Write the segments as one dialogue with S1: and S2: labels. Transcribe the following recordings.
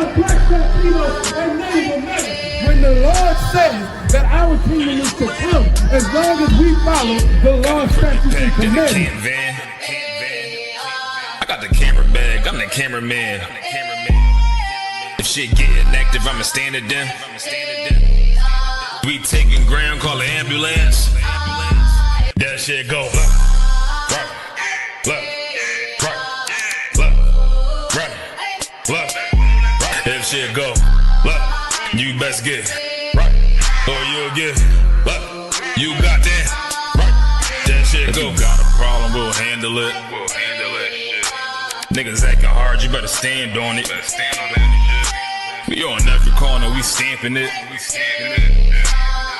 S1: our black Latinos and Native Americans. When the Lord says that our kingdom is to come, as long as we follow the law, statutes, and commandments.
S2: I got the camera bag, I'm the cameraman. If shit getting active, I'ma stand it down. We taking ground, call the ambulance. That shit go. Look. If shit go, look, you best get right, or you'll get, look, you got that, that shit go. If you got a problem, we'll handle it. Niggas acting hard, you better stand on it. We on every corner, we stamping it.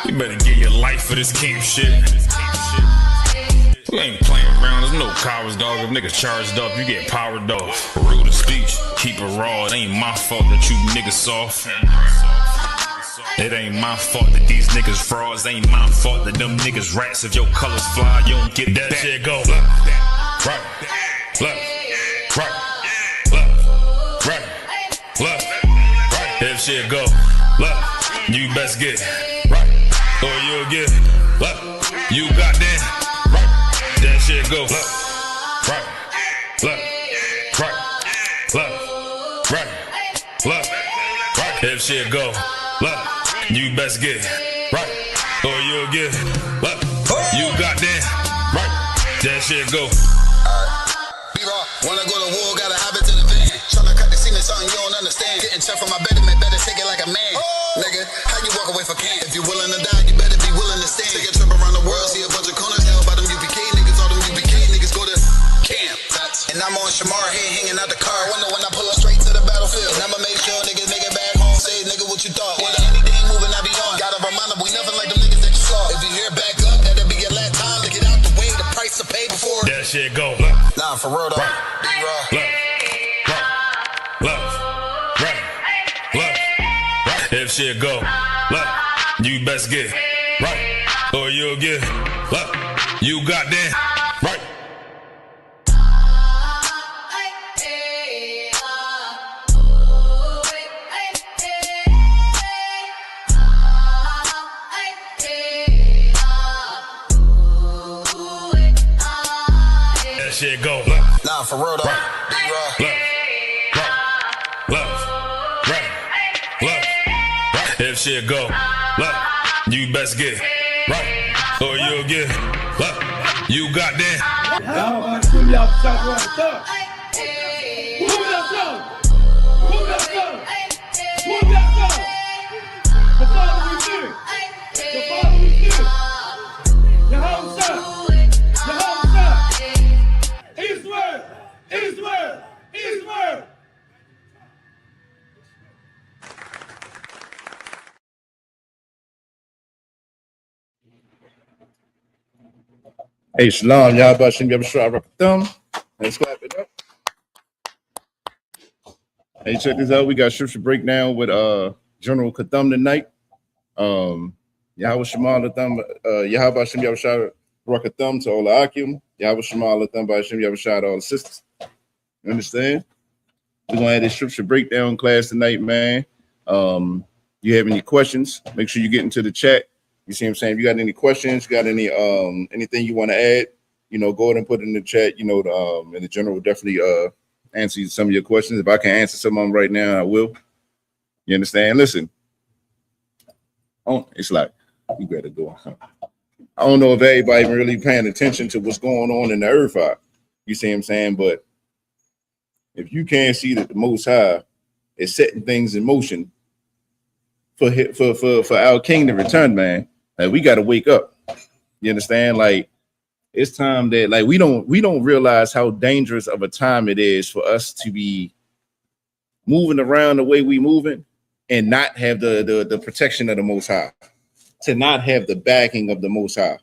S2: You better get your life for this king shit. We ain't playing around, there's no cowards, dog. If niggas charged up, you get powered off. Rude of speech, keep it raw. It ain't my fault that you niggas soft. It ain't my fault that these niggas frauds. It ain't my fault that them niggas rats. If your colors fly, you don't get that shit go. Look. If shit go, look, you best get right, or you'll get, look, you got that. That shit go right. If shit go, look, you best get right, or you'll get, look, you got that right. That shit go.
S3: B-Raw, when I go to war, gotta hop into the van. Tryna cut the scene is something you don't understand. Getting checked from my betterment, better take it like a man. Nigga, how you walk away for camp? If you willing to die, you better be willing to stand. Take a trip around the world, see a bunch of corners held by them UPK niggas. All them UPK niggas go to camp. And I'm on Shamar head hanging out the car window when I pull up straight to the battlefield. And I'ma make sure niggas make it back home. Say, nigga, what you thought? Well, anything moving, I be on. Gotta remind them, we nothing like them niggas that you saw. If you hear back up, that'll be your last time to get out the way. The price to pay before.
S2: That shit go.
S3: Nah, for real though. B-Raw.
S2: Look. If shit go, look, you best get right, or you'll get, look, you got that right. That shit go.
S3: Nah, for real though. B-Raw.
S2: Look. If shit go, look, you best get right, or you'll get, look, you got that.
S1: How about some y'all shot right there? Move that song. The Father we fear. Yahweh. Israel.
S4: Hey, shalom, y'all. Bashim Yabashua Thumb. Let's clap it up. Hey, check this out. We got scripture breakdown with General Katham tonight. Yahweh Shema Latham, Yahweh Shem Yabashua Rakatham to all the Akim. Yahweh Shema Latham Bashim Yabashua to all the sisters. You understand? We're gonna have this scripture breakdown class tonight, man. You have any questions? Make sure you get into the chat. You see what I'm saying? If you got any questions, you got any anything you want to add, go ahead and put it in the chat. And the general will definitely answer some of your questions. If I can answer some of them right now, I will. You understand? Listen. It's like you better go. I don't know if everybody really paying attention to what's going on in the earth. You see what I'm saying? But if you can't see that the Most High is setting things in motion for our king to return, man, like, we got to wake up. You understand? Like, it's time that, like, we don't realize how dangerous of a time it is for us to be moving around the way we moving and not have the protection of the Most High, to not have the backing of the Most High.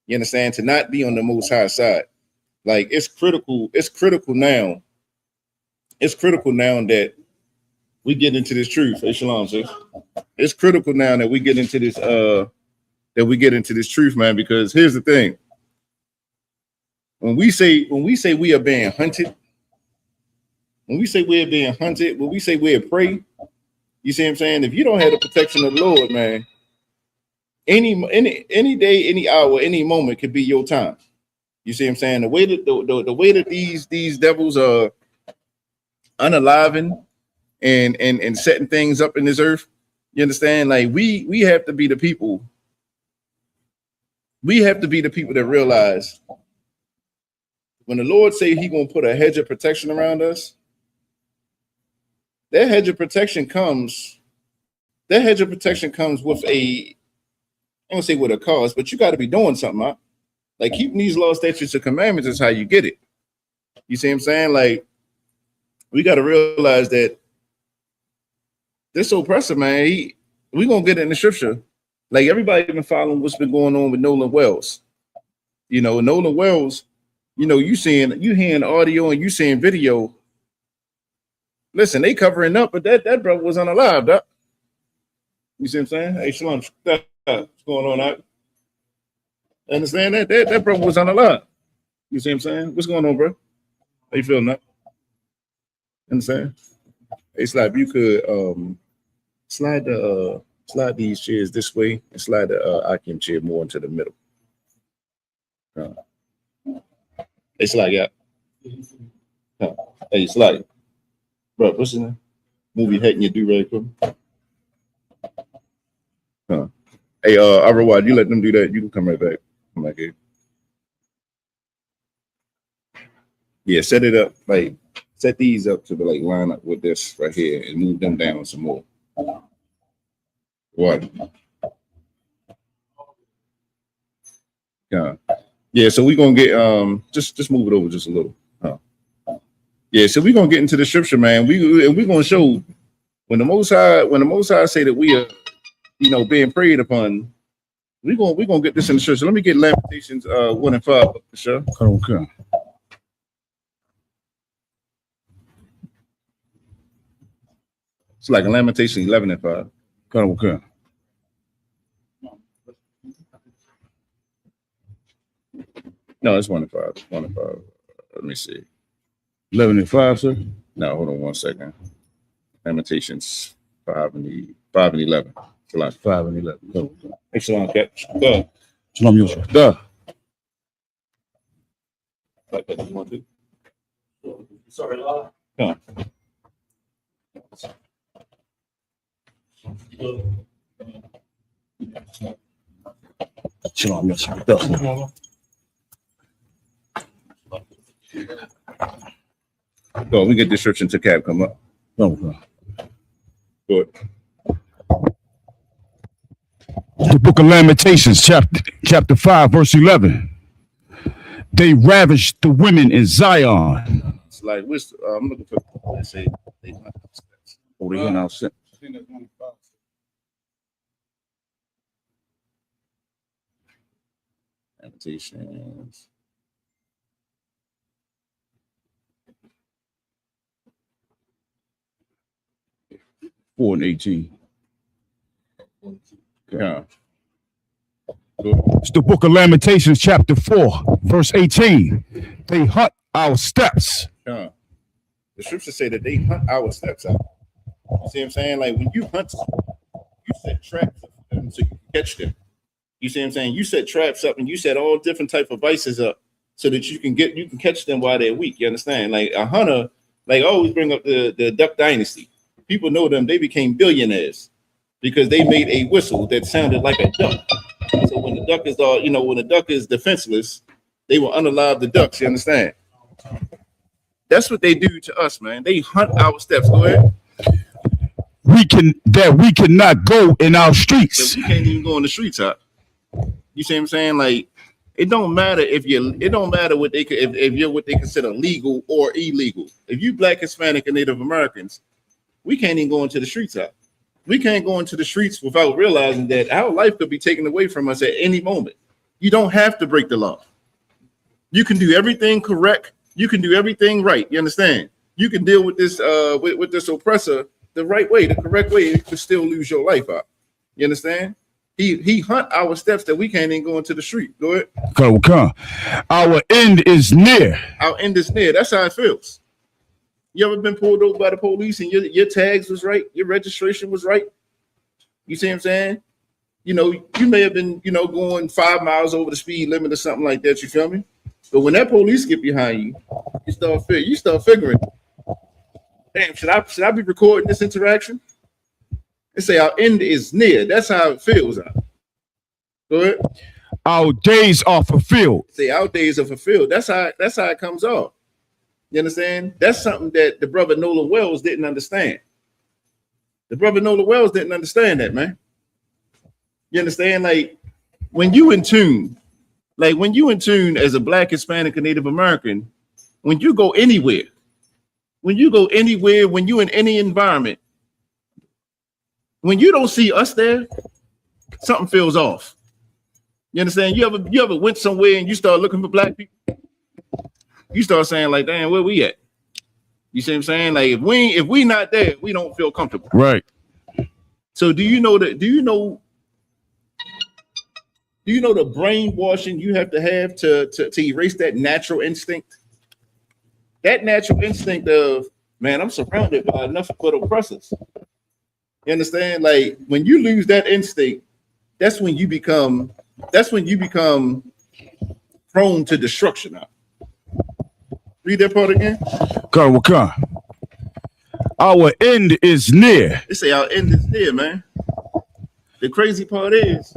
S4: You understand? To not be on the Most High side. Like, it's critical now. It's critical now that we get into this truth. Hey, shalom, sis. It's critical now that we get into this truth, man, because here's the thing. When we say we are being hunted, when we say we're being hunted, when we say we're prey, you see what I'm saying? If you don't have the protection of the Lord, man, any day, any hour, any moment could be your time. You see what I'm saying? The way that the way that these devils are unaliving and setting things up in this earth, you understand? Like we have to be the people. We have to be the people that realize when the Lord say He gonna put a hedge of protection around us, that hedge of protection comes. That hedge of protection comes with I don't say with a cause, but you got to be doing something, huh? Like keeping these laws, statutes, and commandments is how you get it. You see what I'm saying? Like we got to realize that this oppressor, man, we gonna get it in the scripture. Like everybody been following what's been going on with Nolan Wells. You know, Nolan Wells, you know, you hearing audio and you seeing video. Listen, they covering up, but that brother was unalive, doc. You see what I'm saying? Hey, Shalom, what's going on out? Understand that brother was unalive. You see what I'm saying? What's going on, bro? How you feeling up? Understand? Hey, Slap, you could slide these chairs this way and slide the Akim chair more into the middle. Hey, Slide, yeah. Hey, Slide. Bro, what's his name? Movie hat and your do-rag for me. Hey, Arawad, you let them do that. You can come right back. Come back here. Yeah, set it up. Like, set these up to like line up with this right here and move them down some more. What? Yeah, so we're gonna get just move it over just a little. Yeah, so we're gonna get into the scripture, man. We're gonna show when the Most High say that we are, you know, being preyed upon. We're gonna get this in the scripture. So let me get Lamentations 1 and 5 up for sure. Okay. It's like a Lamentation 11 and 5. Okay. No, it's 1 and 5. 1 and 5. Let me see. 11 and 5, sir? No, hold on 1 second. Lamentations 5 and 11. Shalom. 5 and 11. Go. Hey, Shalom, catch. Go. Shalom, Yosef. Duh. Like that, you want to? Sorry, come on. Shalom, Yosef. Duh. Go, we get description to Cab come up. Oh, good.
S5: The book of Lamentations, chapter 5, verse 11. They ravished the women in Zion.
S4: It's like, I'm looking for, let's say,
S5: Over here now.
S4: Lamentations.
S5: Four and 18.
S4: Yeah.
S5: It's the book of Lamentations, chapter 4, verse 18. They hunt our steps.
S4: Yeah. The scriptures say that they hunt our steps out. You see what I'm saying? Like when you hunt, you set traps up for them so you can catch them. You see what I'm saying? You set traps up and you set all different type of vices up so that you can catch them while they're weak. You understand? Like a hunter, like I always bring up the Duck Dynasty. People know them, they became billionaires because they made a whistle that sounded like a duck. So when the duck is when the duck is defenseless, they will unalive the ducks, you understand? That's what they do to us, man. They hunt our steps. Go ahead.
S5: We cannot go in our streets.
S4: We can't even go in the streets, huh? You see what I'm saying? Like it don't matter if you're what they consider legal or illegal. If you Black, Hispanic, and Native Americans, we can't even go into the streets out. We can't go into the streets without realizing that our life could be taken away from us at any moment. You don't have to break the law. You can do everything correct. You can do everything right. You understand? You can deal with this with this oppressor the right way, the correct way, to still lose your life out. You understand? He hunt our steps that we can't even go into the street. Go ahead.
S5: Come. Our end is near.
S4: Our end is near. That's how it feels. You ever been pulled over by the police and your tags was right, your registration was right? You see what I'm saying? You know, you may have been, going 5 miles over the speed limit or something like that. You feel me? But when that police get behind you, you start figuring, damn, should I be recording this interaction? And say our end is near. That's how it feels. Go ahead.
S5: Our days are fulfilled.
S4: Say our days are fulfilled. That's how it comes off. You understand? That's something that the brother Nolan Wells didn't understand. The brother Nolan Wells didn't understand that, man. You understand? Like when you in tune as a Black, Hispanic, or Native American, when you go anywhere, when you in any environment, when you don't see us there, something feels off. You understand? You ever went somewhere and you start looking for Black people? You start saying like, damn, where we at? You see what I'm saying? Like if we not there, we don't feel comfortable.
S5: Right.
S4: So do you know the brainwashing you have to erase that natural instinct? That natural instinct of, man, I'm surrounded by enough but oppressors. You understand? Like when you lose that instinct, that's when you become prone to destruction. Now. Read that part again.
S5: Khan. Our end is near.
S4: They say our end is near, man. The crazy part is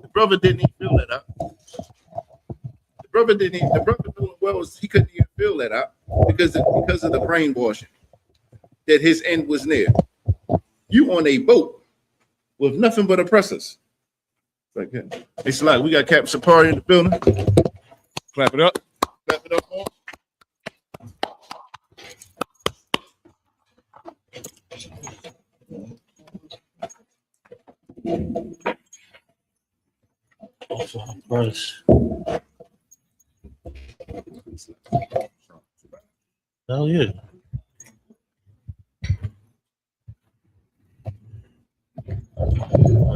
S4: the brother didn't even feel that out. The brother Nolan Wells, he couldn't even feel that out because of the brainwashing that his end was near. You on a boat with nothing but oppressors. It's like we got Captain Sapari in the building.
S5: Clap it up.
S4: Clap it up, man.
S6: First. Hell yeah.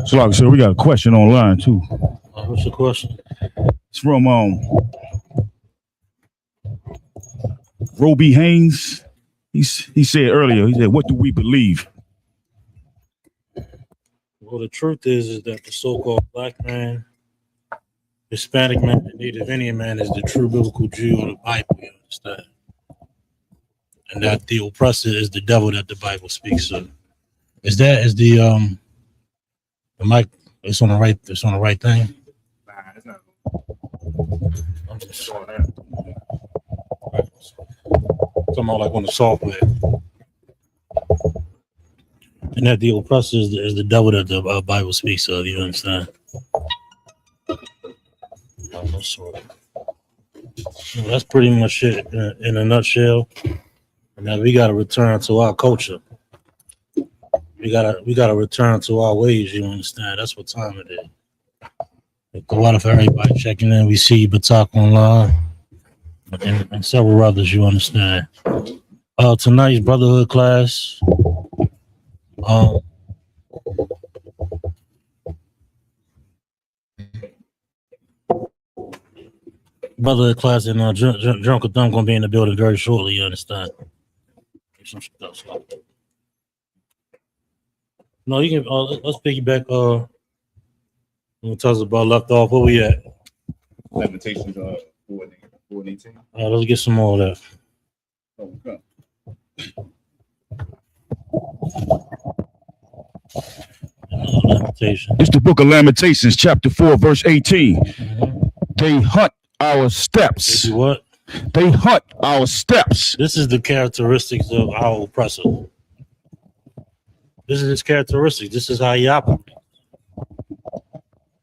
S5: So like I said, we got a question online too.
S6: What's the question?
S5: It's from Roby Haynes. He said earlier, what do we believe?
S6: Well, the truth is that the so-called Black man, Hispanic man, and Native Indian man is the true biblical Jew of the Bible, you understand? And that the oppressor is the devil that the Bible speaks of. Is the mic, it's on the right thing?
S4: Nah, it's not.
S6: I'm just showing that. Talking about like on the software. And that the oppressor is the devil that the Bible speaks of, you understand? Well, that's pretty much it in a nutshell. And now we got to return to our culture. We gotta return to our ways. You understand? That's what time it is. Go out for everybody checking in. We see Batak online and several others. You understand? Tonight's brotherhood class. Brotherhood class and Drunk with them gonna be in the building very shortly. You understand? Some stuff. No, you can. Let's piggyback. When tell us about left off. Where we at?
S4: Lamentations 4:18.
S6: Let's get some more of that.
S4: Oh, okay.
S6: Lamentation.
S5: It's the book of Lamentations, chapter 4, verse 18. Mm-hmm. They hunt our steps.
S6: They do what?
S5: They hunt our steps.
S6: This is the characteristics of our oppressor. This is his characteristics. This is how he operates.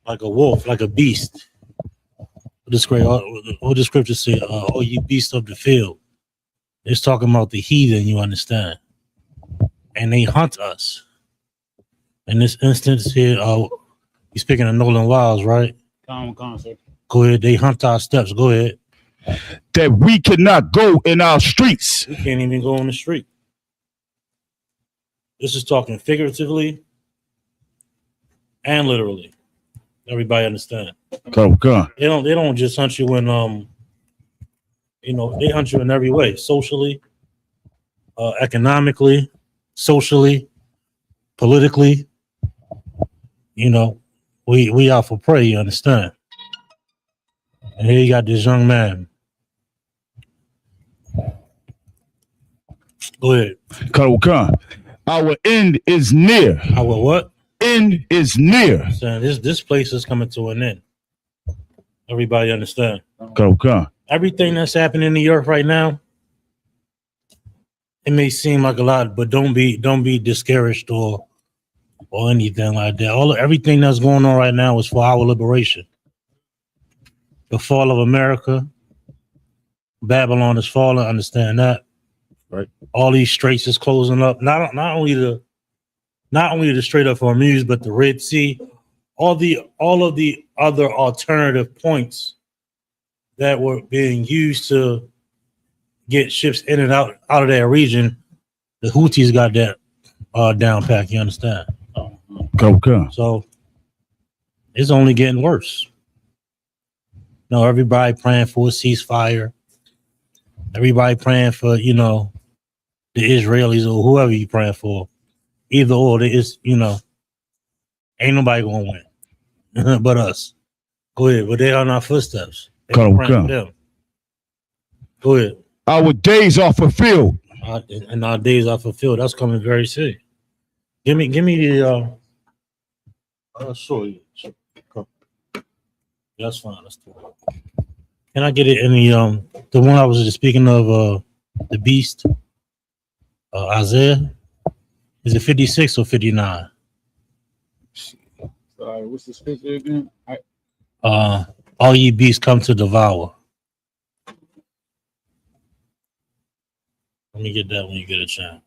S6: Like a wolf, like a beast. What the scripture say? Oh, you beast of the field. It's talking about the heathen, you understand? And they hunt us. In this instance here, he's speaking of Nolan Wiles, right? Go ahead. They hunt our steps. Go ahead.
S5: That we cannot go in our streets.
S6: We can't even go on the street. This is talking figuratively and literally. Everybody understand?
S5: Come.
S6: They don't just hunt you in they hunt you in every way, socially, economically, socially, politically. You know, we out for prey, you understand? And here you got this young man. Go ahead.
S5: Cuddle Khan. Our end is near.
S6: Our what?
S5: End is near.
S6: Saying this place is coming to an end. Everybody understand?
S5: Cuddle Khan.
S6: Everything that's happening in the earth right now, it may seem like a lot, but don't be discouraged or anything like that. Everything that's going on right now is for our liberation. The fall of America, Babylon is falling. Understand that,
S5: right?
S6: All these straits is closing up. Not only the Strait of Hormuz, but the Red Sea, all of the other alternative points that were being used to get ships in and out of that region. The Houthis got that down pack. You understand?
S5: Okay.
S6: So it's only getting worse. No, everybody praying for a ceasefire. Everybody praying for, the Israelis or whoever you praying for. Either or, ain't nobody gonna win but us. Go ahead, but they are in our footsteps. They praying for them. Go ahead.
S5: Our days are fulfilled.
S6: And our days are fulfilled. That's coming very soon. Give me the. I'll show you. That's fine. Let's do it. Can I get it in the one I was just speaking of, the beast, Isaiah? Is it 56 or 59?
S7: What's the scripture again?
S6: All ye beasts come to devour. Let me get that when you get a chance.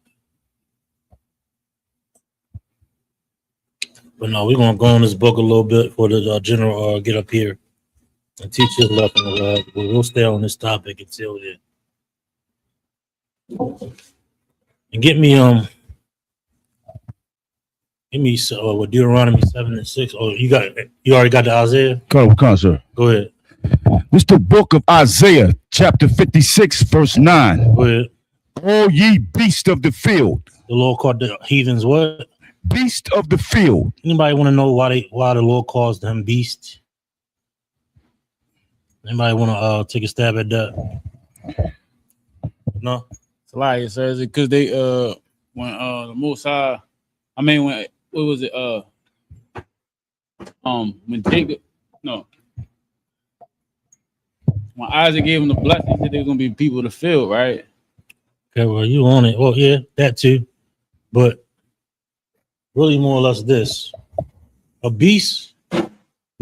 S6: But no, we're gonna go on this book a little bit for the general get up here and teach his lesson. We'll stay on this topic until then. And get me with Deuteronomy 7 and 6. Oh, you already got the Isaiah?
S5: Come, sir.
S6: Go ahead.
S5: This is the book of Isaiah, chapter 56, verse 9.
S6: Go ahead.
S5: All ye beasts of the field.
S6: The Lord called the heathens what?
S5: Beast of the field.
S6: Anybody want to know why the Lord calls them beasts? Anybody want to take a stab at that? No.
S7: It's a lie. It says it because they when the Most High, when what was it when Jacob when Isaac gave him the blessing, he said they were gonna be people of the field, right?
S6: Okay, well, you on it. Well, yeah, that too. But really more or less this. A beast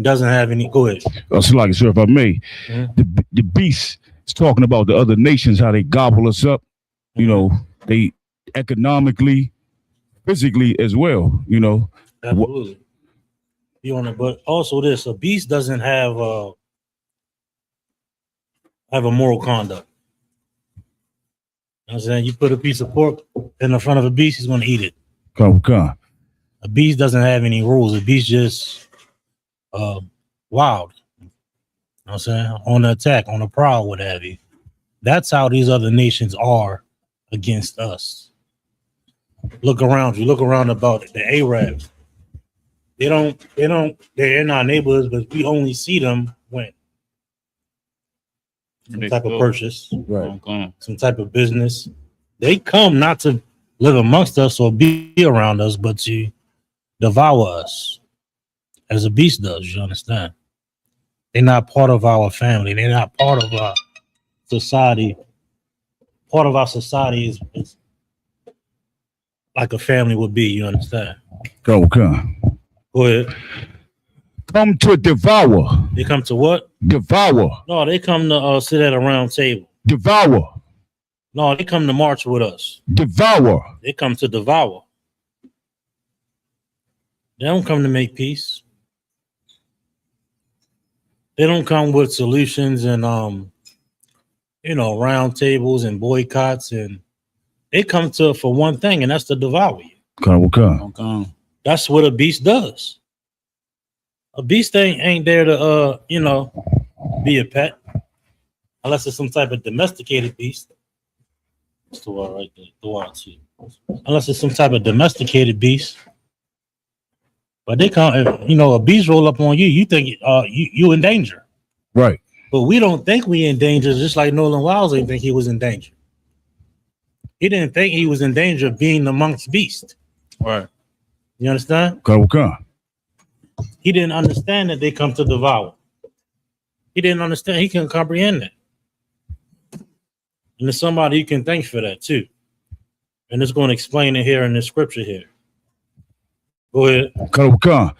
S6: doesn't have any. Go ahead.
S5: So like, sir, if I may, the beast is talking about the other nations, how they gobble us up. They economically, physically as well.
S6: Absolutely. You on it, but also this: a beast doesn't have a moral conduct. You know what I'm saying? You put a piece of pork in the front of a beast, he's going to eat it.
S5: Come.
S6: A beast doesn't have any rules. A beast just wild. You know what I'm saying? On the attack, on the prowl, what have you. That's how these other nations are against us. Look around you. Look around about it. The Arabs. They're in our neighborhoods, but we only see them when some type of purchase,
S5: Right.
S6: Some type of business. They come not to live amongst us or be around us, but to devour us as a beast does. You understand? They're not part of our family. They're not part of our society. Part of our society is like a family would be. You understand?
S5: Come.
S6: Go ahead.
S5: Come to devour.
S6: They come to what?
S5: Devour.
S6: No, they come to sit at a round table.
S5: Devour.
S6: No, they come to march with us.
S5: Devour.
S6: They come to devour. They don't come to make peace. They don't come with solutions and round tables and boycotts, and they come for one thing, and that's to devour you.
S5: Come.
S6: That's what a beast does. A beast ain't there to be a pet, unless it's some type of domesticated beast. It's the word right there. The word too. Unless it's some type of domesticated beast. But they come, you know, a beast roll up on you, you think you in danger.
S5: Right.
S6: But we don't think we in danger, just like Nolan Wiles didn't think he was in danger. He didn't think he was in danger of being amongst beasts.
S7: Right.
S6: You understand?
S5: Karawakan.
S6: He didn't understand that they come to devour. He didn't understand. He couldn't comprehend that. And there's somebody you can thank for that too. And it's going to explain it here in the scripture here. Go ahead.
S5: Karawakan.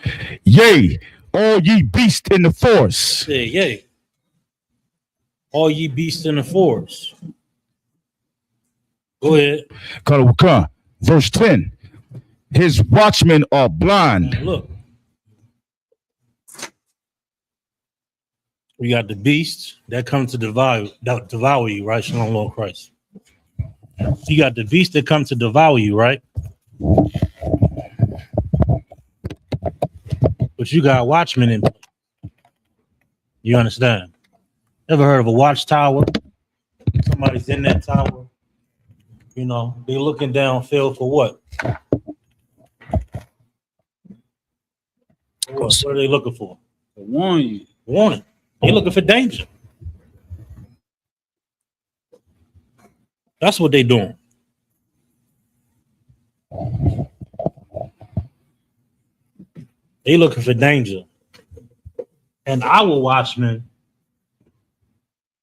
S5: Yea, all ye beasts in the forest.
S6: Yeah, yay. All ye beasts in the forest. Go ahead.
S5: Karawakan. Verse 10. His watchmen are blind.
S6: Now look. We got the beasts that come to devour you, right? Shalom, Lord Christ. You got the beasts that come to devour you, right? But you got watchmen in. You understand? Ever heard of a watchtower? Somebody's in that tower. You know, they looking downfield for what? What are they looking for?
S7: To warn you.
S6: Warning. They looking for danger. That's what they doing. They looking for danger. And our watchmen,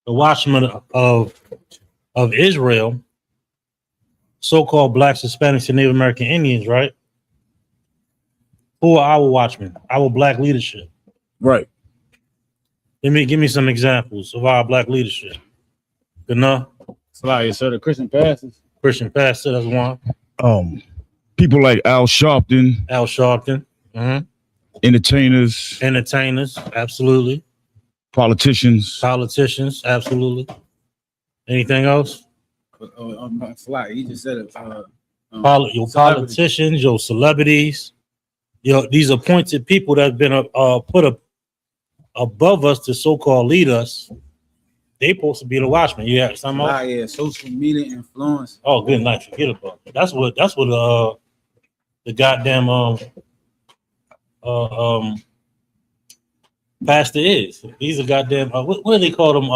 S6: the watchmen of Israel, so-called blacks, Hispanics, and Native American Indians, right? Who are our watchmen? Our black leadership.
S5: Right.
S6: Give me some examples of our black leadership. Good enough.
S7: Like, so the Christian pastors.
S6: Christian pastor, that's one.
S5: People like Al Sharpton,
S6: Al Sharpton. Mm-hmm.
S5: entertainers,
S6: Absolutely.
S5: politicians.
S6: Politicians, absolutely. Anything else?
S7: Fly. He just said it.
S6: Your politicians, your celebrities, these appointed people that have been put above us to so-called lead us. They supposed to be the watchmen. You have something else?
S7: Yeah, social media influence.
S6: Oh, good night. Forget about it. That's what the goddamn pastor is. These are goddamn what do they call them?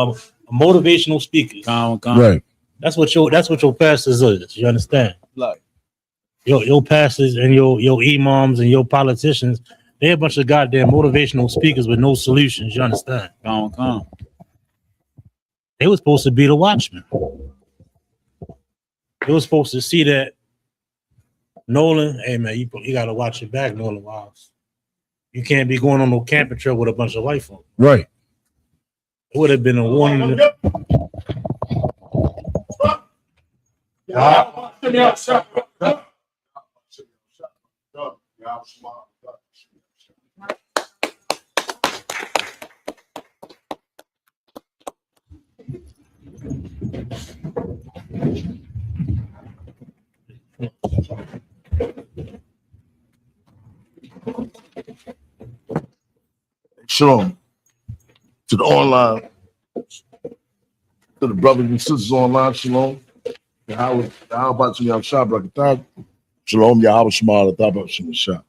S6: Motivational speakers.
S5: Right.
S6: That's what your pastors is. You understand?
S7: Like
S6: Your pastors and your imams and your politicians, they're a bunch of goddamn motivational speakers with no solutions. You understand? They were supposed to be the watchmen. They were supposed to see that Nolan, hey man, you gotta watch your back, Nolan Wiles. You can't be going on no camping trip with a bunch of white folk.
S5: Right.
S6: It would have been a warning.
S8: Shalom to the online, to the brothers and sisters online. Shalom. How about you, Shabbat? Shalom, Yahweh Shema, the Shah.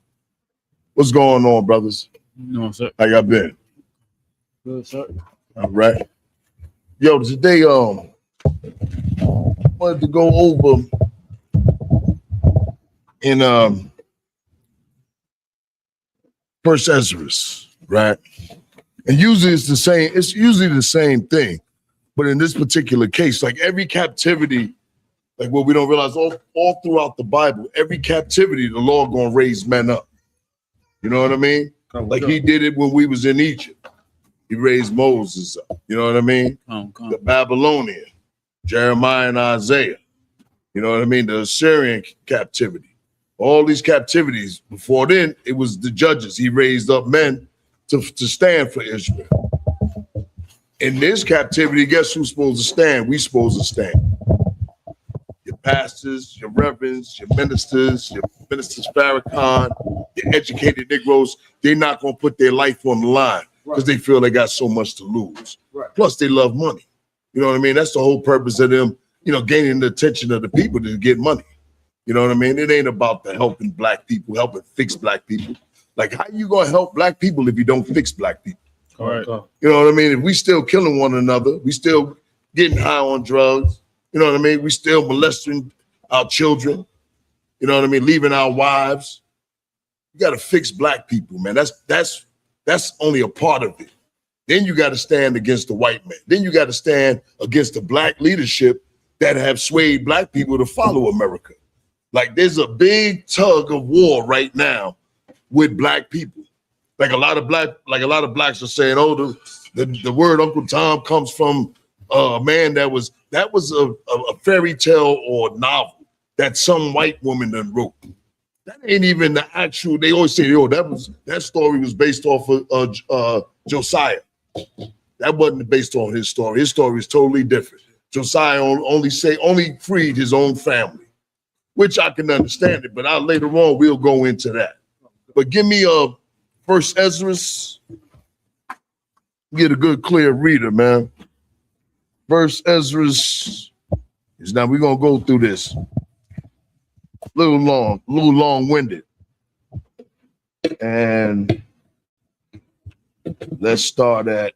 S8: What's going on, brothers?
S7: no, sir.
S8: How y'all been?
S7: Good, sir.
S8: All right. Yo, today, wanted to go over in First Ezra, right? And usually it's the same. It's usually the same thing, but in this particular case, like every captivity, like what we don't realize all throughout the Bible, every captivity, the Lord gonna raise men up. You know what I mean? Like He did it when we was in Egypt. He raised Moses up. You know what I mean? The Babylonian, Jeremiah and Isaiah. You know what I mean? The Assyrian captivity. All these captivities. Before then, it was the judges. He raised up men to stand for Israel. In this captivity, guess who's supposed to stand? We supposed to stand. Your pastors, your reverends, your ministers Farrakhan, your educated Negroes, they're not going to put their life on the line because they feel they got so much to lose. Right. Plus, they love money. You know what I mean? That's the whole purpose of them gaining the attention of the people to get money. You know what I mean? It ain't about the helping black people, helping fix black people. Like, how you gonna help black people if you don't fix black people?
S7: All right.
S8: You know what I mean? If we still killing one another, we still getting high on drugs. You know what I mean? We still molesting our children. You know what I mean? Leaving our wives. You got to fix black people, man. That's only a part of it. Then you got to stand against the white man. Then you got to stand against the black leadership that have swayed black people to follow America. Like, there's a big tug of war right now with black people. Like a lot of blacks are saying, oh, the word Uncle Tom comes from a man that was a fairy tale or novel that some white woman done wrote. That ain't even the actual. They always say, "Yo, that story was based off of Josiah." That wasn't based on his story. His story is totally different. Josiah only freed his own family, which I can understand it. But later on we'll go into that. But give me First Ezra. Get a good clear reader, man. First Ezra is now. We're gonna go through this. A little long-winded. And let's start at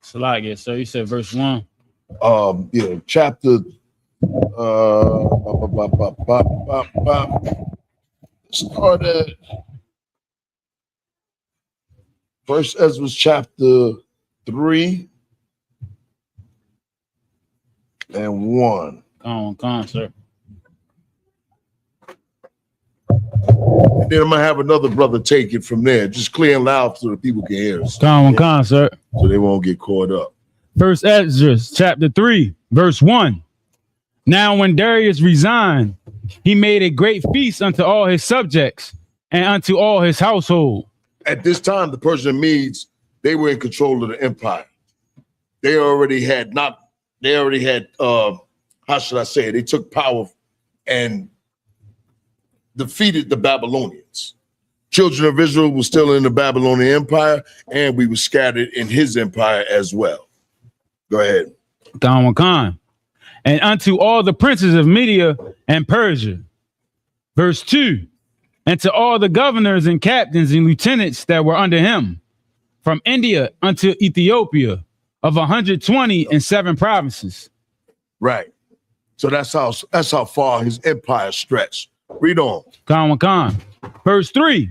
S7: Salagia. So you said verse 1.
S8: Chapter start at First Ezra chapter 3 and 1.
S7: Come on, sir.
S8: And then I'm gonna have another brother take it from there, just clear and loud so the people can hear us.
S7: Come on, sir.
S8: So they won't get caught up.
S7: First Ezra chapter 3, verse 1. Now when Darius resigned, he made a great feast unto all his subjects and unto all his household.
S8: At this time, the Persian Medes, they were in control of the empire. They already had, how should I say it? They took power and defeated the Babylonians. Children of Israel were still in the Babylonian Empire, and we were scattered in his empire as well. Go ahead.
S7: Khan. And unto all the princes of Media and Persia. Verse 2. And to all the governors and captains and lieutenants that were under him, from India unto Ethiopia, of 127 provinces.
S8: Right. So that's how far his empire stretched. Read on.
S7: Khan. Verse 3.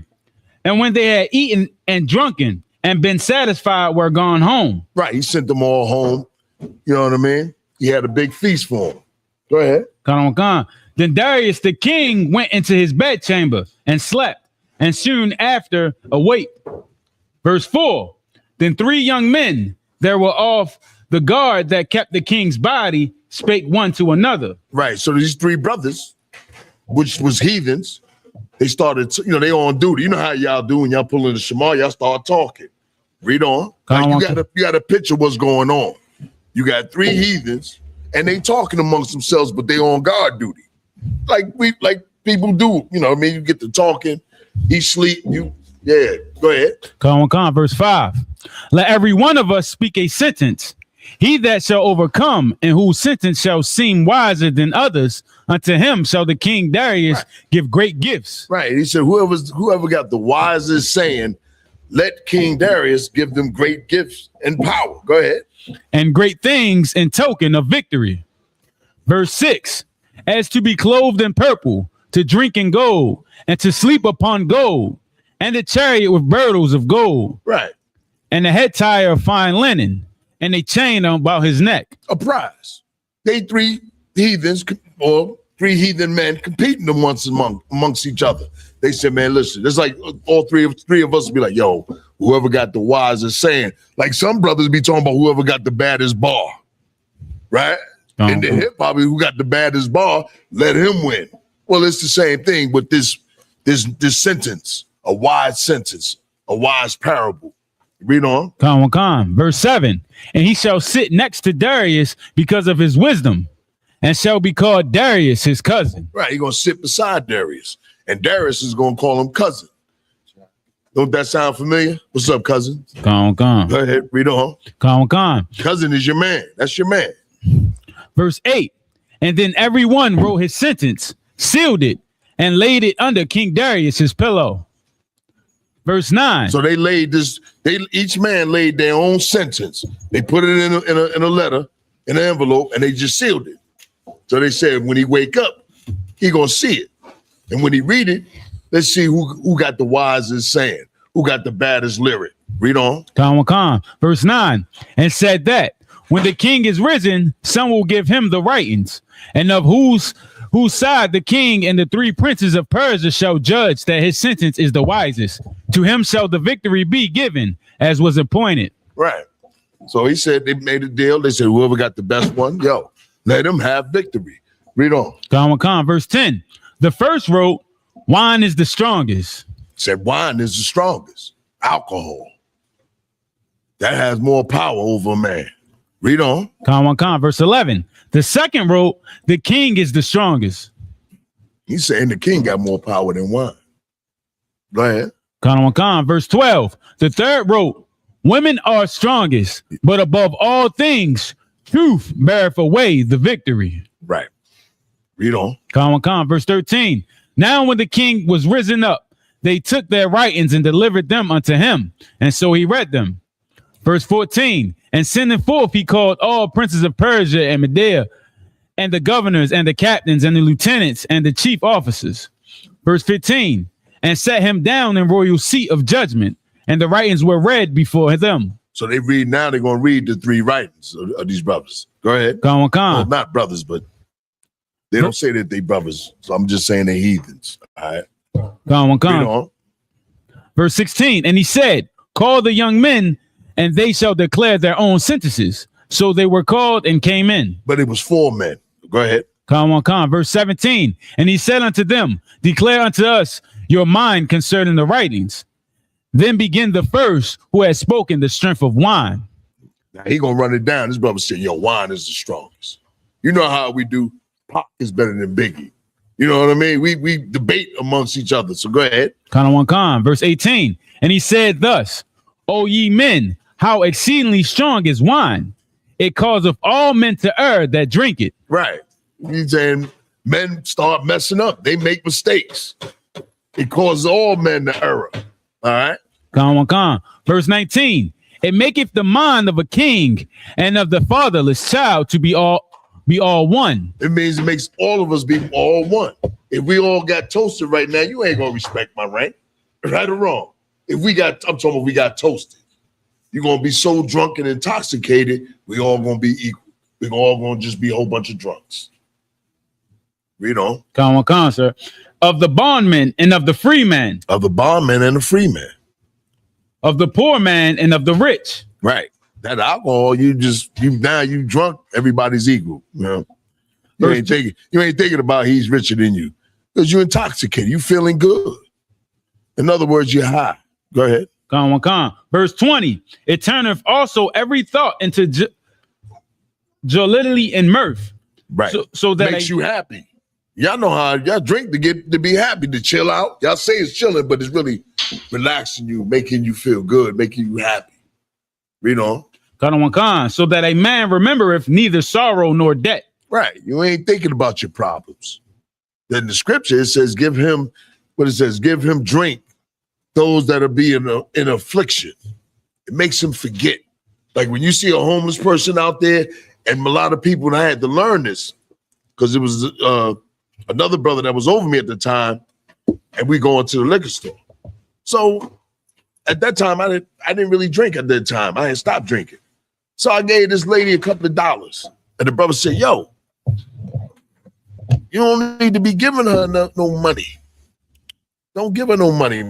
S7: And when they had eaten and drunken and been satisfied, were gone home.
S8: Right. He sent them all home. You know what I mean? He had a big feast for them. Go ahead.
S7: Khan. Then Darius the king went into his bedchamber and slept, and soon after awaked. Verse 4. Then 3 young men that were off the guard that kept the king's body spake one to another.
S8: Right. So these 3 brothers, which was heathens, they started, they on duty. You know how y'all do when y'all pull in the Shema, y'all start talking. Read on. Like you got a picture of what's going on. You got 3 heathens, and they talking amongst themselves, but they on guard duty. Like people do. You know what I mean? You get to talking, he sleep, go ahead.
S7: Khan, verse 5. Let every one of us speak a sentence. He that shall overcome and whose sentence shall seem wiser than others, unto him shall the king Darius give great gifts.
S8: Right. He said, whoever got the wisest saying, let King Darius give them great gifts and power. Go ahead.
S7: And great things in token of victory. Verse 6. As to be clothed in purple, to drink in gold, and to sleep upon gold, and a chariot with girdles of gold.
S8: Right.
S7: And a head tire of fine linen, and a chain about his neck.
S8: A prize. They 3 heathens or 3 heathen men competing amongst each other. They said, man, listen, it's like all three of us would be like, yo, whoever got the wisest saying. Like some brothers be talking about whoever got the baddest bar, right? And the hip hop, who got the baddest bar, let him win. Well, it's the same thing with this sentence, a wise sentence, a wise parable. Read on.
S7: Khan. Verse 7. And he shall sit next to Darius because of his wisdom, and shall be called Darius his cousin.
S8: Right, he's gonna sit beside Darius, and Darius is gonna call him cousin. Don't that sound familiar? What's up, cousin?
S7: Khan.
S8: Go ahead, read on.
S7: Khan.
S8: Cousin is your man. That's your man.
S7: Verse 8. And then everyone wrote his sentence, sealed it, and laid it under King Darius his pillow. Verse 9.
S8: So they laid this. Each man laid their own sentence. They put it in a letter, in an envelope, and they just sealed it. So they said when he wake up, he gonna see it, and when he read it, let's see who got the wisest saying, who got the baddest lyric. Read on.
S7: Khan. Verse 9. And said that when the king is risen, some will give him the writings, and of whose side the king and the 3 princes of Persia shall judge that his sentence is the wisest. To him shall the victory be given, as was appointed.
S8: Right. So he said they made a deal. They said whoever got the best one, yo, let him have victory. Read on.
S7: Khan. Verse 10. The first wrote, wine is the strongest.
S8: Said wine is the strongest. Alcohol. That has more power over a man. Read on.
S7: Khan. Verse 11. The second wrote, the king is the strongest.
S8: He's saying the king got more power than wine. Go ahead.
S7: Khan. Verse 12. The third wrote, women are strongest, but above all things, truth beareth away the victory.
S8: Right. Read on.
S7: Khan. Verse 13. Now when the king was risen up, they took their writings and delivered them unto him, and so he read them. Verse 14. And sending forth, he called all princes of Persia and Media, and the governors and the captains and the lieutenants and the chief officers. Verse 15. And set him down in royal seat of judgment, and the writings were read before them.
S8: So they read now. They're gonna read the 3 writings of these brothers. Go ahead.
S7: Khan.
S8: Well, not brothers, but they don't say that they brothers. So I'm just saying they heathens. All right. Read on.
S7: Verse 16. And he said, call the young men, and they shall declare their own sentences. So they were called and came in.
S8: But it was 4 men. Go ahead.
S7: Khan. Verse 17. And he said unto them, declare unto us your mind concerning the writings. Then begin the first who has spoken the strength of wine.
S8: Now he gonna run it down. This brother said, yo, wine is the strongest. You know how we do. Pac is better than Biggie. You know what I mean? We debate amongst each other. So go ahead.
S7: Khan. Verse 18. And he said thus, O ye men, how exceedingly strong is wine. It causeth all men to err that drink it.
S8: Right. He's saying men start messing up. They make mistakes. It causes all men to err. All right.
S7: Khan. Verse 19. It maketh the mind of a king and of the fatherless child to be all one.
S8: It means it makes all of us be all one. If we all got toasted right now, you ain't gonna respect my rank, right or wrong. I'm talking about we got toasted. You're gonna be so drunk and intoxicated, we all gonna be equal. We're all gonna just be a whole bunch of drunks. Read on.
S7: Khan, sir. Of the bondman and of the free man.
S8: Of the bondman and the free man.
S7: Of the poor man and of the rich.
S8: Right. That alcohol, you drunk, everybody's equal. You know? You ain't thinking about he's richer than you. Because you're intoxicated. You feeling good. In other words, you're high. Go ahead.
S7: Khan. Verse 20. It turneth also every thought into jollity and mirth.
S8: Right.
S7: So that
S8: makes you happy. Y'all know how y'all drink to be happy, to chill out. Y'all say it's chilling, but it's really relaxing you, making you feel good, making you happy. Read on.
S7: Khan. So that a man remembereth neither sorrow nor debt.
S8: Right. You ain't thinking about your problems. Then the scripture, it says, give him drink, those that are being in affliction. It makes him forget. Like when you see a homeless person out there, and a lot of people, and I had to learn this, because it was another brother that was over me at the time, and we going to the liquor store. So at that time, I didn't really drink at that time. I had stopped drinking. So I gave this lady a couple of dollars. And the brother said, yo, you don't need to be giving her no money. Don't give her no money,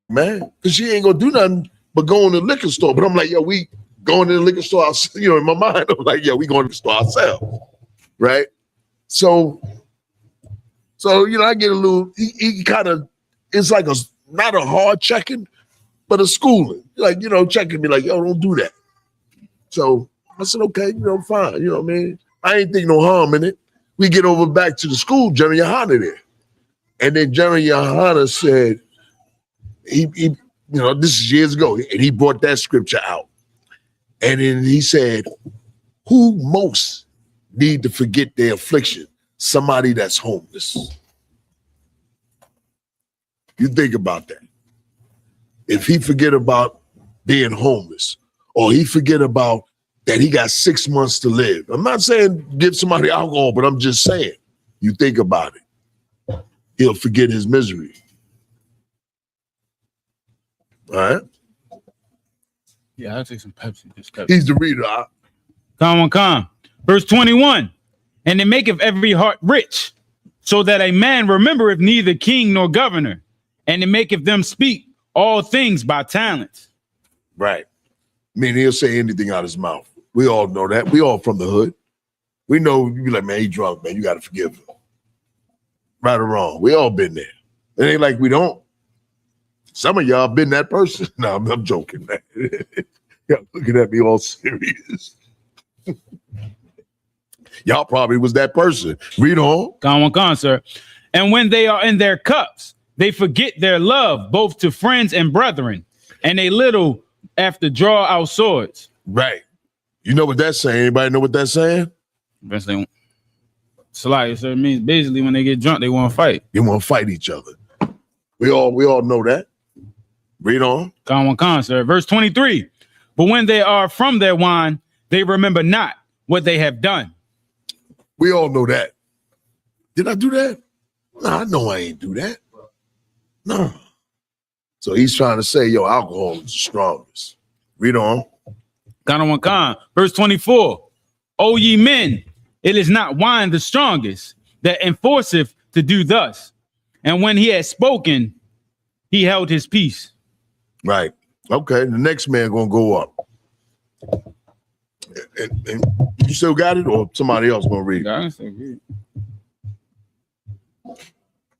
S8: man. Because she ain't going to do nothing but go in the liquor store. But I'm like, yo, we going to the liquor store. In my mind, I'm like, yo, we going to the store ourselves. Right? So I get a little, he kind of, it's like not a hard checking, but a schooling. Like, checking me like, yo, don't do that. So I said, okay, fine. You know what I mean? I ain't think no harm in it. We get over back to the school, Jeremy Yohana there. And then Jeremy Yohana said, he this is years ago, and he brought that scripture out. And then he said, who most need to forget their affliction? Somebody that's homeless. You think about that. If he forget about being homeless, or he forget about that he got 6 months to live. I'm not saying give somebody alcohol, but I'm just saying, you think about it. He'll forget his misery. All right?
S7: Yeah, I'll take some Pepsi. Just Pepsi.
S8: He's the reader.
S7: Come. Verse 21. And it maketh every heart rich, so that a man remembereth neither king nor governor, and it maketh them speak all things by talents.
S8: Right. I mean, he'll say anything out of his mouth. We all know that. We all from the hood. We know you be like, man, he drunk, man. You got to forgive him. Right or wrong. We all been there. It ain't like we don't. Some of y'all been that person. No, I'm joking, man. Y'all looking at me all serious. Y'all probably was that person. Read on.
S7: Come, sir. And when they are in their cups, they forget their love, both to friends and brethren, and they little after draw out swords.
S8: Right. You know what that's saying? Anybody know what that's saying?
S7: Salaya, sir, it means basically when they get drunk, they want to fight.
S8: They want to fight each other. We all know that. Read on.
S7: Come, sir. Verse 23. But when they are from their wine, they remember not what they have done.
S8: We all know that. Did I do that? No, I know I ain't do that. No. So he's trying to say, yo, alcohol is the strongest. Read on.
S7: Come. Verse 24. O ye men, it is not wine the strongest that enforceth to do thus. And when he had spoken, he held his peace.
S8: Right. Okay. The next man gonna go up. And you still got it, or somebody else gonna read it?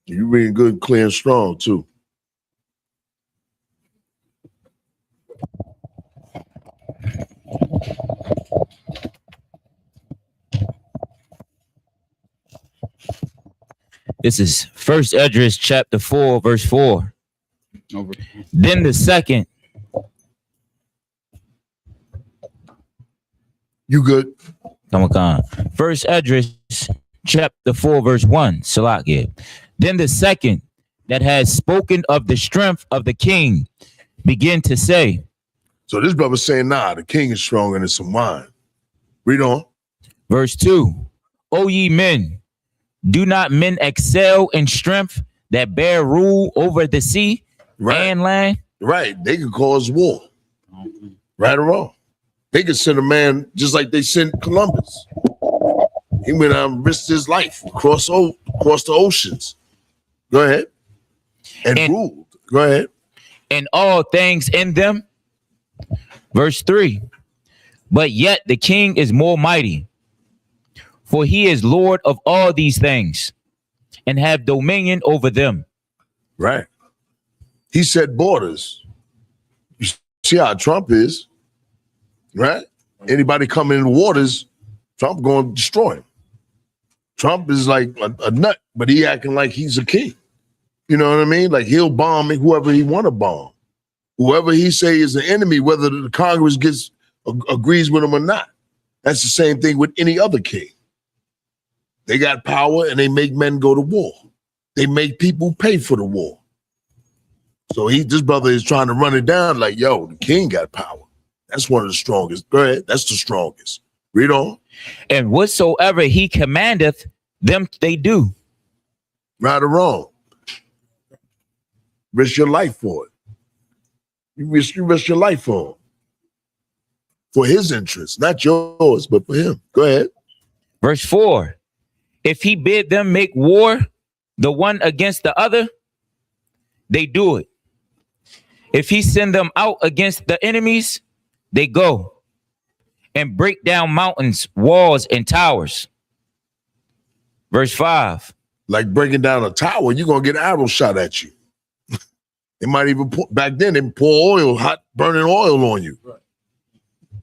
S8: You reading good, clear, and strong too.
S9: This is First Esdras chapter 4, verse 4. Then the second.
S8: You good?
S9: Come on. First Esdras chapter 4, verse 1. Salakia. Then the second that has spoken of the strength of the king began to say.
S8: So this brother's saying, nah, the king is stronger than some wine. Read on.
S9: Verse 2. O ye men, do not men excel in strength that bear rule over the sea and land?
S8: Right. They can cause war. Right or wrong. They could send a man just like they sent Columbus. He went out and risked his life across the oceans. Go ahead. And ruled. Go ahead.
S9: And all things in them. Verse 3. But yet the king is more mighty, for he is Lord of all these things, and have dominion over them.
S8: Right. He set borders. You see how Trump is, right? Anybody coming in the waters, Trump going to destroy him. Trump is like a nut, but he acting like he's a king. You know what I mean? Like he'll bomb whoever he want to bomb. Whoever he say is the enemy, whether the Congress agrees with him or not. That's the same thing with any other king. They got power and they make men go to war. They make people pay for the war. So this brother is trying to run it down like, yo, the king got power. That's one of the strongest. Go ahead. That's the strongest. Read on.
S9: And whatsoever he commandeth, them they do.
S8: Right or wrong. Risk your life for it. You risk your life for him. For his interest, not yours, but for him. Go ahead.
S9: Verse 4. If he bid them make war, the one against the other, they do it. If he send them out against the enemies, they go and break down mountains, walls, and towers. Verse 5.
S8: Like breaking down a tower, you're going to get arrows shot at you. They might even back then they pour oil, hot burning oil on you.
S1: Right.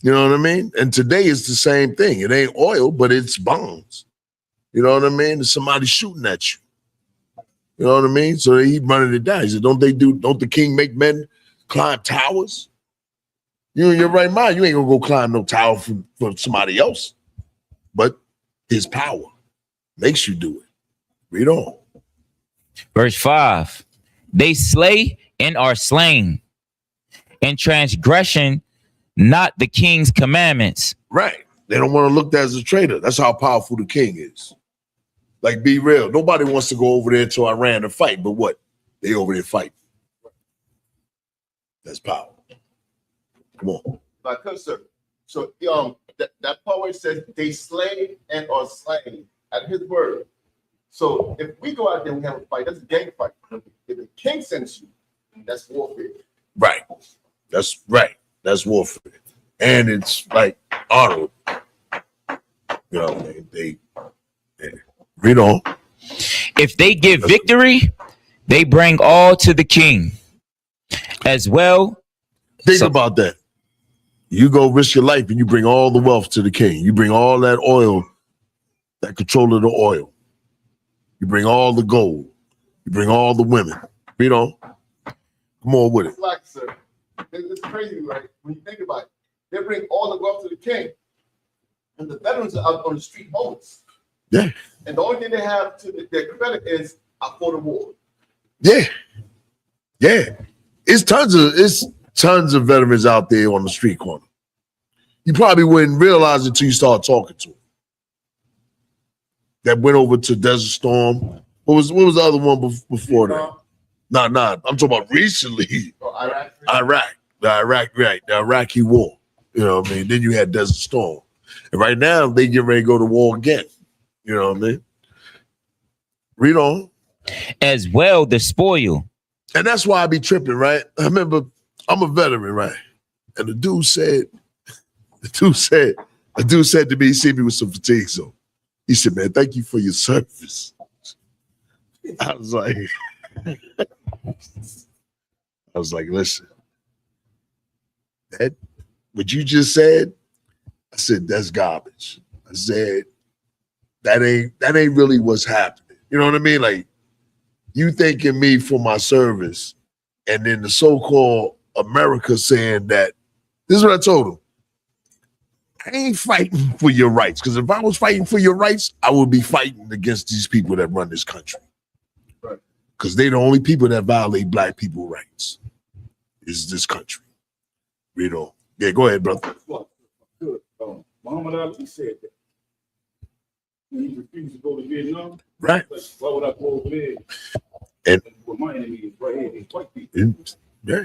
S8: You know what I mean? And today it's the same thing. It ain't oil, but it's bombs. You know what I mean? There's somebody shooting at you. You know what I mean? So he running it down. He said, don't the king make men climb towers? You in your right mind, you ain't gonna go climb no tower for somebody else. But his power makes you do it. Read on.
S9: Verse 5. They slay and are slain. In transgression, not the king's commandments.
S8: Right. They don't want to look at as a traitor. That's how powerful the king is. Like, be real. Nobody wants to go over there to Iran and fight, but what? They over there fighting. That's power. Come on.
S4: My good sir. So that poet says they slay and are slain at his word. So if we go out there and we have a fight, that's a gang fight. If the king sends you, that's warfare.
S8: Right. That's right. That's warfare. And it's like honorable. You know, they read on.
S9: If they give victory, they bring all to the king. As well.
S8: Think about that. You go risk your life and you bring all the wealth to the king. You bring all that oil, that control of the oil. You bring all the gold. You bring all the women. Read on. Come on with it.
S4: It's like, sir, it's crazy, right? When you think about it, they bring all the wealth to the king, and the veterans are out on the street homeless.
S8: Yeah.
S4: And the only thing they have to their credit is I fought a war.
S8: Yeah. Yeah. It's tons of veterans out there on the street corner. You probably wouldn't realize it until you start talking to them. That went over to Desert Storm. What was the other one before that? Nah. I'm talking about recently. Iraq. The Iraqi war. You know what I mean? Then you had Desert Storm. And right now they get ready to go to war again. You know what I mean? Read on.
S9: As well the spoil.
S8: And that's why I be tripping, right? I remember I'm a veteran, right? And the dude said to me, he see me with some fatigue zone. He said, man, thank you for your service. I was like, listen, that what you just said, I said, that's garbage. I said, that ain't really what's happening. You know what I mean? Like, you thanking me for my service, and then the so-called America saying that, this is what I told him. I ain't fighting for your rights, because if I was fighting for your rights, I would be fighting against these people that run this country.
S1: Right.
S8: Because they're the only people that violate black people's rights. Is this country. Read on. Yeah, go ahead, brother.
S1: Well, good. Muhammad Ali said that. When he refused to go to Vietnam,
S8: Right.
S1: like, why would I go over there?
S8: And
S1: with my enemies right here, these white people.
S8: yeah,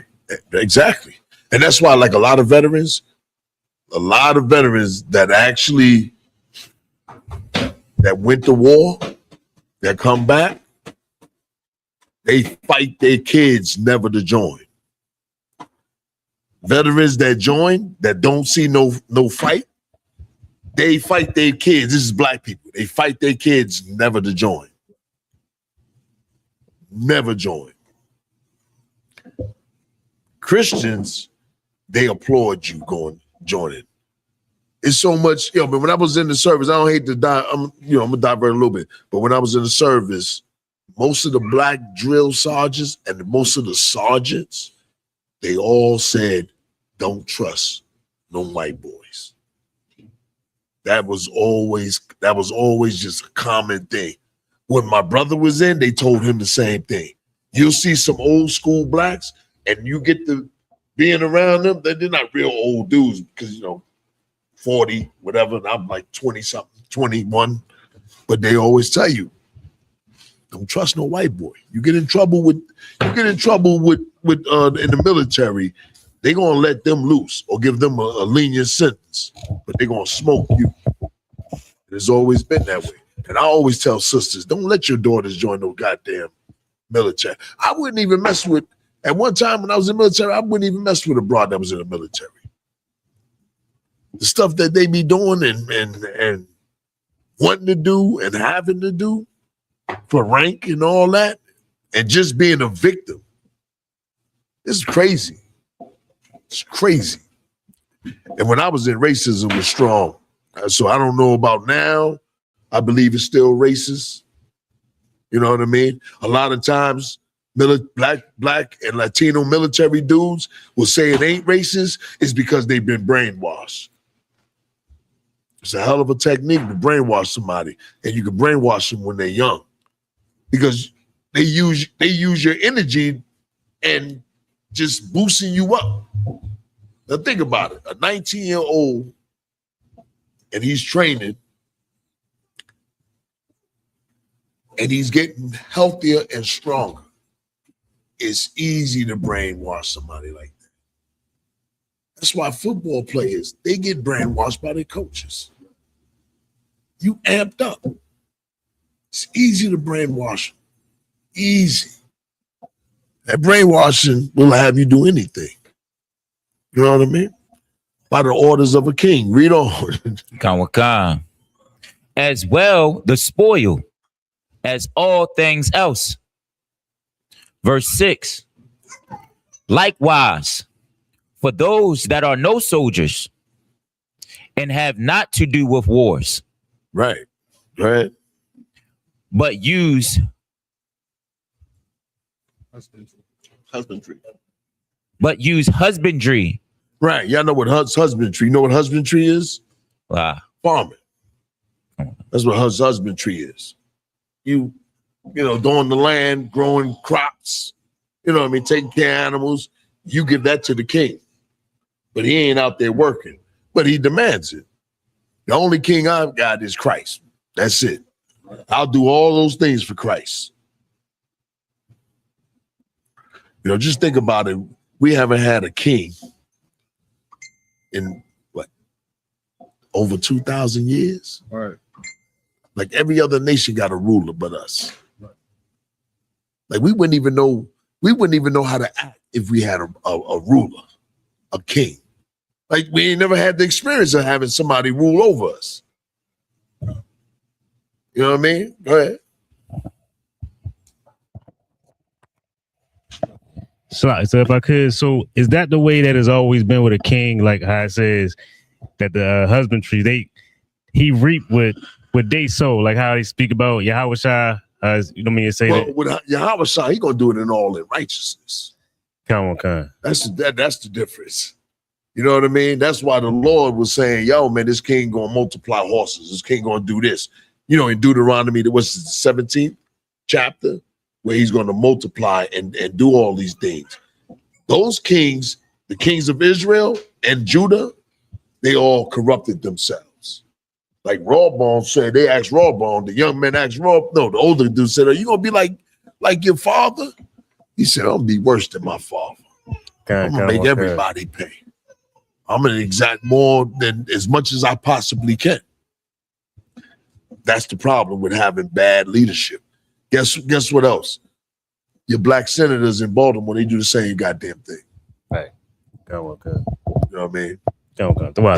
S8: exactly. And that's why, like, a lot of veterans that actually that went to war, that come back, they fight their kids never to join. Veterans that join, that don't see no fight, they fight their kids. This is black people. They fight their kids never to join. Never join. Christians, they applaud you joining. It's so much, but when I was in the service, I don't hate to die. I'm gonna divert a little bit. But when I was in the service, most of the black drill sergeants and most of the sergeants, they all said, don't trust no white boys. That was always just a common thing. When my brother was in, they told him the same thing. You'll see some old school blacks, and you get to being around them, they're not real old dudes because, 40, whatever, and I'm like 20-something, 21. But they always tell you, don't trust no white boy. You get in trouble with in the military, they're gonna let them loose or give them a lenient sentence, but they're gonna smoke you. It's always been that way. And I always tell sisters, don't let your daughters join no goddamn military. I wouldn't even mess with, at one time when I was in the military, I wouldn't even mess with a broad that was in the military. The stuff that they be doing and wanting to do and having to do for rank and all that, and just being a victim. This is crazy. It's crazy. And when I was in, racism was strong. So I don't know about now. I believe it's still racist. You know what I mean? A lot of times, black and Latino military dudes will say it ain't racist. It's because they've been brainwashed. It's a hell of a technique to brainwash somebody, and you can brainwash them when they're young, because they use your energy and just boosting you up. Now think about it: a 19-year-old, and he's training, and he's getting healthier and stronger. It's easy to brainwash somebody like that. That's why football players, they get brainwashed by their coaches. You amped up. It's easy to brainwash them. Easy. That brainwashing will have you do anything. You know what I mean? By the orders of a king. Read on.
S9: Kawakan. As well, the spoil, as all things else. Verse 6. Likewise, for those that are no soldiers and have not to do with wars.
S8: Right.
S9: But use
S8: Husbandry.
S9: husbandry.
S8: Right. Y'all know what husbandry. You know what husbandry is?
S9: Wow.
S8: Farming. That's what husbandry is. You know, doing the land, growing crops, you know what I mean, taking care of animals. You give that to the king. But he ain't out there working. But he demands it. The only king I've got is Christ. That's it. I'll do all those things for Christ. You know, just think about it. We haven't had a king in what, over 2,000 years?
S4: All right.
S8: Like every other nation got a ruler but us. Like we wouldn't even know how to act if we had a ruler, a king. Like we ain't never had the experience of having somebody rule over us. You know what I mean? Go ahead.
S10: So if I could, so is that the way that has always been with a king? Like how it says that the husbandry, he reap what they sow, like how they speak about Yahweh Shai. You know what I mean? Say that.
S8: With Yahweh Shai, he gonna do it in all in righteousness.
S10: Come on.
S8: That's the difference. You know what I mean? That's why the Lord was saying, yo, man, this king gonna multiply horses. This king gonna do this. You know, in Deuteronomy, there was the 17th chapter where he's gonna multiply and do all these things. Those kings, the kings of Israel and Judah, they all corrupted themselves. Like Rawbone said, they asked Rawbone, the young man asked the older dude said, are you gonna be like your father? He said, I'm gonna be worse than my father. I'm gonna make everybody pay. I'm gonna exact more than as much as I possibly can. That's the problem with having bad leadership. Guess what else? Your black senators in Baltimore, they do the same goddamn thing.
S10: Right.
S8: You know what I mean?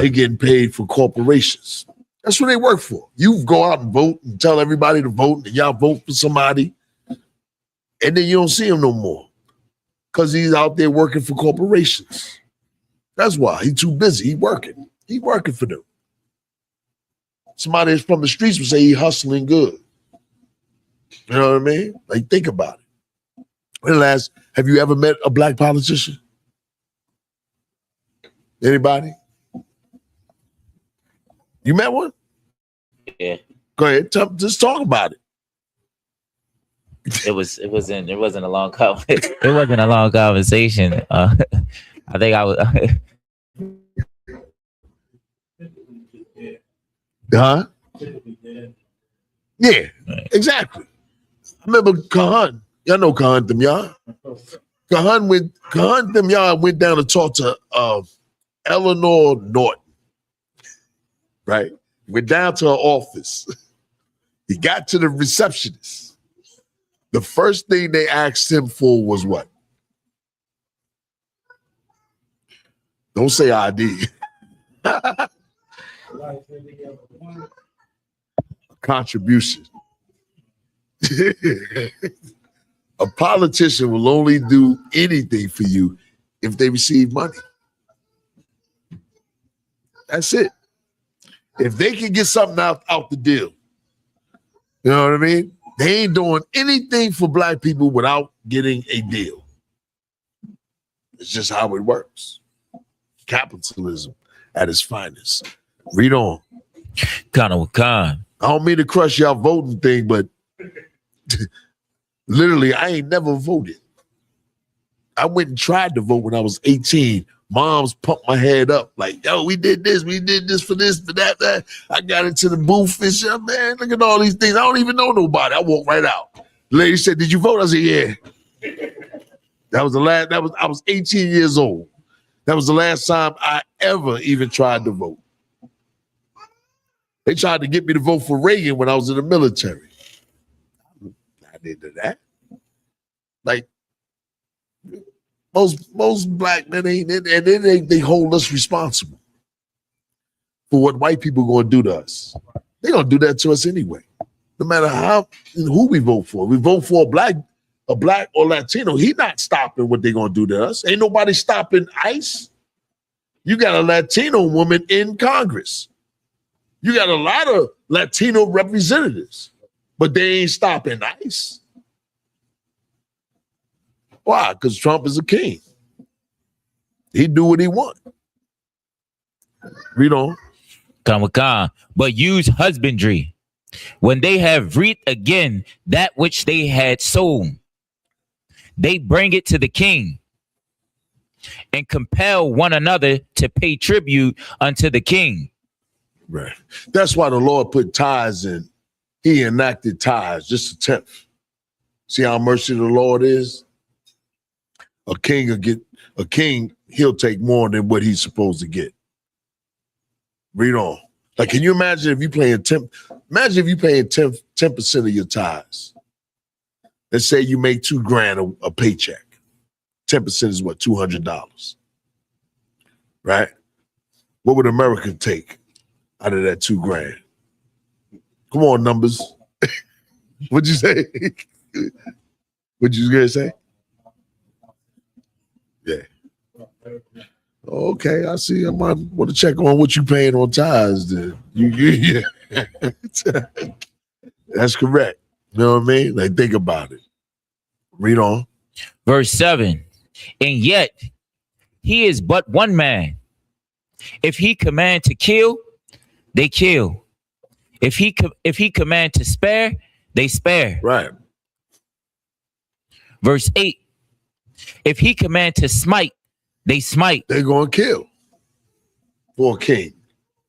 S8: They getting paid for corporations. That's what they work for. You go out and vote and tell everybody to vote, and y'all vote for somebody, and then you don't see him no more because he's out there working for corporations. That's why he's too busy. He working for them. Somebody from the streets would say he hustling good. You know what I mean? Like, think about it. Have you ever met a black politician? Anybody? You met one?
S9: Yeah.
S8: Go ahead. Just talk about it.
S9: It wasn't a long it wasn't a long conversation. I think I was
S8: Huh? Yeah, exactly. I remember Kahan. Y'all know Kahan Themyah. Kahan Themyah went down to talk to Eleanor Norton. Right? Went down to her office. He got to the receptionist. The first thing they asked him for was what? Don't say ID. Contribution. A politician will only do anything for you if they receive money. That's it. If they can get something out the deal, you know what I mean? They ain't doing anything for black people without getting a deal. It's just how it works. Capitalism at its finest. Read on.
S9: Khan.
S8: I don't mean to crush y'all voting thing, but literally, I ain't never voted. I went and tried to vote when I was 18. Moms pumped my head up like, yo, we did this for this, for that. I got into the booth and shit, man, look at all these things. I don't even know nobody. I walked right out. The lady said, did you vote? I said, yeah. I was 18 years old. That was the last time I ever even tried to vote. They tried to get me to vote for Reagan when I was in the military. I didn't do that. Like, most black men ain't, and then they hold us responsible for what white people going to do to us. They're going to do that to us anyway. No matter who we vote for. We vote for a black or Latino, he not stopping what they're going to do to us. Ain't nobody stopping ICE. You got a Latino woman in Congress. You got a lot of Latino representatives, but they ain't stopping ICE. Why? Because Trump is a king. He do what he want. Read on.
S9: Khan. But use husbandry when they have reaped again that which they had sown. They bring it to the king and compel one another to pay tribute unto the king.
S8: Right. That's why the Lord put tithes in. He enacted tithes, just a tenth. See how mercy the Lord is? A king, he'll take more than what he's supposed to get. Read on. Like, can you imagine if you paying 10% of your tithes? Let's say you make $2,000 a paycheck. 10% is what, $200, right? What would America take out of that $2,000? Come on, numbers. What'd you say? What'd you gonna say? Yeah. Okay, I see. I might want to check on what you paying on tithes. Then yeah. That's correct. You know what I mean? Like, think about it. Read on.
S9: Verse 7. And yet he is but one man. If he command to kill, they kill. If he command to spare, they spare.
S8: Right.
S9: Verse 8. If he command to smite, they smite.
S8: They're going to kill for a king.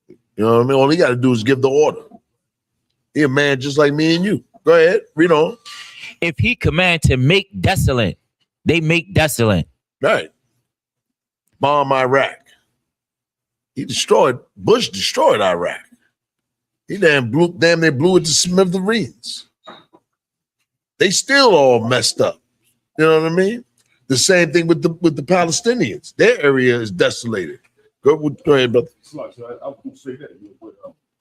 S8: You know what I mean? All he got to do is give the order. He a man just like me and you. Go ahead. Read on.
S9: If he command to make desolate, they make desolate.
S8: Right. Bomb Iraq. Bush destroyed Iraq. He damn near blew it to smithereens. They still all messed up. You know what I mean? The same thing with the Palestinians. Their area is desolated. Go ahead, brother.
S5: I was going to say that.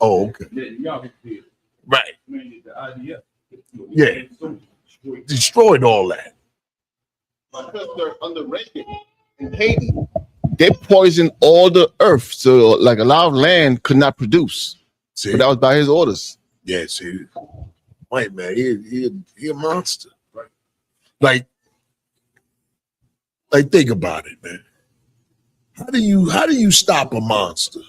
S8: Oh, okay. Right. Yeah. Destroyed all that.
S4: Because they're under Reagan in Haiti, they poisoned all the earth, so like a lot of land could not produce.
S8: See?
S4: But that was by his orders.
S8: Yeah, see, white man, he a monster. Right. Like think about it, man. How do you stop a monster?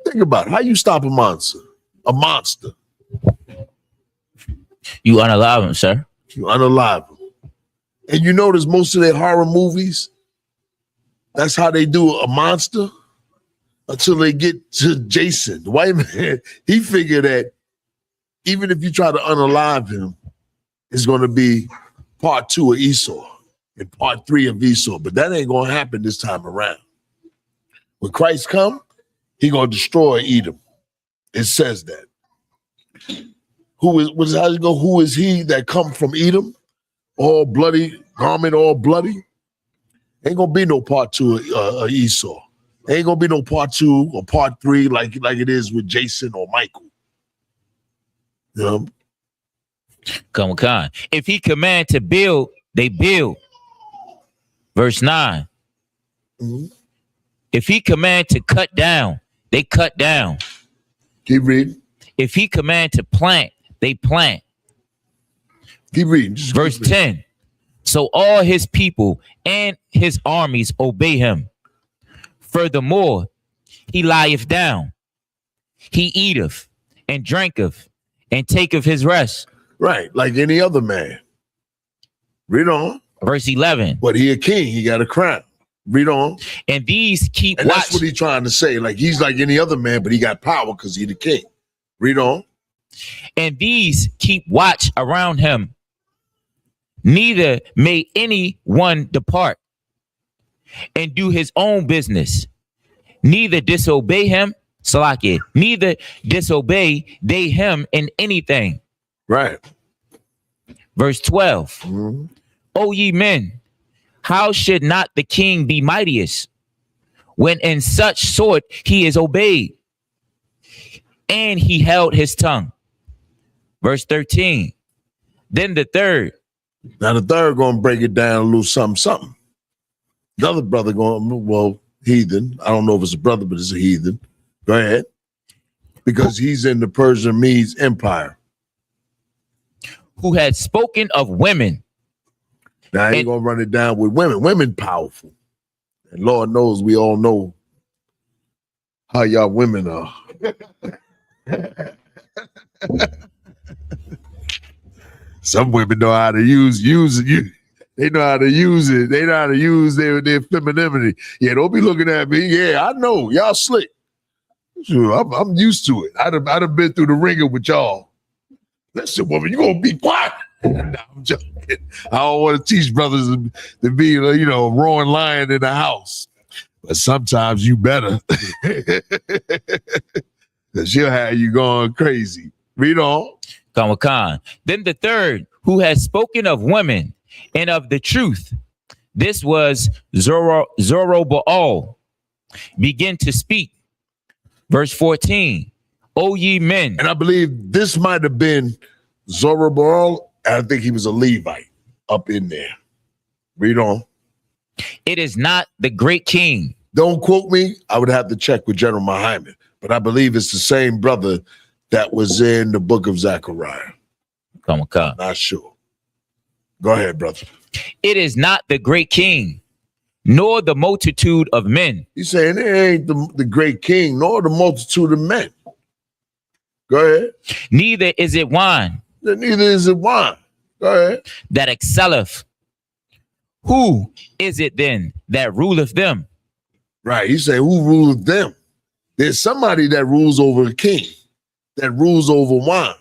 S8: Think about it. How you stop a monster? A monster.
S9: You unalive him, sir.
S8: You unalive him. And you notice most of their horror movies, that's how they do a monster until they get to Jason. The white man, he figured that even if you try to unalive him, it's going to be part 2 of Esau and part 3 of Esau. But that ain't going to happen this time around. When Christ come, he going to destroy Edom. It says that. Who is he that come from Edom? All bloody, garment all bloody. Ain't gonna be no part 2 of Esau. Ain't gonna be no part 2 or part 3 like it is with Jason or Michael. You know?
S9: Come on. If he command to build, they build. Verse 9.
S8: Mhm.
S9: If he command to cut down, they cut down.
S8: Keep reading.
S9: If he command to plant, they plant.
S8: Keep reading. Just
S9: Verse
S8: keep reading.
S9: 10. So all his people and his armies obey him. Furthermore, he lieth down. He eateth and drinketh and taketh his rest.
S8: Right, like any other man. Read on.
S9: Verse 11.
S8: But he a king. He got a crown. Read on.
S9: And these keep
S8: And
S9: watch.
S8: that's what he's trying to say. Like he's like any other man, but he got power because he's the king. Read on.
S9: And these keep watch around him. Neither may any one depart and do his own business. Neither disobey him, Salakia. Neither disobey they him in anything.
S8: Right.
S9: Verse 12.
S8: Mhm.
S9: O ye men, how should not the king be mightiest when in such sort he is obeyed? And he held his tongue. Verse 13. Then the third.
S8: Now the third gonna break it down a little something. The other brother going, well, heathen. I don't know if it's a brother, but it's a heathen. Go ahead. Because he's in the Persian Medes Empire.
S9: Who had spoken of women.
S8: Now I ain't gonna run it down with women. Women powerful. And Lord knows we all know how y'all women are. Some women know how to use it. They know how to use it. They know how to use their femininity. Yeah, don't be looking at me. Yeah, I know. Y'all slick. Sure, I'm used to it. I'd have been through the ringer with y'all. Listen, woman, you gonna be quiet. Nah, I'm joking. I don't want to teach brothers to be, you know, a roaring lion in the house. But sometimes you better. Because she'll have you going crazy. Read on.
S9: Khan. Then the third, who has spoken of women and of the truth. This was Zorobabel. Begin to speak. Verse 14. O ye men.
S8: And I believe this might have been Zorobabel. I think he was a Levite up in there. Read on.
S9: It is not the great king.
S8: Don't quote me. I would have to check with General Muhammad. But I believe it's the same brother that was in the book of Zechariah.
S9: Come on.
S8: Not sure. Go ahead, brother.
S9: It is not the great king, nor the multitude of men.
S8: He's saying it ain't the great king, nor the multitude of men. Go ahead.
S9: Neither is it wine.
S8: Neither is it wine. Go ahead.
S9: That excelleth. Who is it then that ruleth them?
S8: Right. He said, who ruleth them? There's somebody that rules over a king, that rules over wine.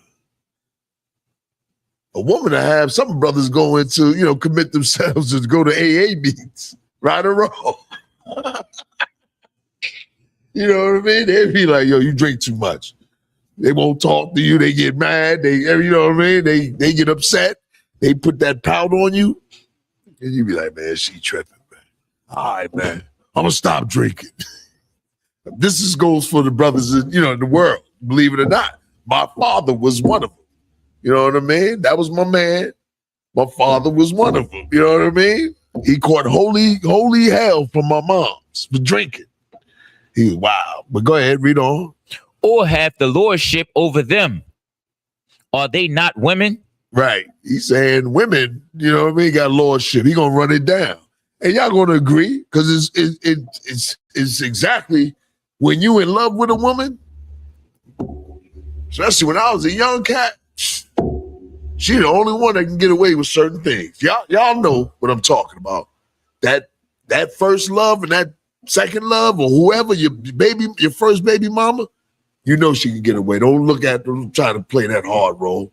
S8: A woman to have some brothers go into, you know, commit themselves to go to AA meetings, right or wrong. You know what I mean? They'd be like, yo, you drink too much. They won't talk to you. They get mad. They, you know what I mean? They get upset. They put that pout on you. And you be like, man, she tripping, man. All right, man. I'm going to stop drinking. This goes for the brothers in, you know, in the world, believe it or not. My father was one of them. You know what I mean? That was my man. My father was one of them. You know what I mean? He caught holy hell from my mom's for drinking. He was wild. But go ahead, read on.
S9: Or have the lordship over them? Are they not women?
S8: Right. He's saying women, you know what I mean, got lordship. He gonna run it down. And y'all gonna agree, because it's exactly when you in love with a woman, especially when I was a young cat, she the only one that can get away with certain things. Y'all know what I'm talking about. That first love and that second love, or whoever your first baby mama, you know she can get away. Don't look at them trying to play that hard role.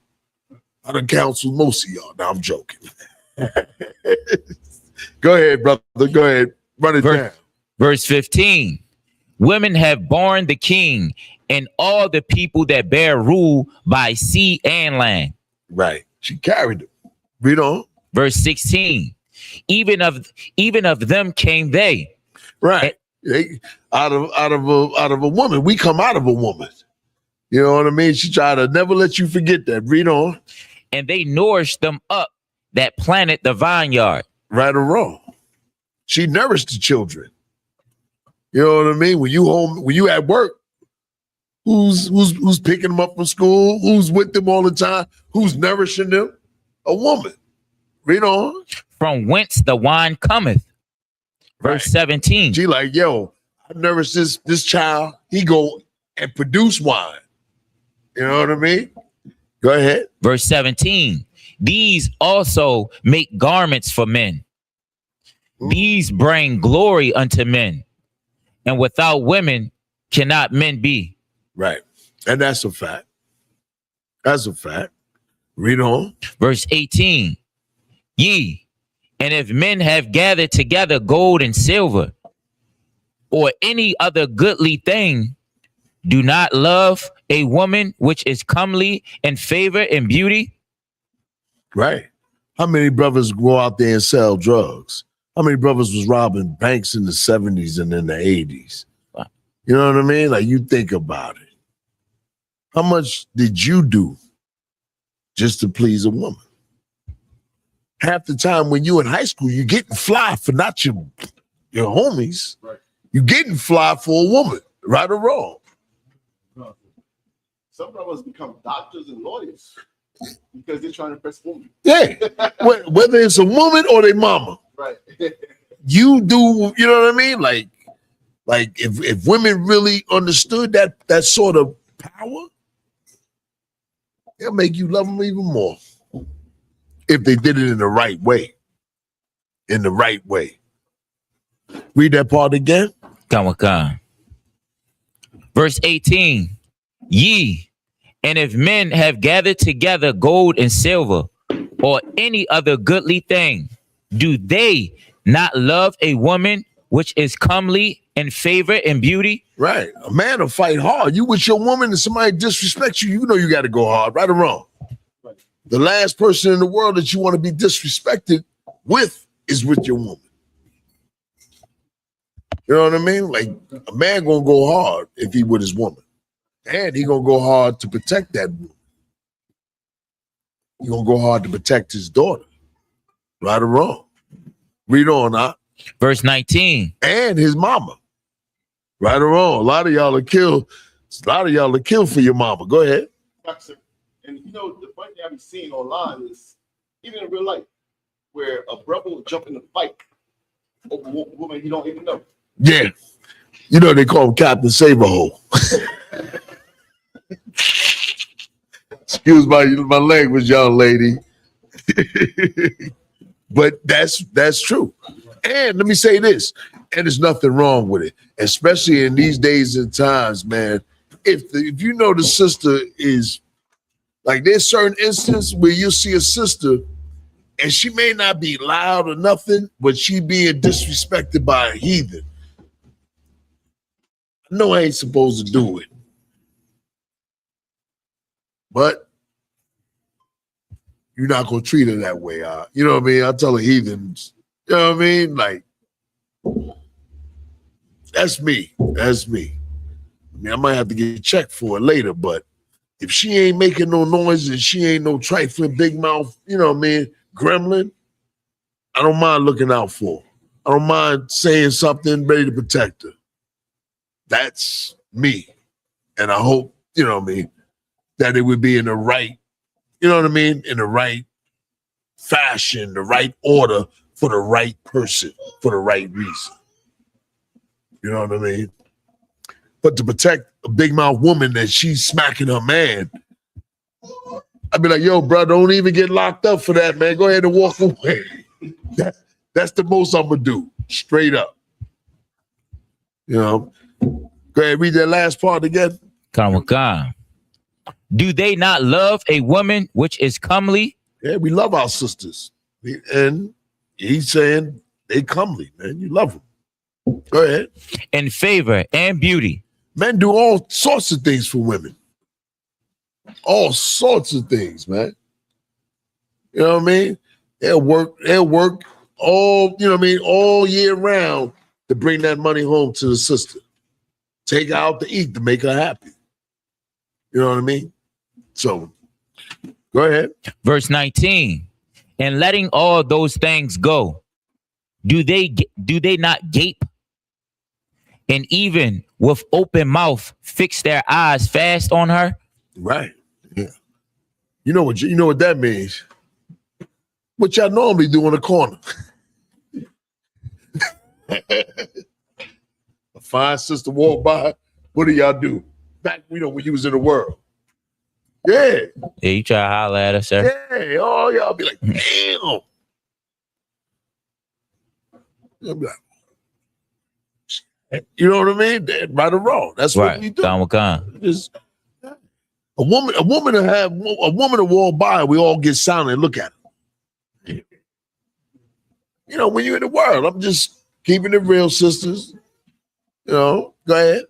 S8: I done counseled most of y'all. Now I'm joking. Go ahead, brother. Go ahead. Run it down.
S9: Verse 15. Women have borne the king and all the people that bear rule by sea and land.
S8: Right. She carried it. Read on.
S9: Verse 16. Even of them came they.
S8: Right. They, out of a woman. We come out of a woman. You know what I mean? She tried to never let you forget that. Read on.
S9: And they nourished them up that planted the vineyard.
S8: Right or wrong. She nourished the children. You know what I mean? When you home, when you at work, who's picking them up from school? Who's with them all the time? Who's nourishing them? A woman. Read on.
S9: From whence the wine cometh. Verse 17.
S8: She like, yo, I nourished this child. He go and produce wine. You know what I mean? Go ahead.
S9: Verse 17. These also make garments for men. These bring glory unto men. And without women cannot men be.
S8: Right. And that's a fact. That's a fact. Read on.
S9: Verse 18. Ye, and if men have gathered together gold and silver, or any other goodly thing, do not love a woman which is comely and favor and beauty.
S8: Right. How many brothers go out there and sell drugs? How many brothers was robbing banks in the 70s and in the 80s? You know what I mean? Like, you think about it. How much did you do just to please a woman? Half the time when you in high school, you're getting fly for not your homies. Right. You're getting fly for a woman, right or wrong.
S4: Some brothers become doctors and lawyers because they're trying to impress women.
S8: Yeah. Whether it's a woman or their mama.
S4: Right.
S8: You do, you know what I mean? Like if women really understood that sort of power, it'll make you love them even more. If they did it in the right way. In the right way. Read that part again.
S9: Come on. Verse 18. Ye, and if men have gathered together gold and silver, or any other goodly thing, do they not love a woman which is comely and favor and beauty?
S8: Right. A man will fight hard. You with your woman and somebody disrespects you, you know you got to go hard, right or wrong. Right. The last person in the world that you want to be disrespected with is with your woman. You know what I mean? Like, a man gonna go hard if he with his woman. And he gonna go hard to protect that woman. He gonna go hard to protect his daughter. Right or wrong. Read on, huh?
S9: Verse 19.
S8: And his mama. Right or wrong. A lot of y'all are killed for your mama. Go ahead.
S4: And you know, the funny thing I've been seeing online is, even in real life, where a brother will jump in a fight over a woman he don't even know.
S8: Yeah. You know, they call him Captain Saberhole. Excuse my language, young lady. But that's true. And let me say this, and there's nothing wrong with it, especially in these days and times, man. If you know the sister is, like, there's certain instances where you see a sister and she may not be loud or nothing, but she being disrespected by a heathen. I know I ain't supposed to do it. But you're not going to treat her that way. You know what I mean? I tell a heathens, you know what I mean? Like, that's me. That's me. I mean, I might have to get checked for it later, but if she ain't making no noise and she ain't no trifling big mouth, you know what I mean, gremlin, I don't mind looking out for her. I don't mind saying something ready to protect her. That's me. And I hope, you know what I mean, that it would be in the right, you know what I mean, in the right fashion, the right order for the right person, for the right reason. You know what I mean? But to protect a big mouth woman that she's smacking her man, I'd be like, yo, bro, don't even get locked up for that, man. Go ahead and walk away. That's the most I'm going to do, straight up. You know? Go ahead, read that last part again.
S9: Come. Do they not love a woman which is comely?
S8: Yeah, we love our sisters. And he's saying they comely, man. You love them. Go ahead.
S9: And favor and beauty.
S8: Men do all sorts of things for women. All sorts of things, man. You know what I mean? They'll work all, you know what I mean, all year round to bring that money home to the sister. Take her out to eat to make her happy. You You know what I mean? So go ahead.
S9: Verse 19. And letting all those things go, do they not gape? And even with open mouth, fix their eyes fast on her?
S8: Right. Yeah. You know what that means? What y'all normally do in the corner. A fine sister walk by. What do y'all do? Back, when you was in the world. Yeah.
S9: Yeah, you try to holler at her, sir.
S8: Yeah. Oh, y'all be like, damn. Y'all be like, you know what I mean? Right or wrong. That's what we do. Just, a woman to walk by, we all get silent and look at her. You know, when you're in the world, I'm just keeping it real, sisters. You know, go ahead.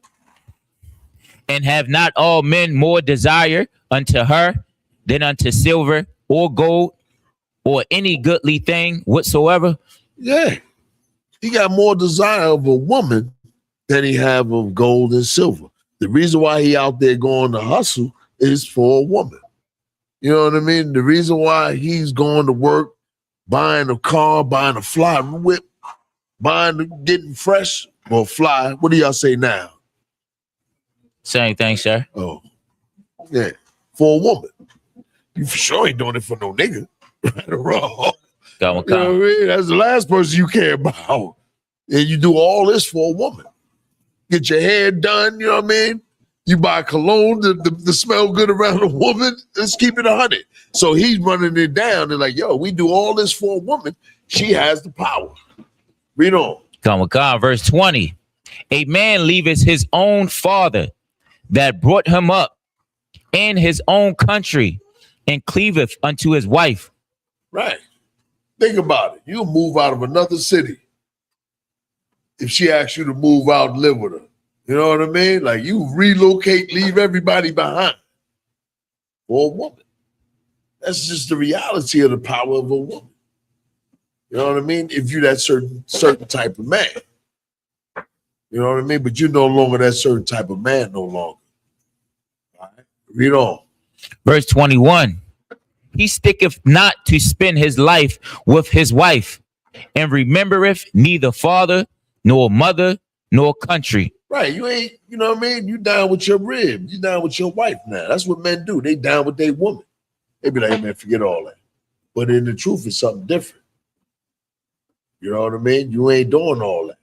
S9: And have not all men more desire unto her than unto silver or gold or any goodly thing whatsoever?
S8: Yeah. He got more desire of a woman than he have of gold and silver. The reason why he out there going to hustle is for a woman. You know what I mean? The reason why he's going to work, buying a car, buying a fly whip, getting fresh or fly. What do y'all say now?
S9: Same thing, sir.
S8: Oh, yeah. For a woman. You for sure ain't doing it for no nigga. Right or wrong. You know what I mean? That's the last person you care about. And you do all this for a woman. Get your hair done, you know what I mean? You buy cologne to smell good around a woman. Let's keep it 100. So he's running it down. They're like, yo, we do all this for a woman. She has the power. Read on.
S9: Verse 20. A man leaveth his own father that brought him up and his own country and cleaveth unto his wife.
S8: Right. Think about it. You move out of another city if she asks you to move out and live with her. You know what I mean? Like you relocate, leave everybody behind for a woman. That's just the reality of the power of a woman. You know what I mean? If you're that certain type of man. You know what I mean? But you're no longer that certain type of man no longer. All right. Read on.
S9: Verse 21. He sticketh not to spend his life with his wife, and remembereth neither father, nor mother, nor country.
S8: Right. You ain't, you know what I mean? You down with your rib. You down with your wife now. That's what men do. They down with their woman. They be like, hey, man, forget all that. But in the truth, it's something different. You know what I mean? You ain't doing all that.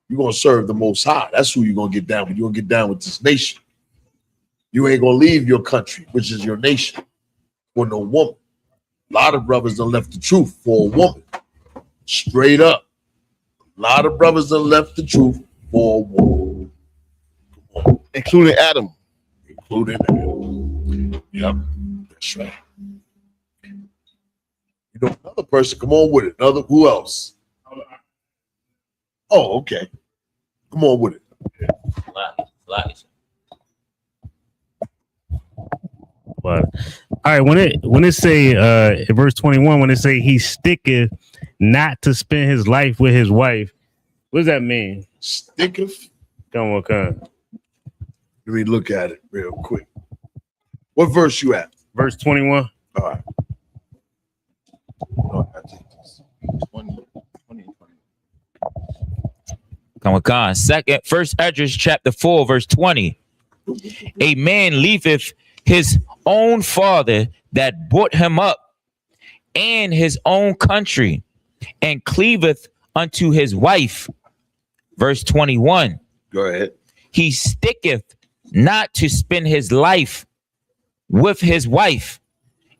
S8: You're going to serve the Most High. That's who you're going to get down with. You're going to get down with this nation. You ain't going to leave your country, which is your nation, for no woman. A lot of brothers done left the truth for a woman. Straight up. A lot of brothers done left the truth for a woman.
S4: Including Adam.
S8: Including Adam. Yep. That's right. You know, another person, come on with it. Who else? Oh, okay. Come on with it.
S9: Lies.
S10: But all right, when it say in verse 21, when it say he sticketh not to spend his life with his wife, what does that mean?
S8: Sticketh?
S10: Come on.
S8: Let me look at it real quick. What verse you at?
S10: Verse 21.
S8: All right. Oh, I take this. 20.
S9: First Esdras chapter 4, verse 20. A man leaveth his own father that brought him up and his own country and cleaveth unto his wife. Verse 21.
S8: Go ahead.
S9: He sticketh not to spend his life with his wife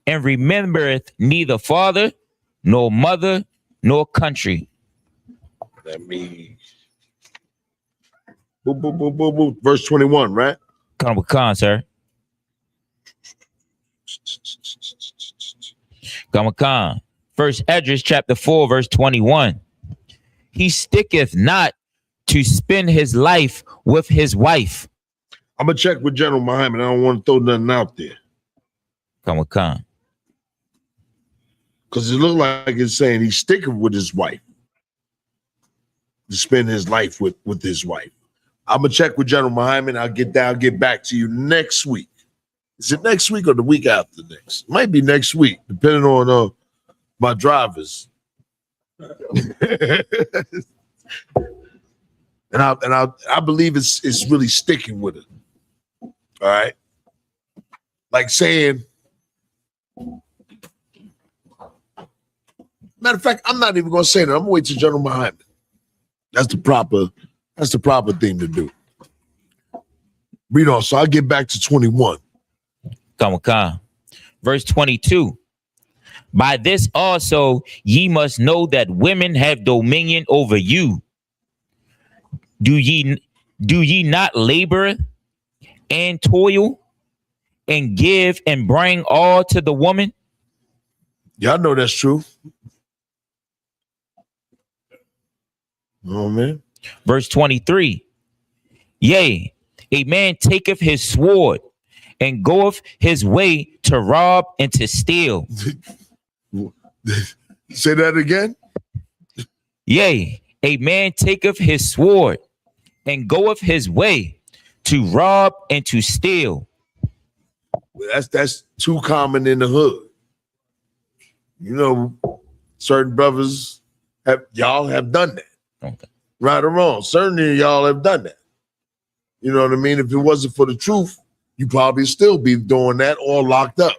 S9: and remembereth neither father nor mother nor country.
S8: That means boop, boop, boop, boop, boop. Verse 21, right?
S9: Come, sir. Come. First Esdras chapter 4, verse 21. He sticketh not to spend his life with his wife.
S8: I'm gonna check with General Muhammad. I don't want to throw nothing out there.
S9: Come.
S8: Because it looked like it's saying he's sticking with his wife. To spend his life with his wife. I'm gonna check with General Muhammad. I'll get back to you next week. Is it next week or the week after next? Might be next week, depending on my drivers. And I believe it's really sticking with it. All right. Like saying, matter of fact, I'm not even gonna say that. I'm gonna wait till General Muhammad. That's the proper thing to do. Read on. So I'll get back to 21.
S9: Come. Verse 22. By this also ye must know that women have dominion over you. Do ye not labor and toil and give and bring all to the woman?
S8: Y'all know that's true. Oh man.
S9: Verse 23. Yea, a man taketh his sword and goeth his way to rob and to steal.
S8: Say that again.
S9: Yea, a man taketh his sword and goeth his way to rob and to steal.
S8: That's too common in the hood. You know, certain brothers have done that.
S9: Okay.
S8: Right or wrong. Certainly y'all have done that. You know what I mean? If it wasn't for the truth, you probably still be doing that or locked up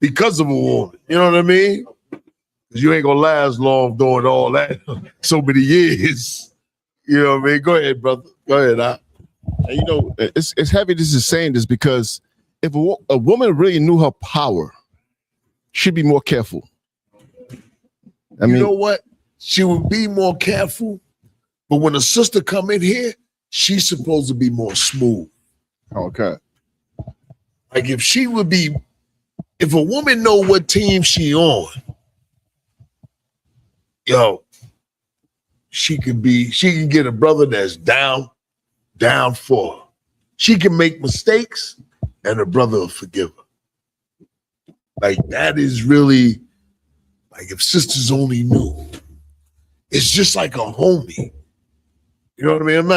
S8: because of a woman. You know what I mean? Because you ain't gonna last long doing all that so many years. You know what I mean? Go ahead, brother. Go ahead.
S11: And you know, it's heavy. This is saying this because if a woman really knew her power, she'd be more careful. I mean,
S8: you know what? She would be more careful, but when a sister come in here, she's supposed to be more smooth.
S11: Okay.
S8: Like if a woman know what team she on, yo, she can get a brother that's down for her. She can make mistakes and her brother will forgive her. Like that is really, like if sisters only knew. It's just like a homie. You know what I mean?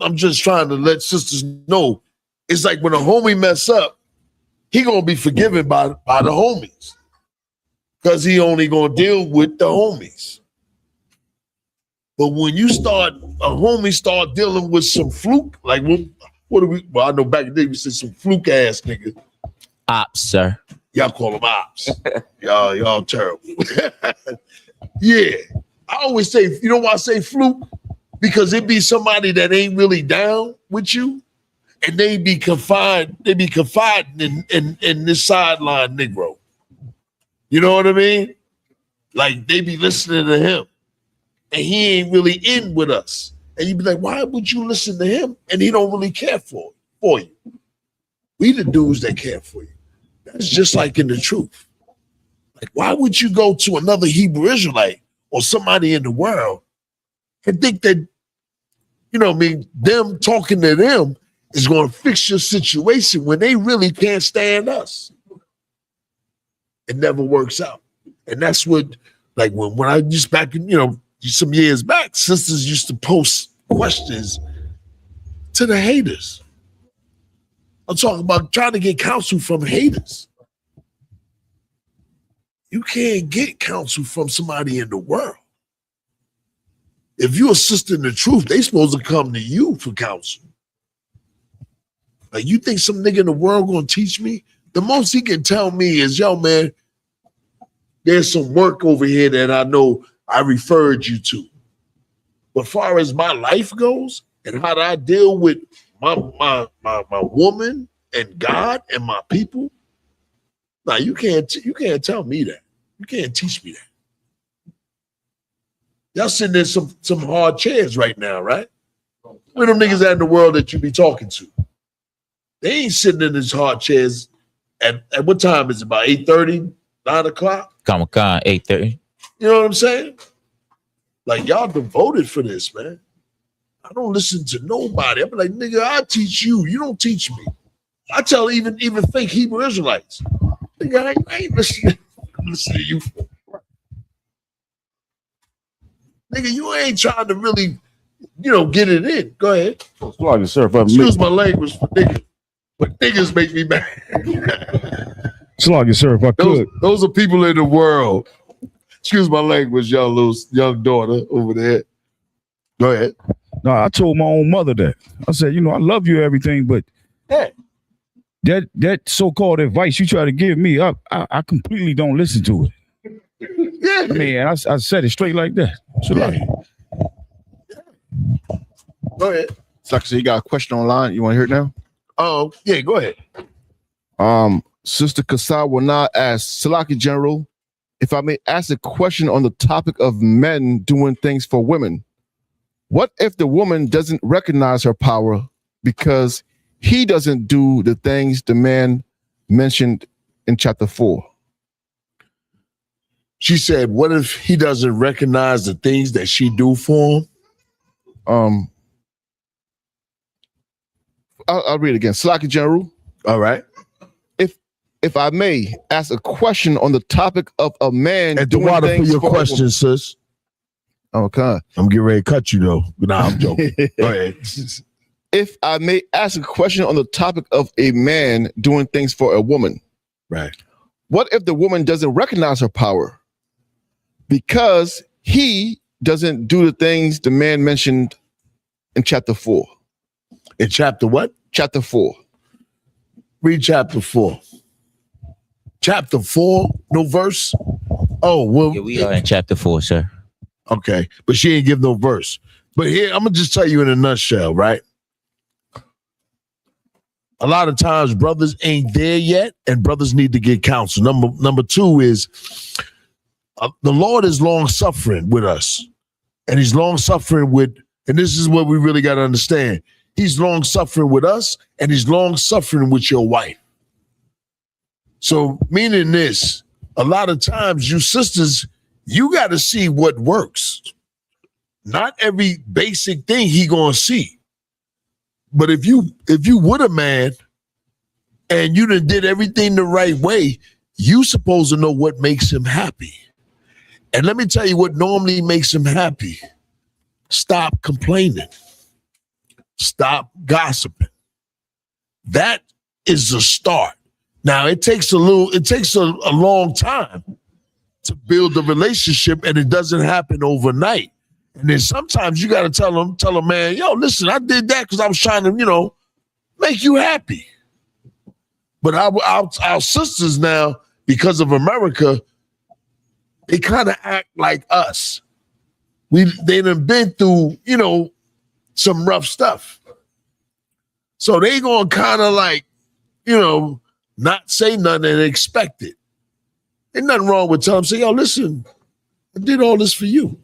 S8: I'm just trying to let sisters know. It's like when a homie mess up, he gonna be forgiven by the homies. Because he only gonna deal with the homies. But when a homie start dealing with some fluke, like what do we, well, I know back in the day we said some fluke ass nigga.
S9: Ops, sir.
S8: Y'all call them ops. y'all terrible. Yeah. I always say, you know why I say fluke? Because it be somebody that ain't really down with you, and they be confiding in this sideline Negro. You know what I mean? Like they be listening to him, and he ain't really in with us. And you be like, why would you listen to him? And he don't really care for you. We the dudes that care for you. That's just like in the truth. Like, why would you go to another Hebrew Israelite or somebody in the world and think that, you know what I mean, them talking to them is going to fix your situation when they really can't stand us? It never works out. And that's what, like when I just back in, you know, some years back, sisters used to post questions to the haters. I'm talking about trying to get counsel from haters. You can't get counsel from somebody in the world. If you're a sister in the truth, they supposed to come to you for counsel. Like, you think some nigga in the world gonna teach me? The most he can tell me is, yo, man, there's some work over here that I know I referred you to. But far as my life goes and how I deal with my woman and God and my people, now you can't tell me that. You can't teach me that. Y'all sitting in some hard chairs right now, right? Where them niggas at in the world that you be talking to? They ain't sitting in these hard chairs at what time is it? About 8:30, 9 o'clock?
S9: Come, 8:30.
S8: You know what I'm saying? Like, y'all devoted for this, man. I don't listen to nobody. I'm like, nigga, I teach you. You don't teach me. I tell even fake Hebrew Israelites, nigga, I ain't listening. I'm listening to you. Nigga, you ain't trying to really, get it in. Go ahead.
S5: Slaughter, sir, if I
S8: Excuse my language for niggas, but niggas make me mad.
S5: Slaughter, sir, if I could.
S8: Those are people in the world. Excuse my language, young daughter over there. Go ahead.
S5: No, I told my own mother that. I said, I love you, everything, but that so-called advice you try to give me, I completely don't listen to it.
S8: Yeah.
S5: I mean, I said it straight like that. So
S8: Go ahead.
S11: So you got a question online. You want to hear it now?
S8: Oh, yeah, go ahead.
S11: Sister Kasawana asks, Salaki General, if I may ask a question on the topic of men doing things for women. What if the woman doesn't recognize her power because he doesn't do the things the man mentioned in chapter 4?
S8: She said, what if he doesn't recognize the things that she do for him?
S11: I'll read it again. Salaki General.
S8: All right.
S11: If I may ask a question on the topic of a man
S8: At the
S11: doing
S8: water for
S11: things
S8: your
S11: for a
S8: question,
S11: woman.
S8: sis.
S11: Okay.
S8: I'm getting ready to cut you though. Nah, I'm joking. Go ahead.
S11: If I may ask a question on the topic of a man doing things for a woman.
S8: Right.
S11: What if the woman doesn't recognize her power because he doesn't do the things the man mentioned in chapter 4?
S8: In chapter what?
S11: Chapter 4.
S8: Read chapter 4. Chapter 4, no verse? Oh, well.
S9: Yeah, we are in chapter 4, sir.
S8: Okay, but she ain't give no verse. But here, I'm going to just tell you in a nutshell, right? A lot of times brothers ain't there yet, and brothers need to get counsel. Number two is the Lord is long-suffering with us, and he's long-suffering with, and this is what we really got to understand. He's long-suffering with us, and he's long-suffering with your wife. So meaning this, a lot of times you sisters, you got to see what works. Not every basic thing he gonna see. But if you with a man and you done did everything the right way, you supposed to know what makes him happy. And let me tell you what normally makes him happy. Stop complaining. Stop gossiping. That is the start. Now it takes a long time to build a relationship, and it doesn't happen overnight. And then sometimes you got to tell a man, yo, listen, I did that because I was trying to, make you happy. But our sisters now, because of America, they kind of act like us. They done been through, some rough stuff. So they gonna kind of like, not say nothing and expect it. Ain't nothing wrong with telling them, say, yo, listen, I did all this for you.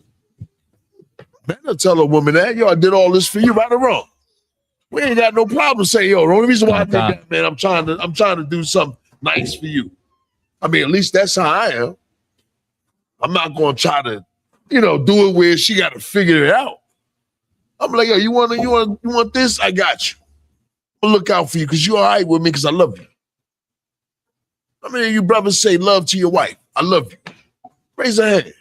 S8: Man, I'll tell a woman that, yo, I did all this for you, right or wrong. We ain't got no problem saying, yo, the only reason why I did that, man, I'm trying to do something nice for you. I mean, at least that's how I am. I'm not gonna try to, do it where she got to figure it out. I'm like, yo, you want this? I got you. I'll look out for you because you're all right with me because I love you. How many of you brothers say love to your wife? I love you. Raise a hand.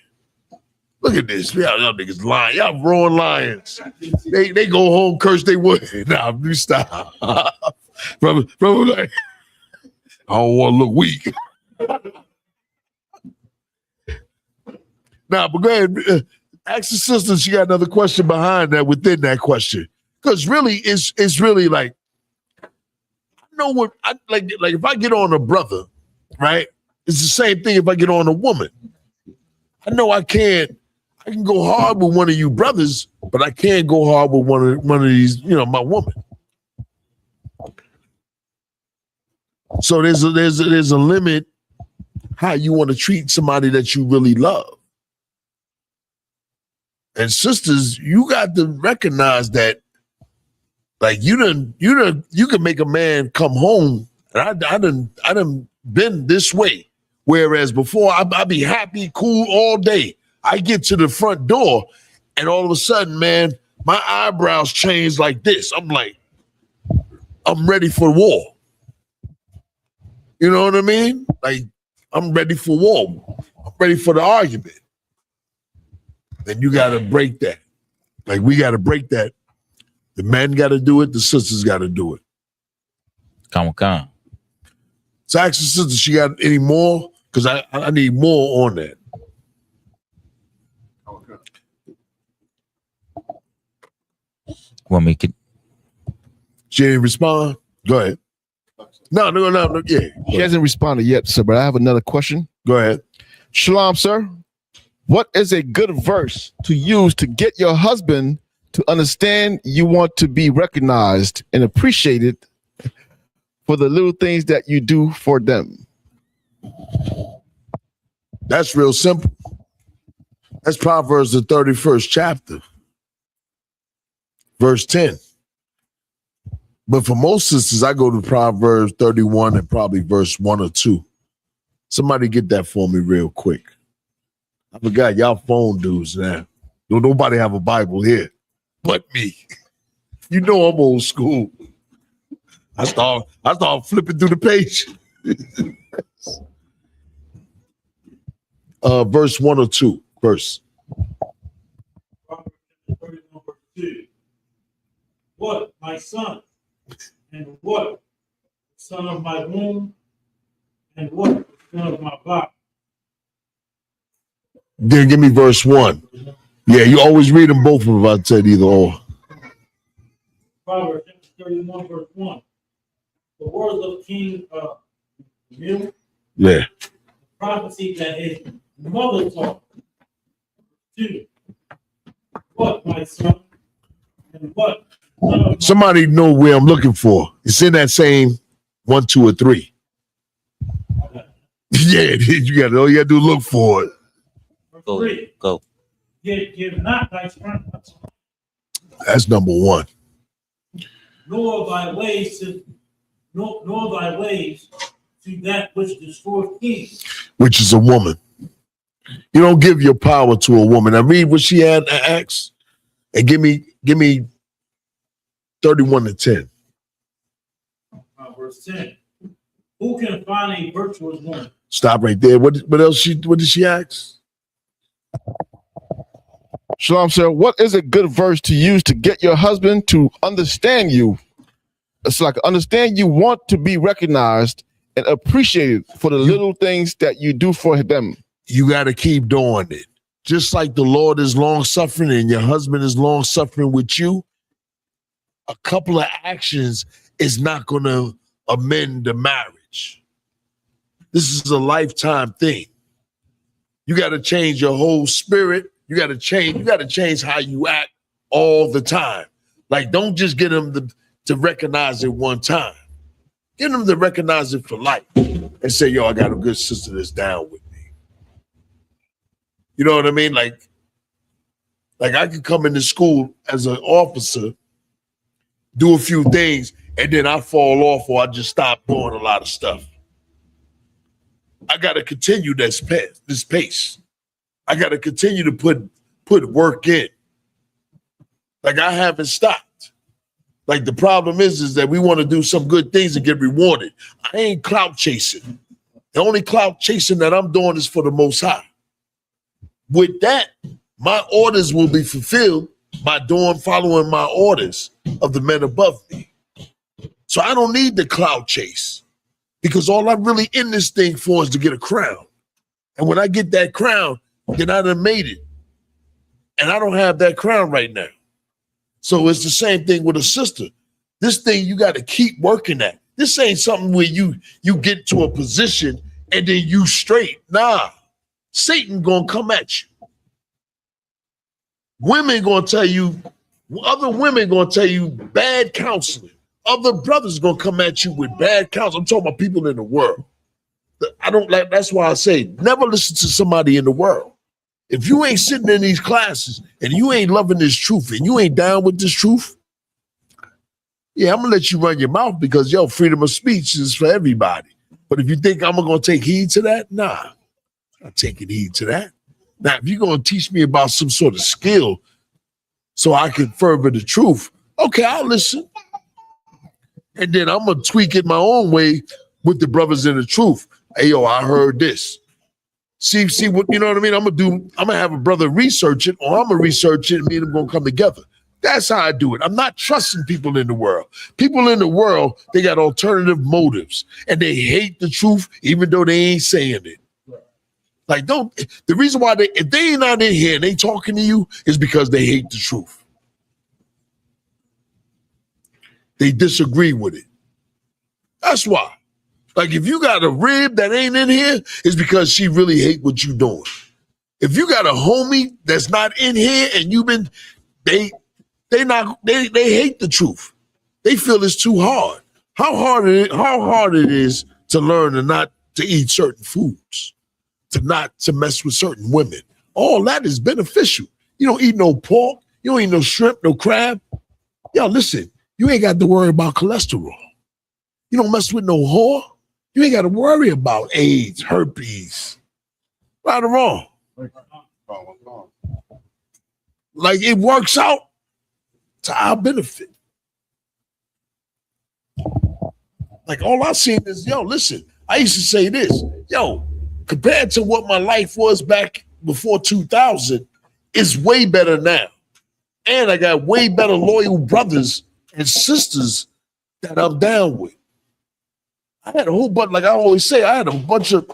S8: Look at this. Y'all niggas lying. Y'all roaring lions. They go home, curse they would. Nah, you stop. brother, like, I don't want to look weak. Nah, but go ahead. Ask the sister. She got another question behind that, within that question. Because really, it's really like, I know what, like if I get on a brother, right? It's the same thing if I get on a woman. I know I can go hard with one of you brothers, but I can't go hard with one of these, my woman. So there's a limit how you want to treat somebody that you really love. And sisters, you got to recognize that, like you can make a man come home, and I done been this way. Whereas before, I'd be happy, cool all day. I get to the front door, and all of a sudden, man, my eyebrows change like this. I'm like, I'm ready for war. You know what I mean? Like, I'm ready for war. I'm ready for the argument. Then you got to break that. Like we got to break that. The men got to do it. The sisters got to do it.
S9: Come on.
S8: So ask the sister, she got any more? Because I need more on that.
S9: Want me to?
S8: She didn't respond? Go ahead. No, yeah.
S11: She hasn't responded yet, sir, but I have another question.
S8: Go ahead.
S11: Shalom, sir. What is a good verse to use to get your husband to understand you want to be recognized and appreciated for the little things that you do for them?
S8: That's real simple. That's Proverbs, the 31st chapter, verse 10. But for most sisters, I go to Proverbs 31 and probably verse 1 or 2. Somebody get that for me real quick. I forgot y'all phone dudes now. Don't nobody have a Bible here but me. You know I'm old school. I start flipping through the page. Verse 1 or 2. Verse.
S6: What, my son? And what, son of my womb? And what, son of my body?
S8: Then give me verse 1. Yeah, you always read them both of them. I said either or.
S6: Proverbs 31, verse 1. The words of King Mil,
S8: Yeah.
S6: prophecy that his mother taught. 2. What, my son? And what, son of my
S8: Somebody know where I'm looking for. It's in that same 1, 2, or 3. Yeah, you got all you got to do is look for it.
S9: Go.
S6: 3.
S9: Go.
S6: Give not thy strength,
S8: That's number 1.
S6: nor thy ways to that which destroys kings.
S8: Which is a woman. You don't give your power to a woman. Now read what she had Acts and give me 31 to 10.
S6: Verse 10. Who can find a virtuous woman?
S8: Stop right there. What else what did she ask?
S11: Shalom, sir. What is a good verse to use to get your husband to understand you? It's like understand you want to be recognized and appreciated for the little things that you do for them.
S8: You got to keep doing it. Just like the Lord is long suffering and your husband is long suffering with you, a couple of actions is not going to amend the marriage. This is a lifetime thing. You got to change your whole spirit. You got to change how you act all the time. Like, don't just get them to recognize it one time. Get them to recognize it for life and say, yo, I got a good sister that's down with me. You know what I mean? Like I could come into school as an officer, do a few things, and then I fall off or I just stop doing a lot of stuff. I got to continue this pace. I got to continue to put work in. Like I haven't stopped. Like the problem is that we want to do some good things and get rewarded. I ain't clout chasing. The only clout chasing that I'm doing is for the Most High. With that, my orders will be fulfilled by following my orders of the men above me. So I don't need the clout chase because all I'm really in this thing for is to get a crown. And when I get that crown, then I done made it. And I don't have that crown right now. So it's the same thing with a sister. This thing you got to keep working at. This ain't something where you get to a position and then you straight. Nah, Satan gonna come at you. Women gonna tell you, other women gonna tell you bad counseling. Other brothers gonna come at you with bad counsel. I'm talking about people in the world. I don't like. That's why I say never listen to somebody in the world. If you ain't sitting in these classes and you ain't loving this truth and you ain't down with this truth, yeah, I'm gonna let you run your mouth because freedom of speech is for everybody. But if you think I'm gonna take heed to that, nah, I'm not taking heed to that. Now, if you're gonna teach me about some sort of skill so I can further the truth, okay, I'll listen. And then I'm gonna tweak it my own way with the brothers in the truth. Hey, yo, I heard this. see what you know what I mean. I'm gonna have a brother research it, or I'm gonna research it, and me and him gonna come together. That's how I do it. I'm not trusting people in the world. People in the world, they got alternative motives, and they hate the truth, even though they ain't saying it. Like, the reason why if they ain't out in here and they talking to you is because they hate the truth. They disagree with it. That's why. Like, if you got a rib that ain't in here, it's because she really hate what you doing. If you got a homie that's not in here and they hate the truth. They feel it's too hard. How hard it is to learn to not to eat certain foods, to mess with certain women. All that is beneficial. You don't eat no pork, you don't eat no shrimp, no crab. Yo, listen, you ain't got to worry about cholesterol. You don't mess with no whore. You ain't got to worry about AIDS, herpes. Right or wrong? Like, it works out to our benefit. Like, all I seen is, yo, listen, I used to say this, yo, compared to what my life was back before 2000, it's way better now. And I got way better loyal brothers and sisters that I'm down with. I had a whole bunch, like I always say, I had a bunch of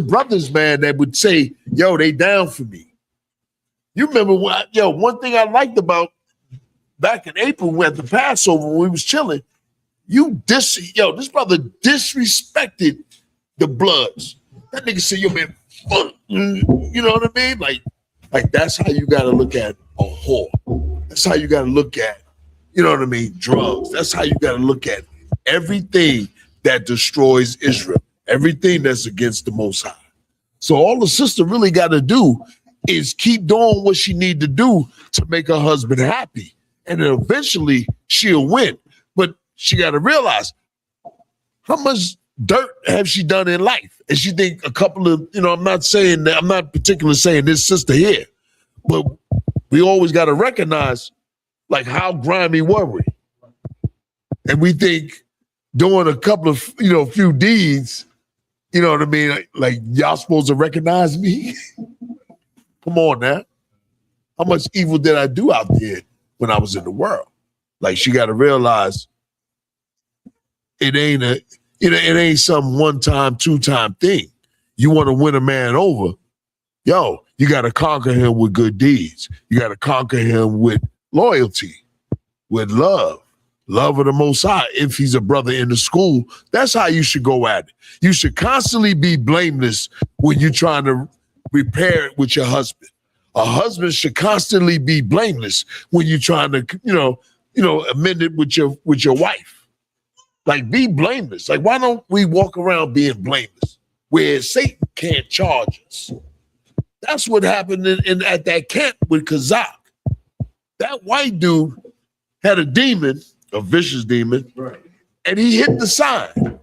S8: brothers, man, that would say, yo, they down for me. You remember one thing I liked about back in April at the Passover when we was chilling, this brother disrespected the Bloods. That nigga said, yo, man, fuck, you know what I mean? Like that's how you gotta look at a whore. That's how you gotta look at, you know what I mean, drugs. That's how you gotta look at everything that destroys Israel, everything that's against the Most High. So all the sister really gotta do is keep doing what she need to do to make her husband happy. And then eventually she'll win. But she got to realize how much dirt have she done in life. And she think a couple of, I'm not particularly saying this sister here, but we always got to recognize like how grimy were we. And we think doing a couple of, few deeds, you know what I mean? Like y'all supposed to recognize me. Come on now. How much evil did I do out there when I was in the world? Like she got to realize it ain't some one-time, two-time thing. You want to win a man over, yo, you got to conquer him with good deeds. You got to conquer him with loyalty, with love of the Most High. If he's a brother in the school, that's how you should go at it. You should constantly be blameless when you're trying to repair it with your husband. A husband should constantly be blameless when you're trying to, amend it with your wife. Like, be blameless. Like, why don't we walk around being blameless where Satan can't charge us? That's what happened at that camp with Kazak. That white dude had a demon, a vicious demon, right, and he hit the sign.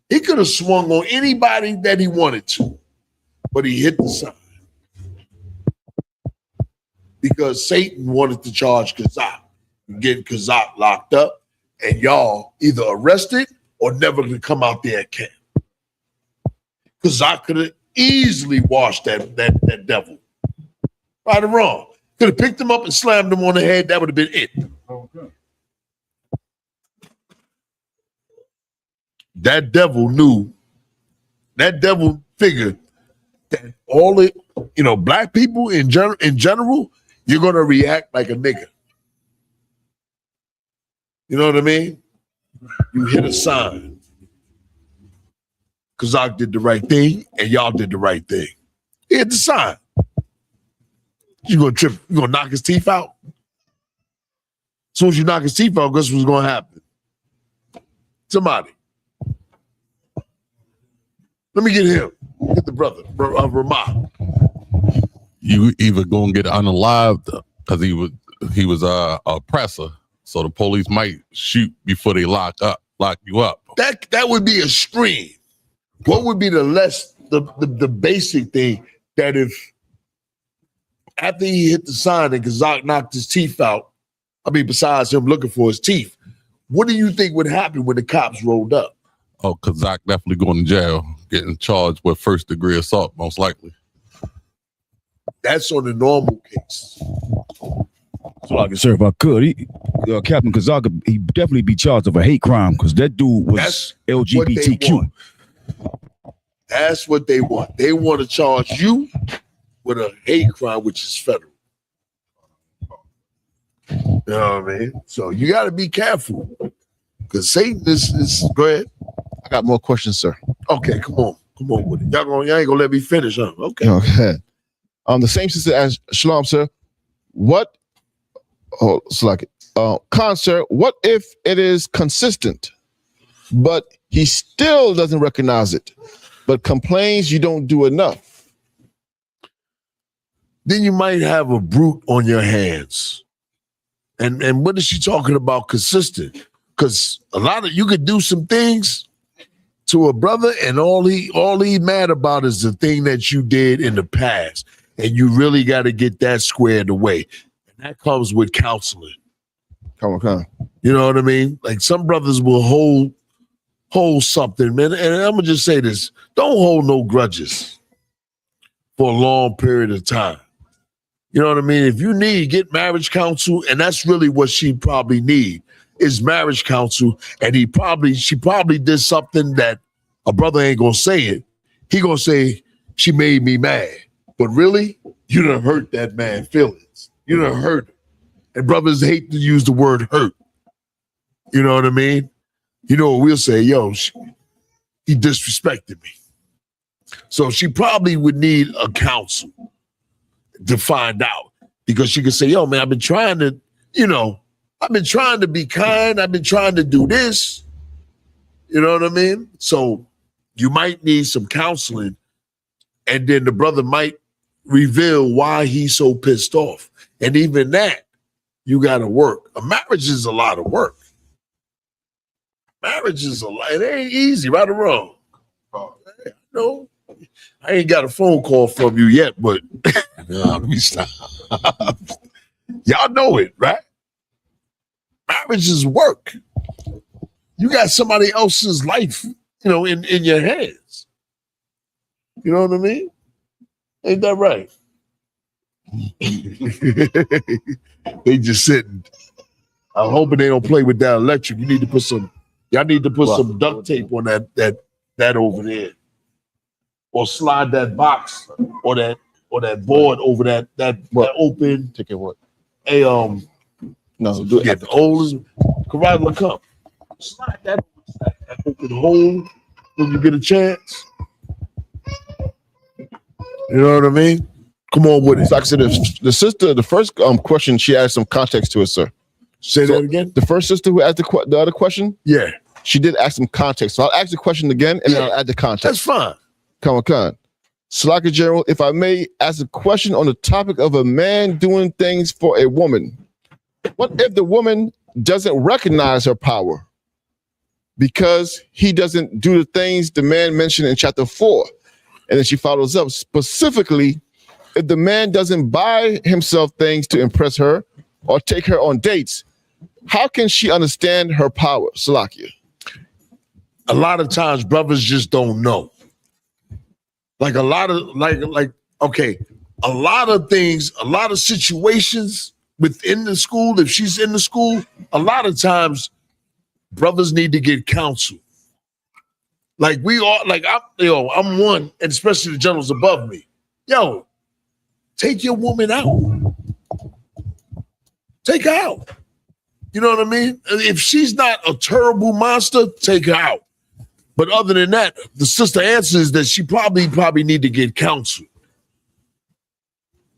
S8: He could have swung on anybody that he wanted to, but he hit the sign because Satan wanted to charge Kazak, get Kazak locked up, and y'all either arrested or never to come out there at camp. Kazak could have easily washed that devil. Right or wrong. Could have picked him up and slammed him on the head. That would have been it. Okay. That devil figured that all it, black people in general, you're going to react like a nigga. You know what I mean? You hit a sign. Kazak did the right thing, and y'all did the right thing. He hit the sign. You gonna trip? You gonna knock his teeth out? As soon as you knock his teeth out, guess what's gonna happen? Somebody. Let me get him. Get the brother, Ramah.
S12: You either gonna get unalived because he was a oppressor, so the police might shoot before they lock you up.
S8: That would be extreme. What would be the basic thing that if after he hit the sign and Kazak knocked his teeth out, besides him looking for his teeth, what do you think would happen when the cops rolled up?
S12: Oh, Kazak definitely going to jail, getting charged with first-degree assault, most likely.
S8: That's on the normal case.
S5: So, like, sir, if I could, Captain Kazaka, he definitely be charged of a hate crime because that dude was
S8: That's what they
S5: LGBTQ.
S8: want. That's what they want. They want to charge you with a hate crime, which is federal. You know what I mean? So you got to be careful because Satan is. Go ahead.
S11: I got more questions, sir.
S8: Okay, come on with it. Y'all ain't gonna let me finish, huh? Okay.
S11: Okay. The same sister as Shalom, sir. What? Oh, it's like Khan, sir. What if it is consistent, but he still doesn't recognize it, but complains you don't do enough?
S8: Then you might have a brute on your hands. And what is she talking about consistent? Because a lot of you could do some things to a brother, and all he mad about is the thing that you did in the past. And you really got to get that squared away. And that comes with counseling.
S11: Come on.
S8: You know what I mean? Like some brothers will hold something, man. And I'm gonna just say this: don't hold no grudges for a long period of time. You know what I mean? If you need, get marriage counsel, and that's really what she probably need is marriage counsel. And she probably did something that a brother ain't gonna say it. He gonna say she made me mad, but really, you done hurt that man's feelings. You done hurt him. And brothers hate to use the word hurt. You know what I mean? You know what we'll say? Yo, he disrespected me. So she probably would need a counsel to find out, because she could say, yo, man, I've been trying to be kind. I've been trying to do this. You know what I mean? So you might need some counseling, and then the brother might reveal why he's so pissed off. And even that, you got to work. A marriage is a lot of work. Marriage is a lot. It ain't easy, right or wrong. No, I ain't got a phone call from you yet, but let me stop. Y'all know it, right? Marriage is work. You got somebody else's life, in your hands. You know what I mean? Ain't that right? They just sitting. I'm hoping they don't play with that electric. Y'all need to put some duct tape on that over there. Or slide that box or that board over that open.
S11: Take it what?
S8: No, do it. The old Karate Cup. Slide that open hole when you get a chance. You know what I mean? Come on with it.
S11: So like I said, the sister, the first question, she added some context to it, sir.
S8: Say that again.
S11: The first sister who asked the other question,
S8: yeah,
S11: she did ask some context. So I'll ask the question again, and then I'll add the context.
S8: That's fine.
S11: Come on. Salaka General, if I may ask a question on the topic of a man doing things for a woman. What if the woman doesn't recognize her power because he doesn't do the things the man mentioned in chapter 4? And then she follows up specifically, if the man doesn't buy himself things to impress her or take her on dates, how can she understand her power, Salakia?
S8: A lot of times brothers just don't know. A lot of things, a lot of situations within the school, if she's in the school, a lot of times brothers need to get counsel. I'm one, and especially the generals above me. Yo, take your woman out. Take her out. You know what I mean? If she's not a terrible monster, take her out. But other than that, the sister answers that she probably need to get counsel.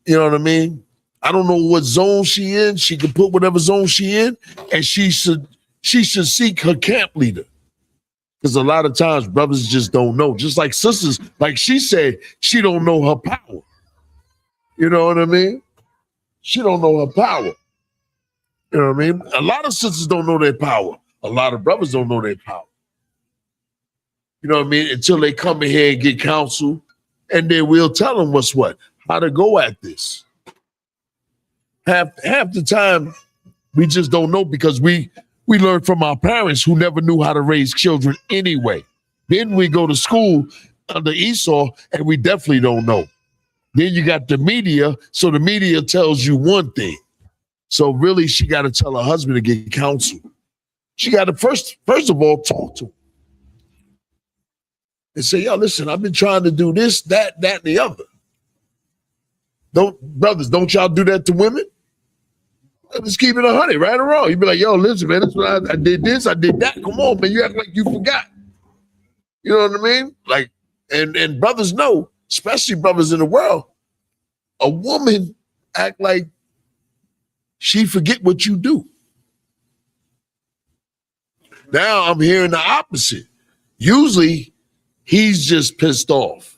S8: You know what I mean? I don't know what zone she in. She can put whatever zone she in, and she should seek her camp leader. Because a lot of times brothers just don't know. Just like sisters, like she said, she don't know her power. You know what I mean? She don't know her power. You know what I mean? A lot of sisters don't know their power. A lot of brothers don't know their power. You know what I mean? Until they come in here and get counsel, and then we'll tell them how to go at this. Half the time, we just don't know because we We learn from our parents who never knew how to raise children anyway. Then we go to school under Esau, and we definitely don't know. Then you got the media, so the media tells you one thing. So really, she got to tell her husband to get counsel. She got to first of all talk to him and say, "Yo, listen, I've been trying to do this, that, and the other. Don't y'all do that to women? Let's keep it 100, right or wrong. You be like, yo, listen, man, that's what I did this, I did that. Come on, man, you act like you forgot. You know what I mean? Like, and brothers know, especially brothers in the world, a woman act like she forget what you do. Now I'm hearing the opposite. Usually he's just pissed off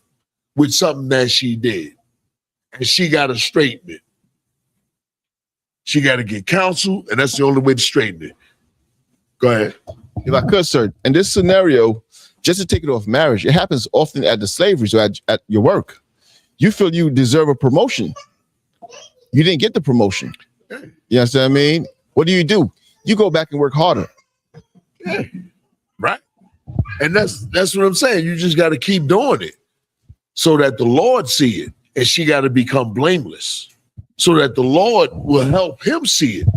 S8: with something that she did, and she got to straighten it. She got to get counsel, and that's the only way to straighten it. Go ahead.
S11: If I could, sir, in this scenario, just to take it off marriage, it happens often at the slavery, so at your work. You feel you deserve a promotion. You didn't get the promotion. You understand what I mean? What do? You go back and work harder.
S8: Yeah, right. And that's what I'm saying. You just got to keep doing it so that the Lord see it, and she got to become blameless so that the Lord will help him see it.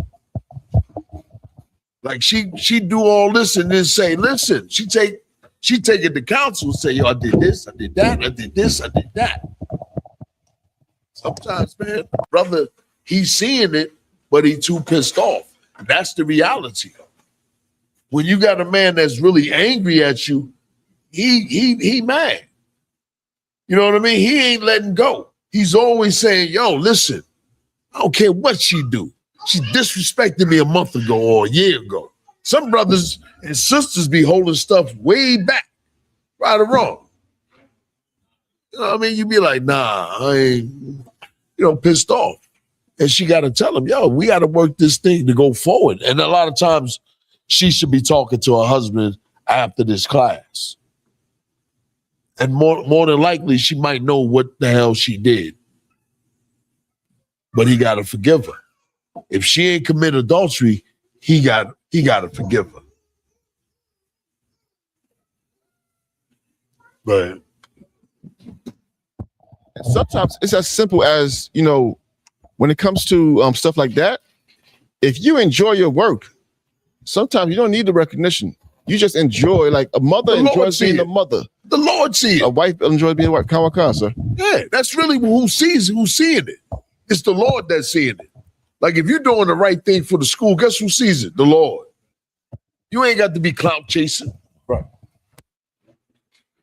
S8: Like she do all this and then say, listen, she take it to counsel and say, yo, I did this, I did that, I did this, I did that. Sometimes, man, brother, he's seeing it, but he too pissed off. That's the reality. When you got a man that's really angry at you, he mad. You know what I mean? He ain't letting go. He's always saying, yo, listen, I don't care what she do. She disrespected me a month ago or a year ago. Some brothers and sisters be holding stuff way back, right or wrong. You know what I mean? You be like, nah, I ain't, pissed off. And she got to tell him, yo, we got to work this thing to go forward. And a lot of times she should be talking to her husband after this class. And more than likely, she might know what the hell she did. But he got to forgive her. If she ain't commit adultery, he got to forgive her. But
S11: sometimes it's as simple as, when it comes to stuff like that, if you enjoy your work, sometimes you don't need the recognition. You just enjoy, like a mother enjoys being a mother.
S8: The Lord sees it.
S11: A wife enjoys being a wife. Kawakan, sir.
S8: Yeah, that's really who's seeing it. It's the Lord that's seeing it. Like if you're doing the right thing for the school, guess who sees it? The Lord. You ain't got to be clout chasing. Right.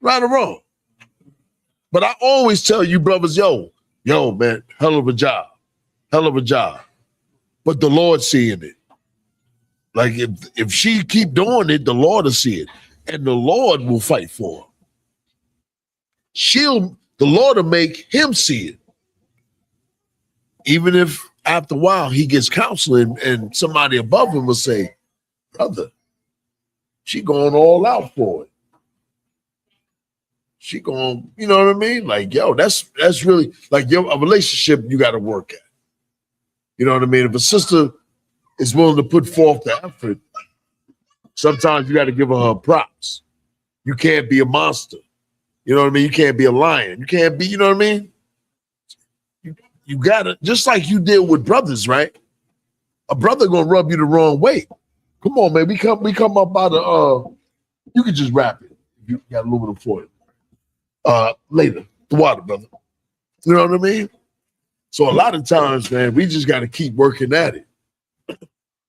S8: Right or wrong. But I always tell you brothers, yo, man, hell of a job. Hell of a job. But the Lord seeing it. Like if she keep doing it, the Lord will see it. And the Lord will fight for her. The Lord will make him see it. Even if after a while he gets counseling and somebody above him will say, brother, she going all out for it. She going, you know what I mean? Like, yo, that's really like a relationship you got to work at. You know what I mean? If a sister is willing to put forth the effort, sometimes you got to give her props. You can't be a monster. You know what I mean? You can't be a lion. You can't be, you know what I mean? You gotta, just like you deal with brothers, right? A brother gonna rub you the wrong way. Come on, man. We come up out of you can just wrap it if you got aluminum foil. Later. The water, brother. You know what I mean? So a lot of times, man, we just gotta keep working at it.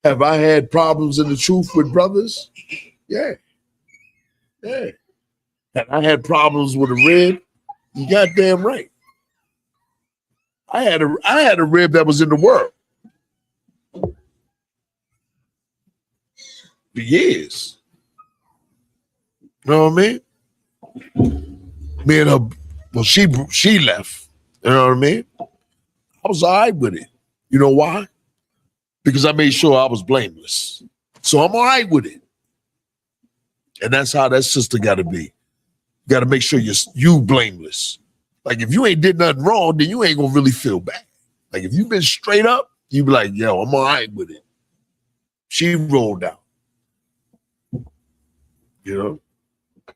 S8: Have I had problems in the truth with brothers? Yeah. Yeah. Have I had problems with a rib? You goddamn right. I had a rib that was in the world for years. You know what I mean? Me and her, well, she left. You know what I mean? I was all right with it. You know why? Because I made sure I was blameless. So I'm all right with it. And that's how that sister got to be. You got to make sure you blameless. Like if you ain't did nothing wrong, then you ain't gonna really feel bad. Like if you been straight up, you be like, yo, I'm all right with it. She rolled out. You know,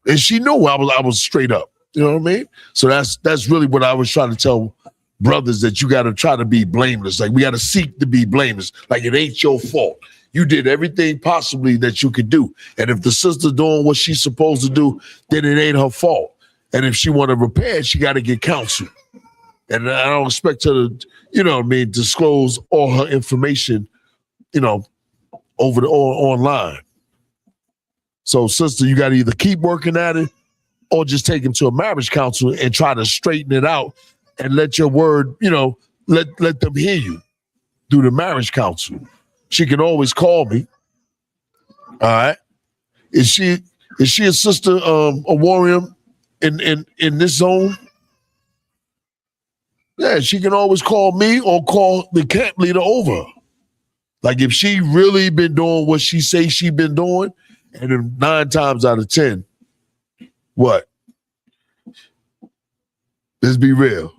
S8: and she knew I was straight up. You know what I mean? So that's really what I was trying to tell brothers, that you got to try to be blameless. Like, we got to seek to be blameless. Like, it ain't your fault. You did everything possibly that you could do. And if the sister doing what she's supposed to do, then it ain't her fault. And if she want to repair it, she got to get counsel. And I don't expect her to, you know what I mean, disclose all her information, you know, over the online. So, sister, you got to either keep working at it or just take him to a marriage counsel and try to straighten it out and let your word, you know, let them hear you through the marriage counsel. She can always call me. All right. Is she a sister, a warrior in this zone? Yeah, she can always call me or call the camp leader over. Like, if she really been doing what she say she been doing, and then 9 times out of 10, what? Let's be real.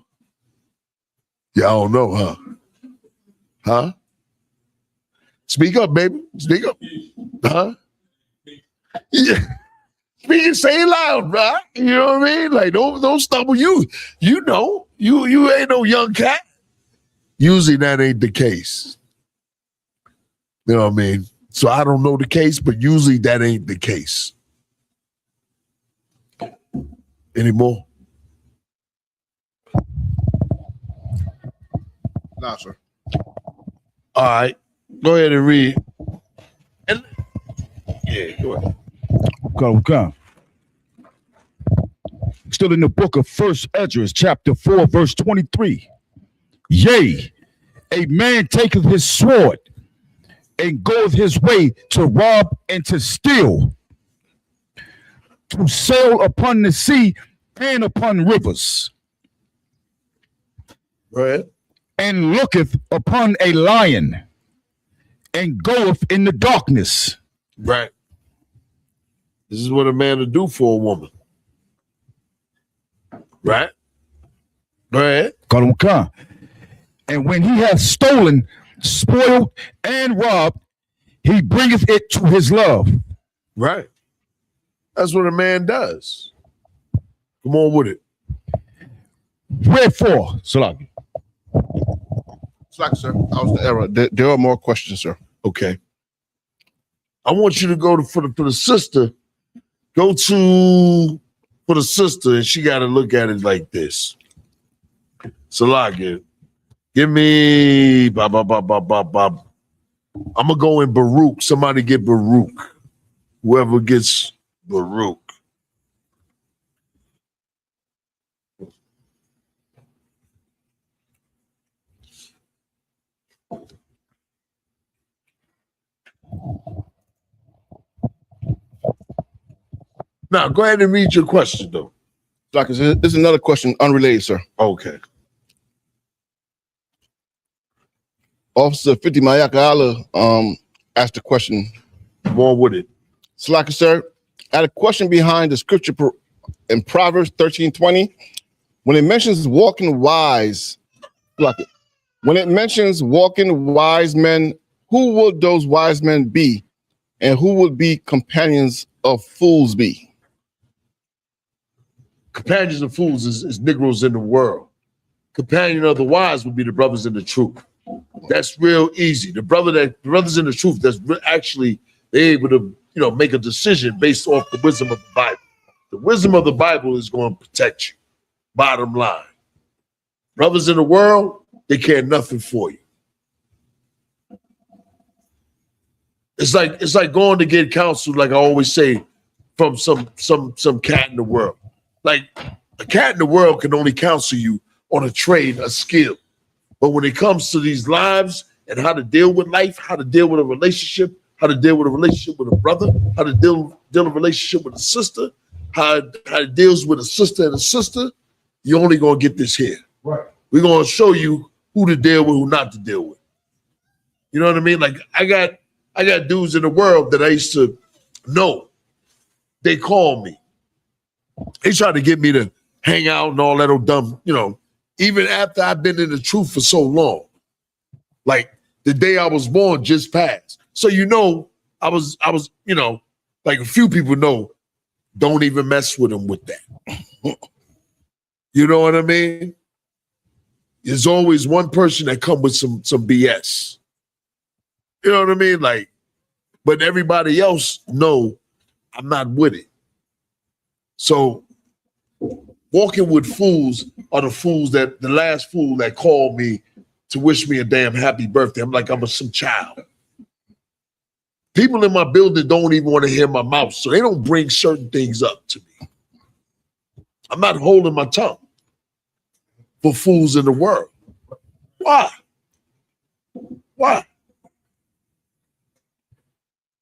S8: Y'all don't know, huh? Huh? Speak up, baby. Speak up. Huh? Yeah. Speak and say it loud, bro. You know what I mean? Like, don't stumble. You know. You ain't no young cat. Usually that ain't the case. You know what I mean? So I don't know the case, but usually that ain't the case. Anymore?
S11: Nah, sir.
S8: All right. Go ahead and read. And yeah, go ahead.
S5: Okay. Still in the book of First Esdras, chapter 4, verse 23. Yea, a man taketh his sword and goeth his way to rob and to steal, to sail upon the sea and upon rivers.
S8: Right.
S5: And looketh upon a lion and goeth in the darkness.
S8: Right. This is what a man will do for a woman. Right? Right.
S5: And when he hath stolen, spoiled, and robbed, he bringeth it to his love.
S8: Right. That's what a man does. Come on with it.
S5: Wherefore, Salaki.
S11: Slack, sir. I was the error. There are more questions, sir.
S8: Okay. I want you to go for the sister. Go to for the sister, and she got to look at it like this. Salaki, give me I'm gonna go in Baruch. Somebody get Baruch. Whoever gets Baruch. Now, go ahead and read your question, though.
S11: Slack, this is another question unrelated, sir.
S8: Okay.
S11: Officer 50 Mayaka asked a question.
S8: More with it.
S11: Slack, sir, I had a question behind the scripture in Proverbs 13:20. When it mentions walking wise, Slack, when it mentions walking wise men, who would those wise men be? And who would be companions of fools be?
S8: Companions of fools is Negroes in the world. Companion of the wise would be the brothers in the truth. That's real easy. The brothers in the truth, that's actually they're able to, make a decision based off the wisdom of the Bible. The wisdom of the Bible is going to protect you. Bottom line. Brothers in the world, they care nothing for you. It's like going to get counsel, like I always say, from some cat in the world. Like, a cat in the world can only counsel you on a trade, a skill. But when it comes to these lives and how to deal with life, how to deal with a relationship, how to deal with a relationship with a brother, how to deal a relationship with a sister, how it deals with a sister and a sister, you're only going to get this here.
S1: Right.
S8: We're going to show you who to deal with, who not to deal with. You know what I mean? Like, I got dudes in the world that I used to know. They call me. They try to get me to hang out and all that old dumb, even after I've been in the truth for so long. Like, the day I was born just passed. So I was, like a few people know don't even mess with them with that. You know what I mean? There's always one person that come with some BS. You know what I mean? Like, but everybody else know I'm not with it. So walking with fools are the fools that the last fool that called me to wish me a damn happy birthday. I'm like, I'm some child. People in my building don't even want to hear my mouth, so they don't bring certain things up to me. I'm not holding my tongue for fools in the world. Why? Why?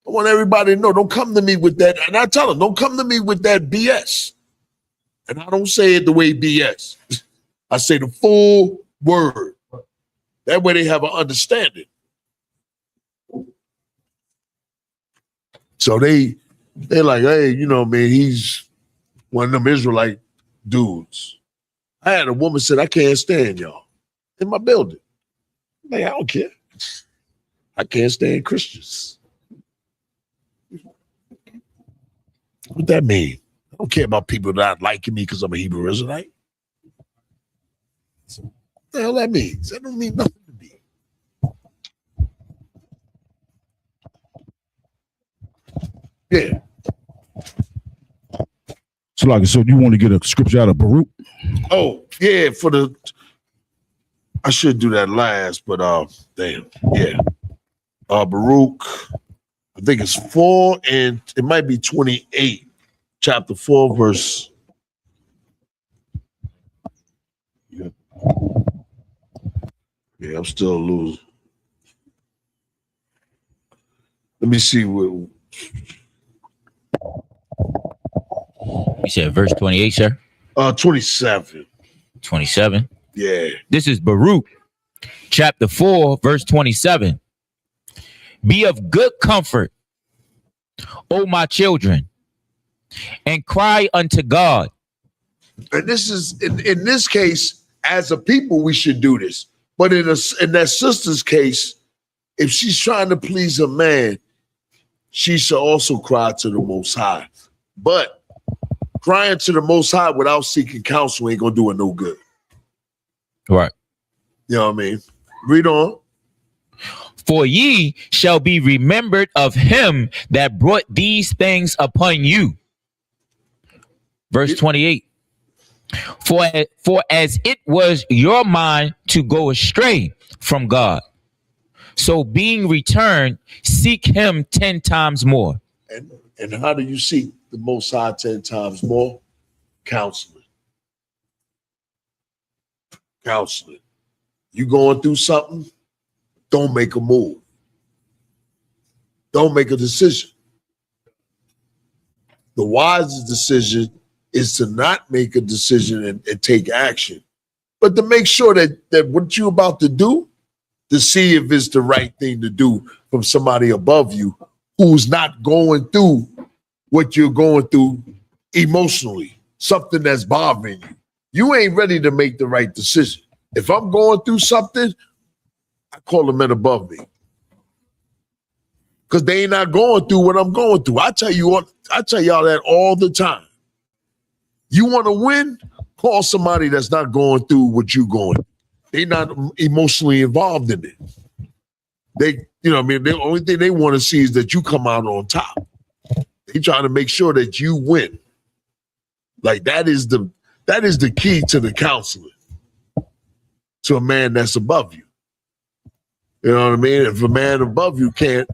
S8: I want everybody to know, don't come to me with that. And I tell them, don't come to me with that BS. And I don't say it the way BS. I say the full word. That way they have an understanding. So they're like, hey, you know, man, he's one of them Israelite dudes. I had a woman said, I can't stand y'all in my building. I'm like, I don't care. I can't stand Christians. What that mean? I don't care about people not liking me because I'm a Hebrew Israelite. What the hell that means? That don't mean nothing to me. Yeah.
S5: So, like, so you want to get a scripture out of Baruch?
S8: Oh, yeah, I should do that last, but damn, yeah. Baruch, I think it's 4 and it might be 28, chapter 4, verse. Yeah, I'm still losing. Let me see what.
S9: You said verse 28, sir?
S8: 27.
S9: 27.
S8: Yeah.
S9: This is Baruch, chapter 4, verse 27. Be of good comfort, O my children, and cry unto God.
S8: And this is, in this case, as a people, we should do this. But in that sister's case, if she's trying to please a man, she should also cry to the Most High. But crying to the Most High without seeking counsel ain't gonna do it no good.
S9: Right.
S8: You know what I mean? Read on.
S9: For ye shall be remembered of him that brought these things upon you. Verse 28. For as it was your mind to go astray from God, so being returned, seek him 10 times more.
S8: And how do you seek the Most High 10 times more? Counseling. Counseling. You going through something? Don't make a move. Don't make a decision. The wisest decision is to not make a decision and take action, but to make sure that what you're about to do, to see if it's the right thing to do from somebody above you who's not going through what you're going through emotionally, something that's bothering you. You ain't ready to make the right decision. If I'm going through something, I call the men above me, because they ain't not going through what I'm going through. I tell y'all that all the time. You want to win? Call somebody that's not going through what you're going through. They're not emotionally involved in it. They, you know what I mean? The only thing they want to see is that you come out on top. They trying to make sure that you win. Like that is the key to the counseling, to a man that's above you. You know what I mean? If a man above you can't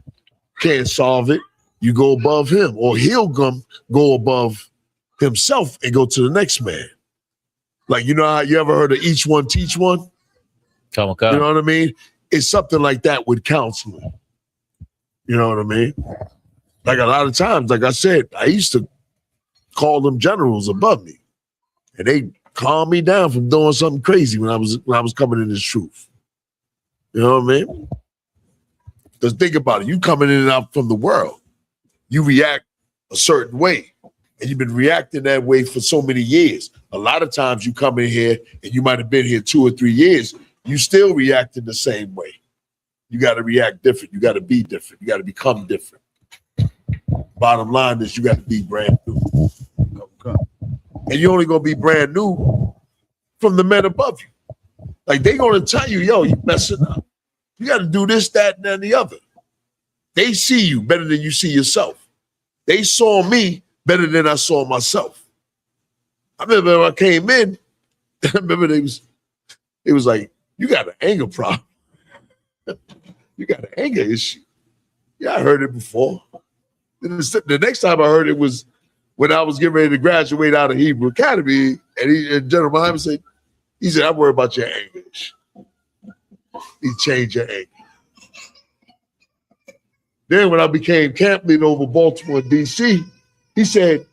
S8: solve it, you go above him, or he'll go above himself and go to the next man. Like, you know how you ever heard of each one teach one?
S9: Come on.
S8: You know what I mean? It's something like that with counseling. You know what I mean? Like a lot of times, like I said, I used to call them generals above me, and they calmed me down from doing something crazy when I was coming in this truth. You know what I mean? Because think about it. You coming in and out from the world. You react a certain way. And you've been reacting that way for so many years. A lot of times you come in here and you might have been here 2 or 3 years. You still reacting the same way. You got to react different. You got to be different. You got to become different. Bottom line is you got to be brand new. and you're only gonna be brand new from the men above you. Like they gonna tell you, yo, you messing up. You got to do this, that, and the other. They see you better than you see yourself. They saw me better than I saw myself. I remember when I came in, I remember it was like, you got an anger problem. You got an anger issue. Yeah, I heard it before. The next time I heard it was when I was getting ready to graduate out of Hebrew Academy, and General Muhammad said, I worry about your anger issue. He changed your anger. Then when I became camp leader over Baltimore and DC, he said,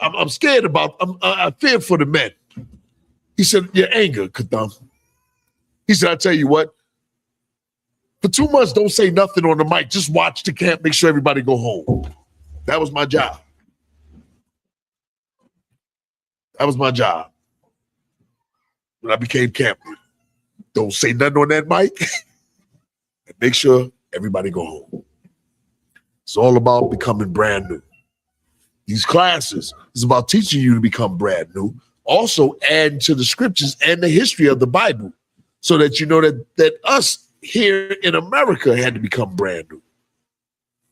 S8: I'm scared about, I fear for the men. He said, your anger, Kadam. He said, I tell you what, for 2 months, don't say nothing on the mic. Just watch the camp, make sure everybody go home. That was my job. That was my job when I became camp leader. Don't say nothing on that mic and make sure everybody go home. It's all about becoming brand new. These classes is about teaching you to become brand new. Also add to the scriptures and the history of the Bible so that you know that us here in America had to become brand new.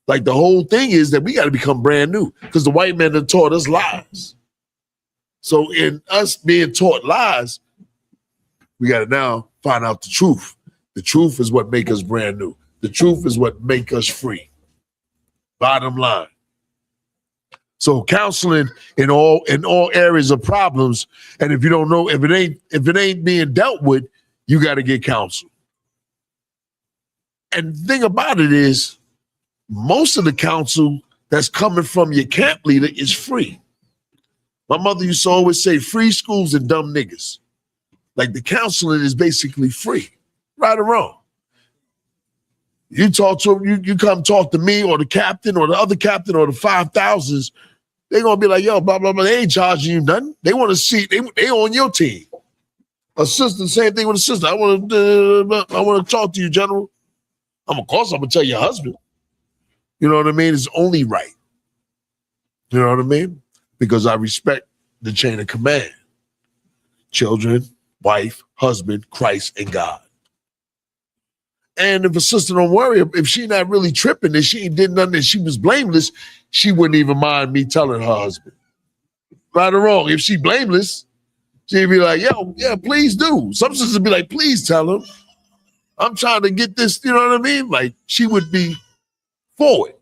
S8: Like the whole thing is that we got to become brand new because the white man have taught us lies. So in us being taught lies, we got to now find out the truth. The truth is what make us brand new. The truth is what make us free. Bottom line. So counseling in all areas of problems, and if you don't know, if it ain't being dealt with, you got to get counsel. And the thing about it is, most of the counsel that's coming from your camp leader is free. My mother used to always say, free schools and dumb niggas. Like the counseling is basically free, right or wrong. You talk to them, you come talk to me or the captain or the other captain or the 5,000s, they're gonna be like, yo, blah, blah, blah. They ain't charging you nothing. They want to see, they on your team. Assistant, same thing with assistant. I want to talk to you, General. Of course, I'm gonna tell your husband. You know what I mean? It's only right. You know what I mean? Because I respect the chain of command. Children, wife, husband, Christ, and God. And if a sister don't worry, if she not really tripping and she ain't did nothing and she was blameless, she wouldn't even mind me telling her husband. Right or wrong. If she blameless, she'd be like, yo, yeah, please do. Some sisters be like, please tell him. I'm trying to get this, you know what I mean? Like, she would be for it.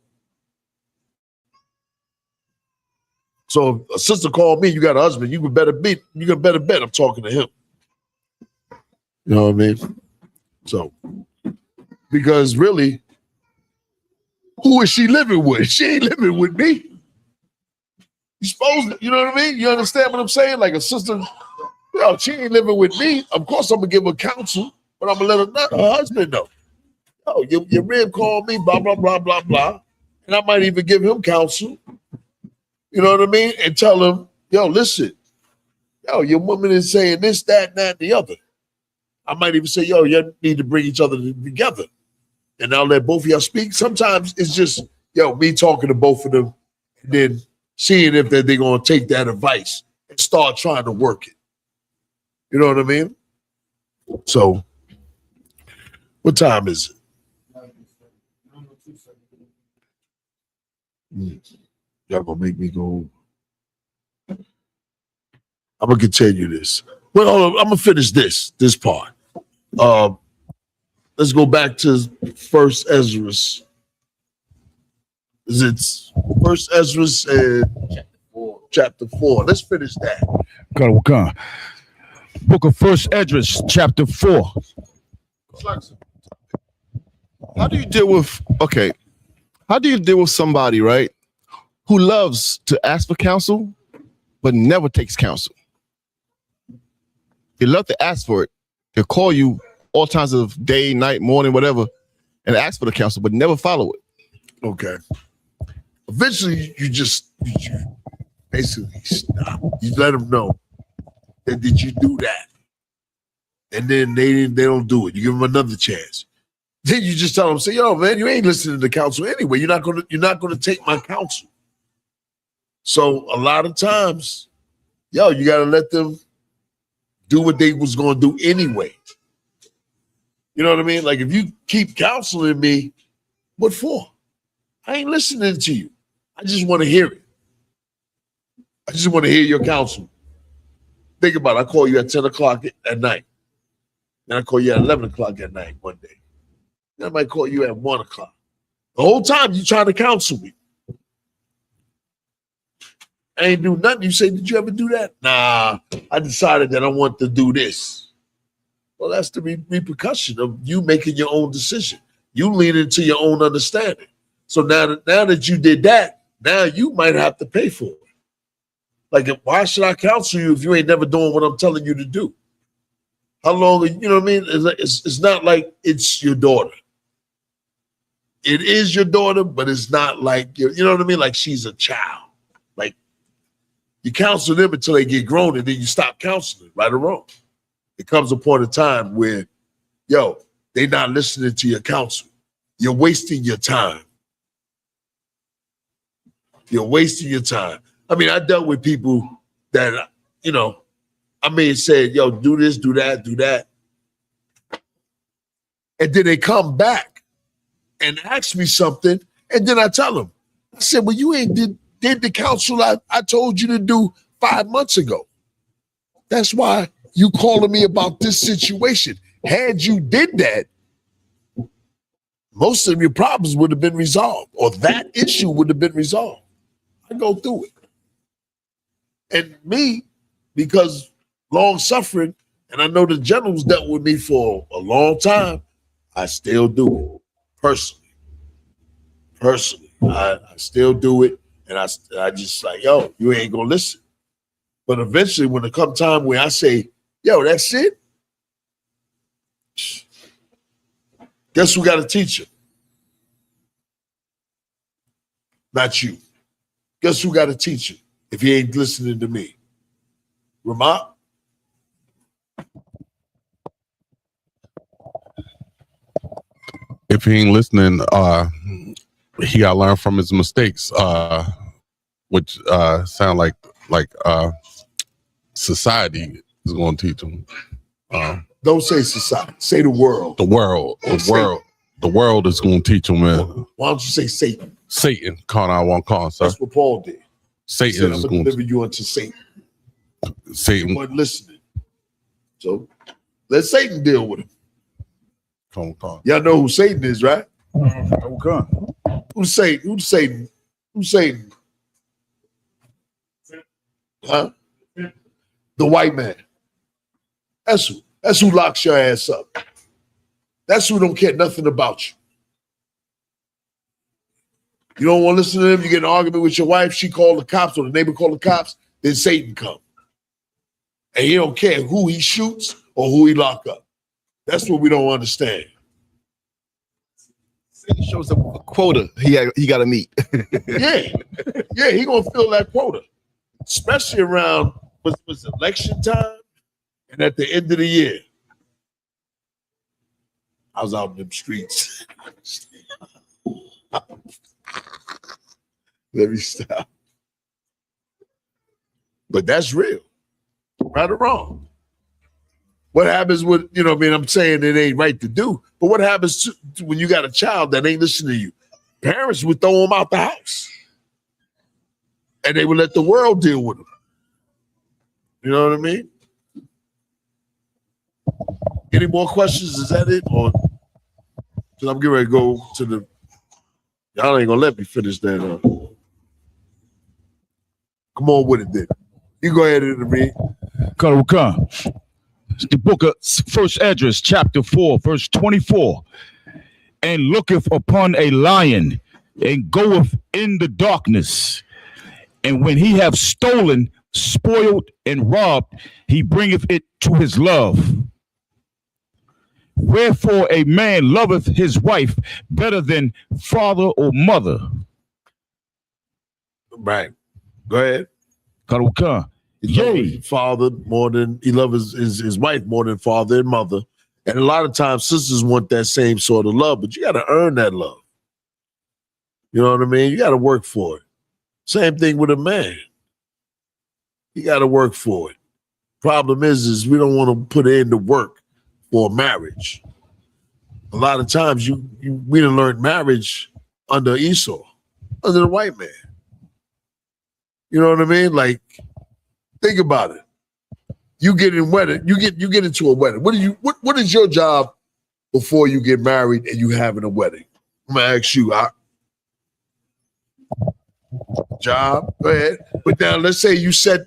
S8: So if a sister called me, you got a husband, you better bet I'm talking to him. You know what I mean? So, because really, who is she living with? She ain't living with me. You supposed to, you know what I mean? You understand what I'm saying? Like a sister, she ain't living with me. Of course, I'm gonna give her counsel, but I'm gonna let her husband know. Oh, your rib called me, blah, blah, blah, blah, blah. And I might even give him counsel. You know what I mean? And tell him, yo, listen, your woman is saying this, that, and that, and the other. I might even say, yo, you need to bring each other together. And I'll let both of y'all speak. Sometimes it's just, me talking to both of them and then seeing if they're going to take that advice and start trying to work it. You know what I mean? So, what time is it? Y'all going to make me go. I'm going to continue this. Well, hold on, I'm going to finish this part. Let's go back to First Ezra. It's First Ezra and chapter 4. Let's finish that.
S5: Come. Book of First Ezra, chapter 4.
S11: How do you deal with somebody, right, who loves to ask for counsel but never takes counsel? They love to ask for it. They'll call you all times of day, night, morning, whatever, and ask for the counsel, but never follow it.
S8: Okay. Eventually, you basically stop. You let them know that did you do that, and then they don't do it. You give them another chance. Then you just tell them, say, yo, man, you ain't listening to counsel anyway. You're not gonna take my counsel. So a lot of times, yo, you got to let them do what they was going to do anyway. You know what I mean? Like if you keep counseling me, what for? I ain't listening to you. I just want to hear it. I just want to hear your counsel. Think about it. I call you at 10 o'clock at night. Then I call you at 11 o'clock at night one day. Then I might call you at 1 o'clock. The whole time you trying to counsel me. I ain't do nothing. You say, did you ever do that? Nah, I decided that I want to do this. Well, that's the repercussion of you making your own decision. You lean into your own understanding. So now that you did that, now you might have to pay for it. Like, why should I counsel you if you ain't never doing what I'm telling you to do? How long, you know what I mean? It's not like it's your daughter. It is your daughter, but it's not like, you know what I mean? Like she's a child. Like you counsel them until they get grown and then you stop counseling, right or wrong. It comes a point of time where, yo, they not listening to your counsel. You're wasting your time. You're wasting your time. I mean, I dealt with people that, you know, I may have said, yo, do this, do that, do that. And then they come back and ask me something. And then I tell them, I said, well, you ain't did the counsel I told you to do 5 months ago. That's why you calling me about this situation. Had you did that, most of your problems would have been resolved, or that issue would have been resolved. I go through it. And me, because long suffering, and I know the generals dealt with me for a long time, I still do it personally. I still do it. And I just like, yo, you ain't gonna listen. But eventually, when it come time where I say, yo, that's it, guess who got a teacher? Not you. Guess who got a teacher if he ain't listening to me? Ramat?
S12: If he ain't listening, he got to learn from his mistakes, which sound like society is going to teach him.
S8: Don't say society. Say the world.
S12: The world. The world is going to teach him.
S8: Why don't you say Satan?
S12: Satan. Call 911, sir.
S8: That's what Paul did.
S12: Satan is going to
S8: deliver you unto Satan.
S12: Satan.
S8: He wasn't listening. So let Satan deal with him.
S12: Come.
S8: Y'all know who Satan is, right?
S5: Okay.
S8: Who's Satan? Who's Satan? Who's Satan? Huh? The white man. That's who locks your ass up. That's who don't care nothing about you. You don't want to listen to them, you get in an argument with your wife, she called the cops or the neighbor called the cops, then Satan come. And he don't care who he shoots or who he lock up. That's what we don't understand.
S11: Satan shows up a quota he got to meet.
S8: Yeah, he gonna fill that quota, especially around was election time and at the end of the year. I was out in them streets. Let me stop. But that's real, right or wrong. What happens with, you know what I mean? I'm saying it ain't right to do, but what happens to when you got a child that ain't listening to you? Parents would throw them out the house and they would let the world deal with them. You know what I mean? Any more questions? Is that it? Or because I'm getting ready to go to the, y'all ain't gonna let me finish that. Come on with it then. You go ahead and read.
S5: Come. The book of First Esdras, chapter 4, verse 24. And looketh upon a lion, and goeth in the darkness. And when he have stolen, spoiled, and robbed, he bringeth it to his love. Wherefore a man loveth his wife better than father or mother.
S8: Right. Go ahead.
S5: Yea,
S8: father more than he loves his wife more than father and mother. And a lot of times sisters want that same sort of love, but you got to earn that love. You know what I mean? You got to work for it.
S13: Same thing with a man. You got to work for it. Problem is we don't want to put in the work for marriage. A lot of times we done learned marriage under Esau, under the white man. You know what I mean? Like, think about it. You get in wedding, you get into a wedding. What is your job before you get married and you having a wedding? I'm gonna ask you, job, go ahead. But now let's say you said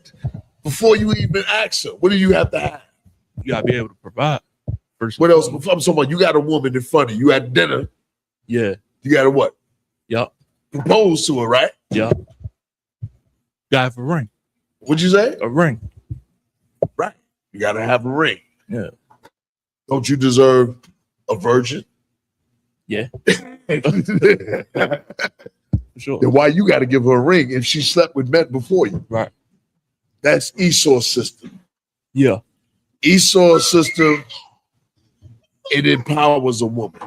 S13: before you even ask her, what do you have to have?
S14: You gotta be able to provide. First,
S13: what else? I'm talking about you got a woman in front of you at dinner.
S14: Yeah.
S13: You got to what?
S14: Yup.
S13: Propose to her, right?
S14: Yup. Gotta have a ring.
S13: What'd you say?
S14: A ring.
S13: Right. You got to have a ring.
S14: Yeah.
S13: Don't you deserve a virgin?
S14: Yeah. Sure.
S13: Then why you got to give her a ring if she slept with men before you?
S14: Right.
S13: That's Esau's system.
S14: Yeah.
S13: Esau's system, it empowers a woman.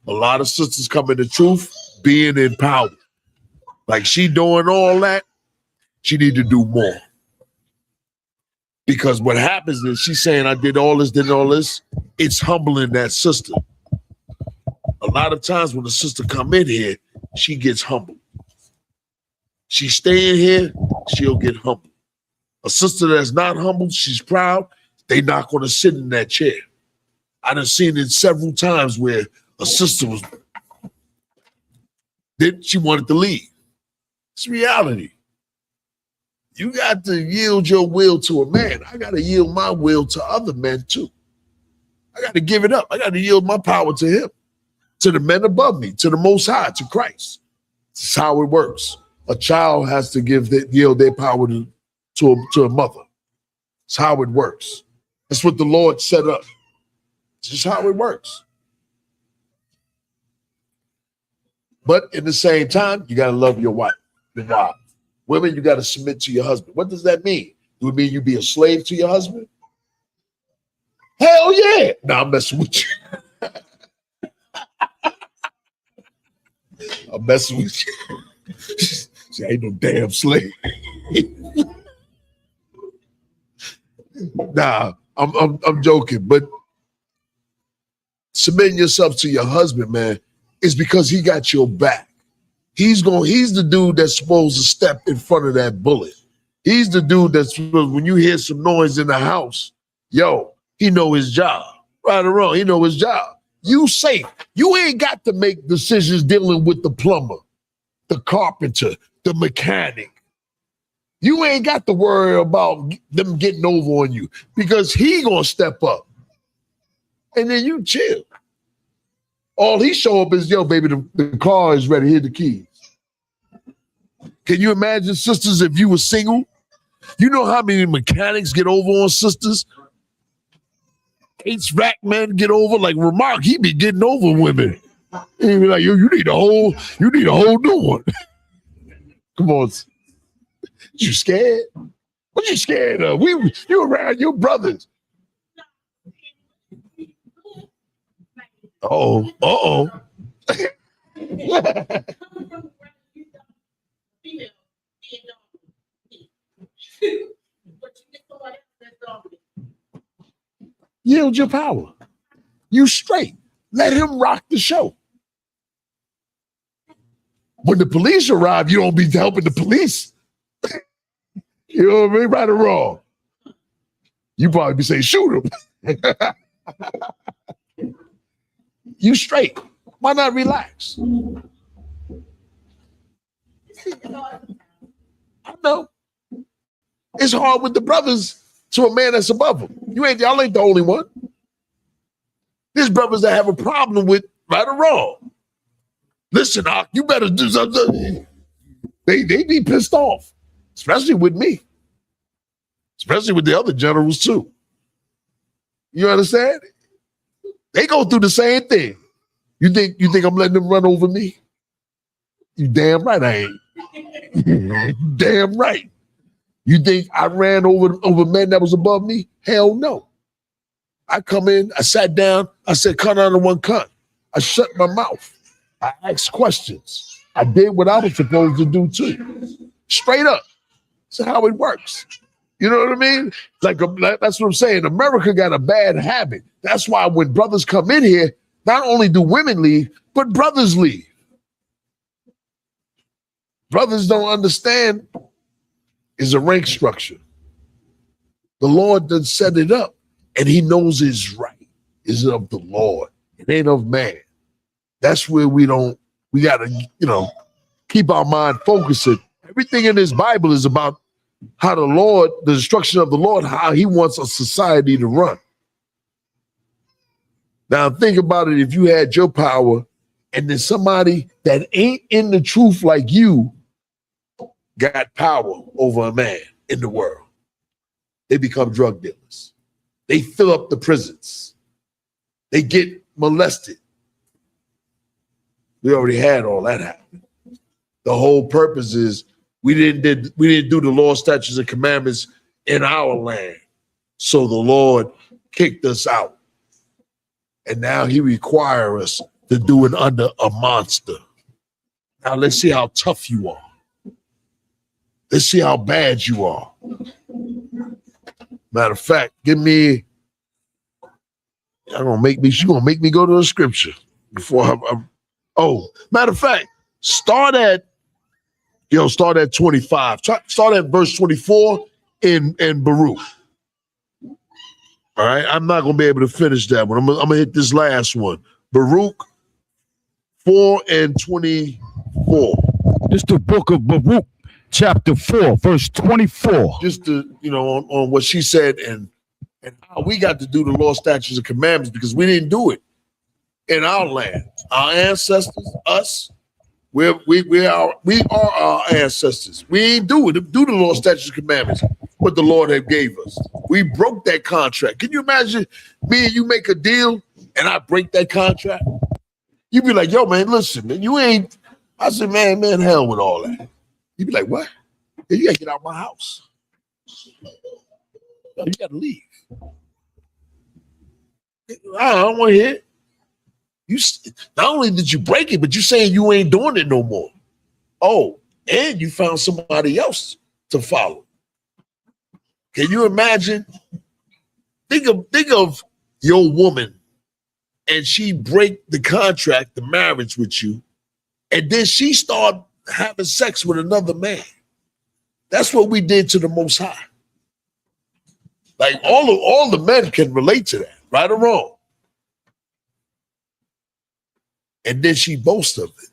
S13: A lot of sisters come in the truth being empowered. Like she doing all that, she need to do more. Because what happens is she's saying, I did all this. It's humbling that sister. A lot of times when the sister come in here, she gets humbled. She staying here, she'll get humbled. A sister that's not humbled, she's proud, they not going to sit in that chair. I done seen it several times where a sister she wanted to leave. It's reality. You got to yield your will to a man. I got to yield my will to other men too. I got to give it up. I got to yield my power to him, to the men above me, to the Most High, to Christ. This is how it works. A child has to yield their power to a mother. It's how it works. That's what the Lord set up. It's just how it works. But in the same time, you got to love your wife. Women, you got to submit to your husband. What does that mean? Do it mean you be a slave to your husband? Hell yeah. Nah, I'm messing with you. I'm messing with you. See, I ain't no damn slave. Nah, I'm joking, but submitting yourself to your husband, man, is because he got your back. He's the dude that's supposed to step in front of that bullet. He's the dude that's supposed, when you hear some noise in the house, he know his job. Right or wrong, he know his job. You safe. You ain't got to make decisions dealing with the plumber, the carpenter, the mechanic. You ain't got to worry about them getting over on you because he gonna step up. And then you chill. All he show up is, baby, the car is ready. Here the keys. Can you imagine, sisters, if you were single? You know how many mechanics get over on sisters? HVAC men get over, like Remark, he be getting over women. He be like, you need a whole new one. Come on. You scared? What you scared of? You around your brothers. Uh-oh. Yield your power. You straight. Let him rock the show. When the police arrive, you don't be helping the police. You know what I mean? Right or wrong? You probably be saying, shoot him. You straight. Why not relax? I know. It's hard with the brothers to a man that's above them. Y'all ain't the only one. There's brothers that have a problem with right or wrong. Listen, you better do something. They be pissed off, especially with me, especially with the other generals too. You understand? They go through the same thing. You think I'm letting them run over me? You damn right I ain't. Damn right. You think I ran over men that was above me? Hell no. I come in, I sat down, I said, cut on the one cut. I shut my mouth. I asked questions. I did what I was supposed to do too. Straight up. That's how it works. You know what I mean? Like that's what I'm saying. America got a bad habit. That's why when brothers come in here, not only do women leave, but brothers leave. Brothers don't understand is a rank structure. The Lord done set it up, and he knows it's right. It's of the Lord. It ain't of man. That's where we gotta, keep our mind focusing. Everything in this Bible is about how the instruction of the Lord, how he wants a society to run. Now think about it. If you had your power and then somebody that ain't in the truth like you got power over a man in the world, they become drug dealers. They fill up the prisons. They get molested. We already had all that happen. The whole purpose is we didn't do the law, statutes, and commandments in our land. So the Lord kicked us out. And now he requires us to do it under a monster. Now let's see how tough you are. Let's see how bad you are. Matter of fact, she's gonna make me go to a scripture before matter of fact, start at 25. Start at verse 24 in Baruch. All right, I'm not gonna be able to finish that one. I'm gonna hit this last one. Baruch 4 and 24.
S5: This is the book of Baruch, chapter 4, verse 24.
S13: Just to, on what she said and how we got to do the law, statutes, and commandments because we didn't do it in our land. Our ancestors, us, we are our ancestors. We ain't do the law, statutes, and commandments what the Lord had gave us. We broke that contract. Can you imagine me and you make a deal and I break that contract? You'd be like, yo, man, listen, man, you ain't. I said, man, hell with all that. You'd be like, what? Yeah, you gotta get out of my house. No, you gotta leave. I don't want to hear it. You not only did you break it, but you saying you ain't doing it no more. Oh, and you found somebody else to follow. Can you imagine? Think of your woman, and she break the contract, the marriage with you, and then she start having sex with another man. That's what we did to the Most High. Like all the men can relate to that, right or wrong. And then she boasts of it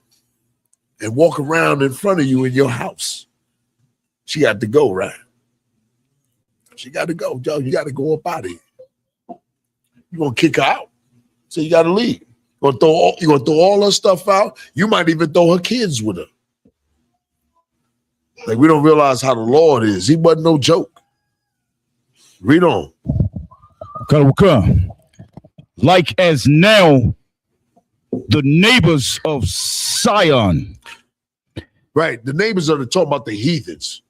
S13: and walk around in front of you in your house. She got to go, right? She got to go. Joe, you got to go up out of here. You're going to kick her out. So you got to leave. You're going to throw all her stuff out. You might even throw her kids with her. Like, we don't realize how the Lord is. He wasn't no joke. Read on.
S5: Like as now, the neighbors of Sion.
S13: Right. The neighbors are talking about the heathens.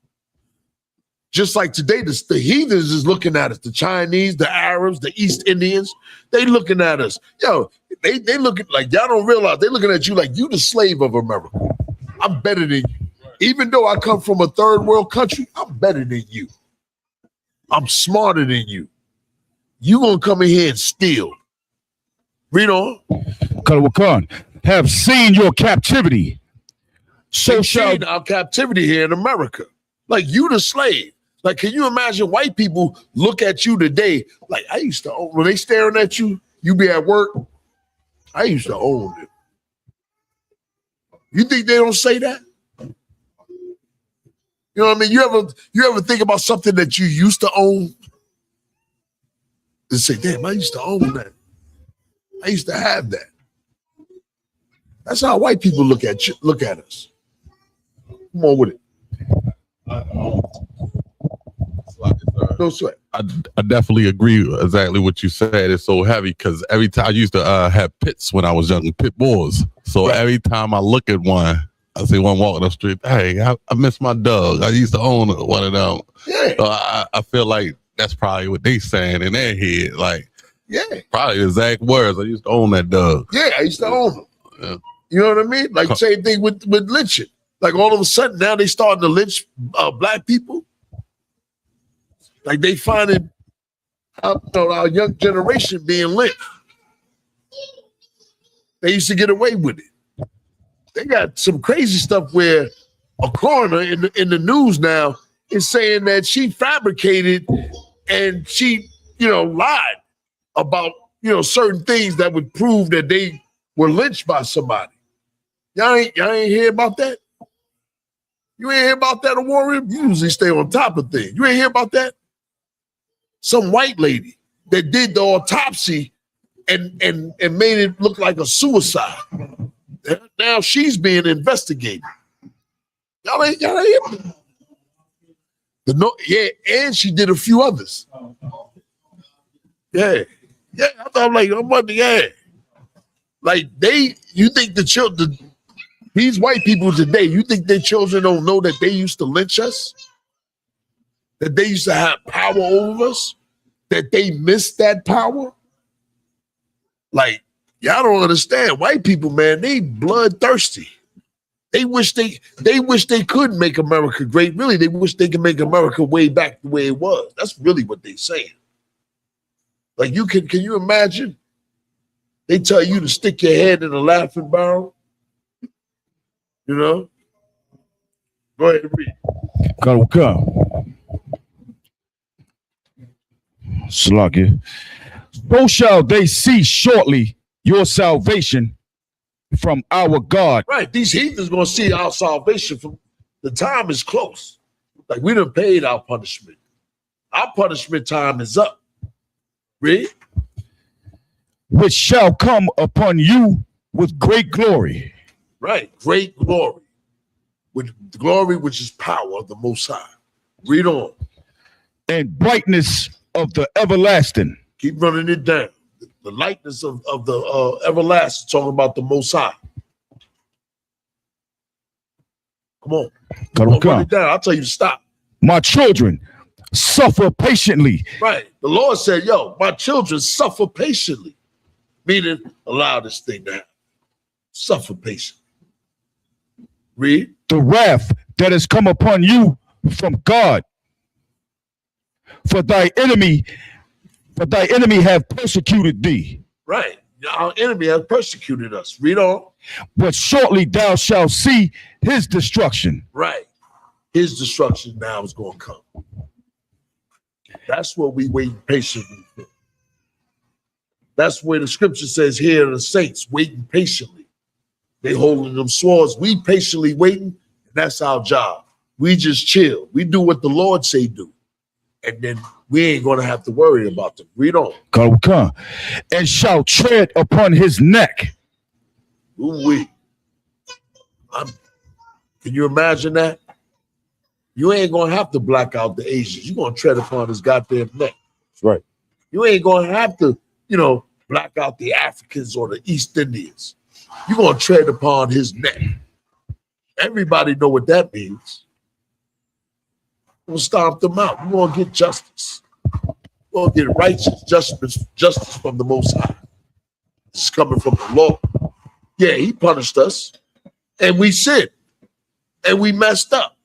S13: Just like today, the heathens is looking at us. The Chinese, the Arabs, the East Indians, they looking at us. Yo, they looking like y'all don't realize they looking at you like you the slave of America. I'm better than you. Even though I come from a third world country, I'm better than you. I'm smarter than you. You gonna come in here and steal. Read on.
S5: Have seen your captivity. So shall
S13: our captivity here in America. Like you the slave. Like, can you imagine white people look at you today? Like I used to own, when they staring at you, you be at work. I used to own it. You think they don't say that? You know what I mean? You ever think about something that you used to own? And say, damn, I used to own that. I used to have that. That's how white people look at us. Come on with it. No sweat.
S12: I definitely agree exactly what you said. It's so heavy because every time I used to have pits when I was young, pit bulls. So every time I look at one, I see one walking the street. Hey, I miss my dog. I used to own one of them.
S13: Yeah.
S12: So I feel like that's probably what they saying in their head. Like,
S13: yeah,
S12: probably the exact words. I used to own that dog.
S13: Yeah, I used to own them.
S12: Yeah.
S13: You know what I mean? Like same thing with lynching. Like all of a sudden now they starting to lynch black people. Like they finding our young generation being lynched. They used to get away with it. They got some crazy stuff where a coroner in the news now is saying that she fabricated and she, lied about, certain things that would prove that they were lynched by somebody. Y'all ain't hear about that? You ain't hear about that, Warrior? You usually stay on top of things. You ain't hear about that? Some white lady that did the autopsy and made it look like a suicide. Now she's being investigated. Y'all ain't hear? And she did a few others. Yeah. I thought I'm wondering, like you think the children, these white people today, you think their children don't know that they used to lynch us? That they used to have power over us? That they missed that power? Like, y'all don't understand. White people, man, they bloodthirsty. They wish they could make America great. Really, they wish they could make America way back the way it was. That's really what they're saying. Like, can you imagine? They tell you to stick your head in a laughing barrel. Go ahead and read.
S5: Come. Sluggy. So shall they see shortly your salvation from our God.
S13: Right. These heathens gonna see our salvation from the time is close. Like we done paid our punishment. Our punishment time is up. Read.
S5: Which shall come upon you with great glory.
S13: Right. Great glory. With glory, which is power of the Most High. Read on.
S5: And brightness of the everlasting.
S13: Keep running it down. The lightness of the everlasting, talking about the Most High. Come on. Run it down. I'll tell you to stop.
S5: My children, suffer patiently.
S13: Right. The Lord said, my children suffer patiently. Meaning, allow this thing to happen. Suffer patiently. Read.
S5: The wrath that has come upon you from God. For thy enemy have persecuted thee.
S13: Right. Our enemy has persecuted us. Read on.
S5: But shortly thou shalt see his destruction.
S13: Right. His destruction now is going to come. That's what we wait patiently for. That's where the scripture says here the saints waiting patiently. They holding them swords. We patiently waiting, and that's our job. We just chill. We do what the Lord say do. And then we ain't going to have to worry about them. Read on.
S5: Come. And shall tread upon his neck.
S13: Ooh-wee. Can you imagine that? You ain't going to have to black out the Asians. You're going to tread upon his goddamn neck.
S5: That's right.
S13: You ain't going to have to, black out the Africans or the East Indians. You're going to tread upon his neck. Everybody know what that means. We'll stomp them out. We're going to get justice. We're going to get righteous justice from the Most High. It's coming from the Lord. Yeah, he punished us. And we sinned. And we messed up.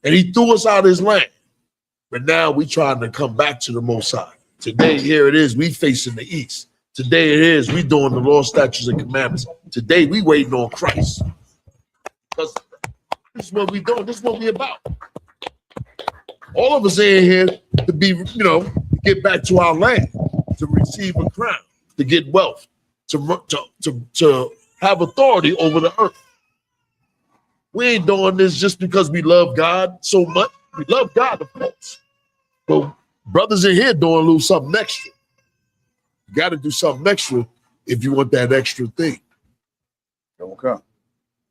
S13: And he threw us out of his land. But now we trying to come back to the Most High. Today, here it is. We facing the east. Today it is. We doing the law, statutes, and commandments. Today we waiting on Christ. Because this is what we doing. This is what we about. All of us in here to be, to get back to our land, to receive a crown, to get wealth, to have authority over the earth. We ain't doing this just because we love God so much. We love God, of course. But brothers in here doing a little something extra. You got to do something extra if you want that extra thing.
S5: Okay.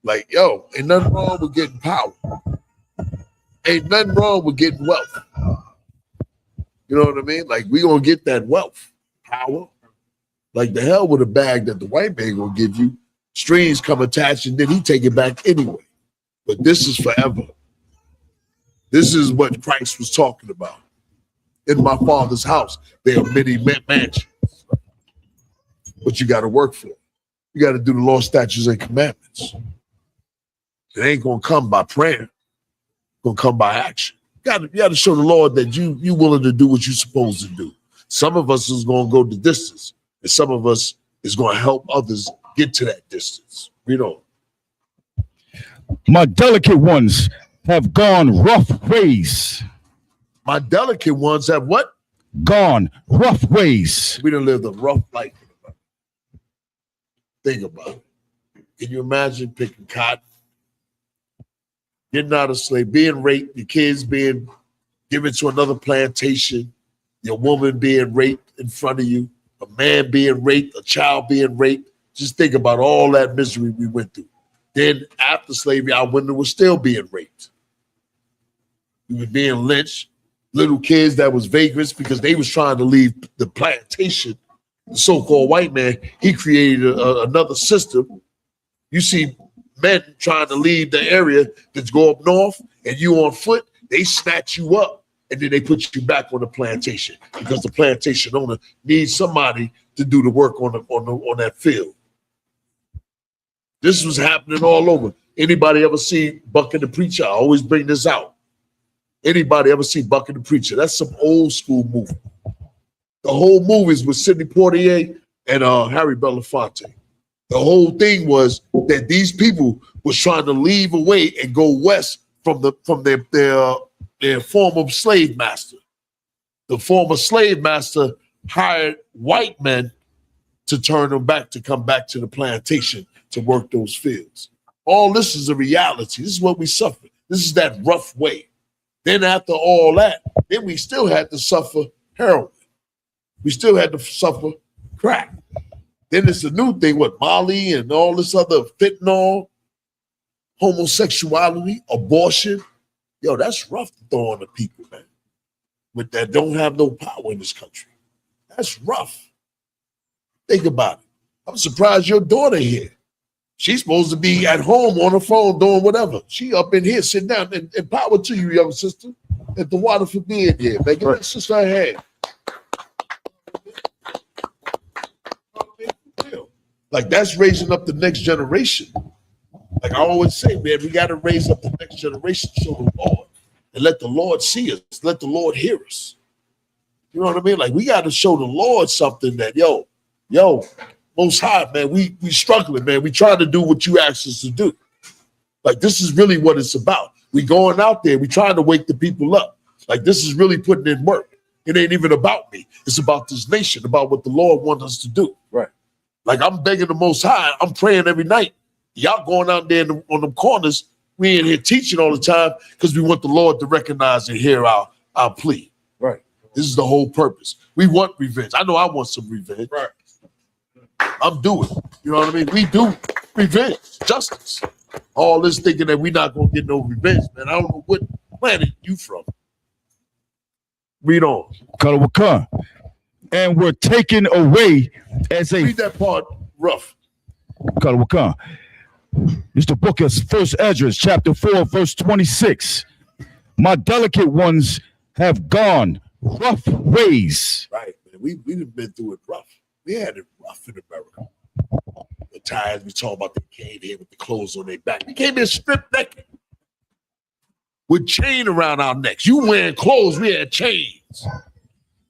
S13: Like, ain't nothing wrong with getting power. Ain't nothing wrong with getting wealth. You know what I mean? Like, we gonna get that wealth, power. Like the hell with a bag that the white man gonna give you. Strings come attached and then he take it back anyway. But this is forever. This is what Christ was talking about. In my Father's house, there are many mansions. But you got to work for it. You got to do the law, statutes, and commandments. It ain't gonna come by prayer. It's gonna come by action. You got to show the Lord that you willing to do what you're supposed to do. Some of us is gonna go the distance, and some of us is gonna help others get to that distance. You know.
S5: My delicate ones have gone rough ways.
S13: My delicate ones have what?
S5: Gone rough ways.
S13: We done lived a rough life. Think about it. Can you imagine picking cotton, getting out of slave, being raped, your kids being given to another plantation, your woman being raped in front of you, a man being raped, a child being raped? Just think about all that misery we went through. Then after slavery, our women were still being raped. We were being lynched. Little kids that was vagrants because they was trying to leave the plantation. The so-called white man, he created another system. You see men trying to leave the area to go up north, and you on foot, they snatch you up, and then they put you back on the plantation because the plantation owner needs somebody to do the work on that field. This was happening all over. Anybody ever see Buck and the Preacher? I always bring this out. Anybody ever see Buck and the Preacher? That's some old school movie. The whole movie is with Sidney Poitier and Harry Belafonte. The whole thing was that these people was trying to leave away and go west from their former slave master. The former slave master hired white men to turn them back, to come back to the plantation to work those fields. All this is a reality. This is what we suffer. This is that rough way. Then after all that, then we still had to suffer heroin. We still had to suffer crack. Then it's a new thing with Molly and all this other fentanyl, homosexuality, abortion. Yo, that's rough to throw on the people, man, but that don't have no power in this country. That's rough. Think about it. I'm surprised your daughter here. She's supposed to be at home on her phone doing whatever. She up in here sitting down, and power to you, young sister. At the water for being here, man. Give that sister a hand. Like, that's raising up the next generation. Like I always say, man, we got to raise up the next generation to show the Lord and let the Lord see us, let the Lord hear us. You know what I mean? Like, we got to show the Lord something that, yo, Most High, man, we struggling, man. We trying to do what you asked us to do. Like, this is really what it's about. We going out there, we trying to wake the people up. Like, this is really putting in work. It ain't even about me. It's about this nation, about what the Lord wants us to do. Right. Like, I'm begging the Most High. I'm praying every night. Y'all going out there on them corners. We in here teaching all the time because we want the Lord to recognize and hear our plea. Right. This is the whole purpose. We want revenge. I know I want some revenge. Right. I'm doing. You know what I mean? We do revenge, justice. All this thinking that we're not gonna get no revenge, man. I don't know what planet you from. Read on.
S5: Kalawaka. And were taken away as a.
S13: Read that part rough.
S5: Kalawaka. It's the book of First Esdras, chapter 4, verse 26. My delicate ones have gone rough ways.
S13: Right, man. We've been through it rough. We had it rough in America. The times we talk about, they came here with the clothes on their back. We came here stripped naked with chain around our necks. You wearing clothes, we had chains.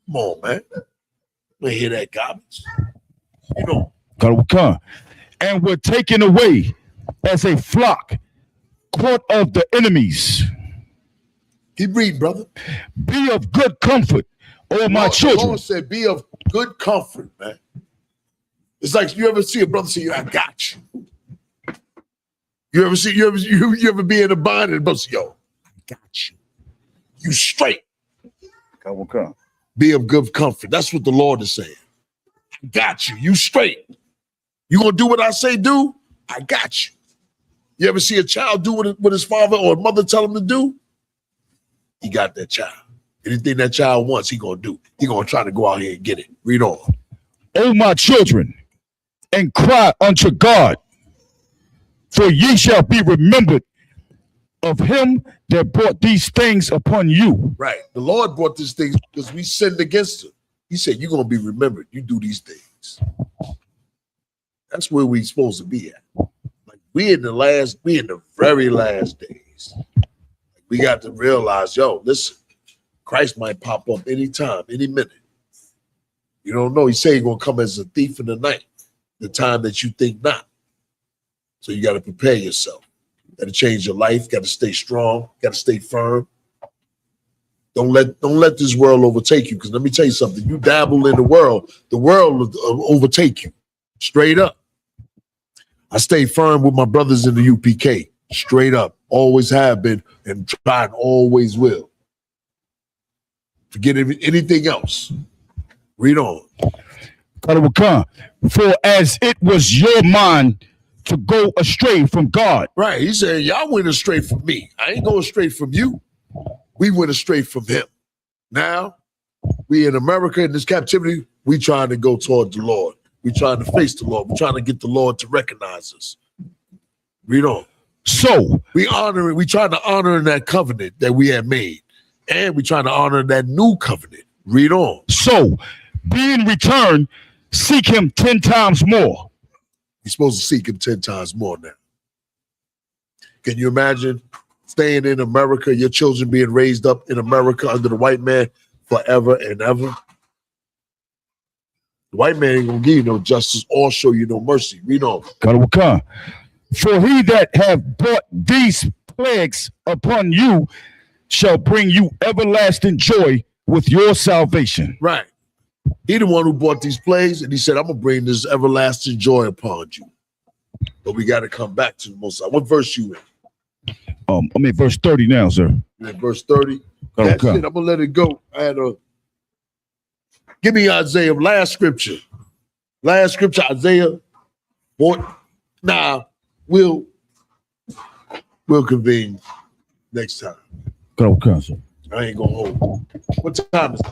S13: Come on, man. We hear that garbage. You know.
S5: Kalawaka. And were taken away as a flock caught of the enemies.
S13: Keep reading, brother.
S5: Be of good comfort, O my children.
S13: The Lord said, be of good comfort, man. It's like you ever see a brother say, I got you. You ever be in a bind and the brother say, yo, I got you. You straight.
S5: Come.
S13: Be of good comfort. That's what the Lord is saying. I got you. You straight. You gonna do what I say do? I got you. You ever see a child do what his father or mother tell him to do? He got that child. Anything that child wants, he gonna do. He gonna try to go out here and get it. Read on.
S5: O my children, and cry unto God, for ye shall be remembered of him that brought these things upon you.
S13: Right. The Lord brought these things because we sinned against him. He said, you're gonna be remembered. You do these things. That's where we supposed to be at. Like, we in the very last days. We got to realize, yo, listen, Christ might pop up anytime, any minute. You don't know. He said he's gonna come as a thief in the night, the time that you think not. So you got to prepare yourself. Got to change your life. Got to stay strong. Got to stay firm. Don't let this world overtake you. Because let me tell you something. You dabble in the world will overtake you. Straight up. I stay firm with my brothers in the UPK. Straight up. Always have been and try and always will. Forget anything else. Read on.
S5: For as it was your mind to go astray from God.
S13: Right. He said, y'all went astray from me. I ain't going straight from you. We went astray from him. Now, we in America in this captivity, we trying to go toward the Lord. We trying to face the Lord. We trying to get the Lord to recognize us. Read on.
S5: So
S13: we trying to honor that covenant that we had made. And we trying to honor that new covenant. Read on.
S5: So, being returned, seek him 10 times more.
S13: You're supposed to seek him 10 times more now. Can you imagine staying in America, your children being raised up in America under the white man forever and ever? The white man ain't gonna give you no justice or show you no mercy. Read on.
S5: For he that have brought these plagues upon you shall bring you everlasting joy with your salvation.
S13: Right. He the one who brought these plagues, and he said, I'm gonna bring this everlasting joy upon you. But we got to come back to the Most High. What verse you in?
S5: I'm in verse 30 now, sir.
S13: You're in verse 30. That's it. I'm gonna let it go. Give me Isaiah, last scripture. Last scripture, Isaiah. Now we'll convene next time.
S5: Sir.
S13: I ain't gonna hold. What time is it?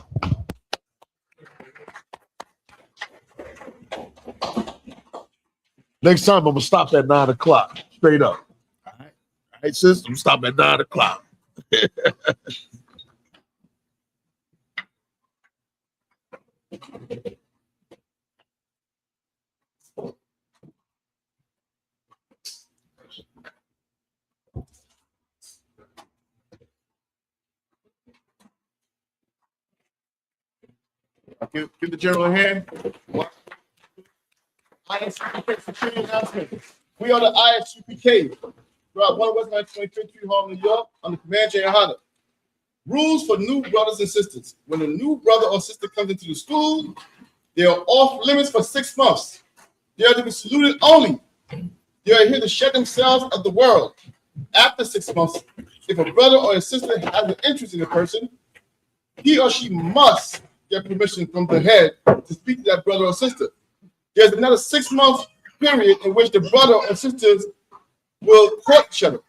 S13: Next time I'm gonna stop at 9 o'clock. Straight up. All right, sis. I'm gonna stop at 9 o'clock.
S4: Give the general a hand. ISUPK security announcement. We are the ISUPK throughout 1 West 925th Street, Harlem, New York, under Command Jay Ahada. Rules for new brothers and sisters. When a new brother or sister comes into the school, they are off limits for 6 months. They are to be saluted only. They are here to shed themselves of the world. After 6 months, if a brother or a sister has an interest in a person, he or she must get permission from the head to speak to that brother or sister. There's another 6 month period in which the brother or sisters will court each other.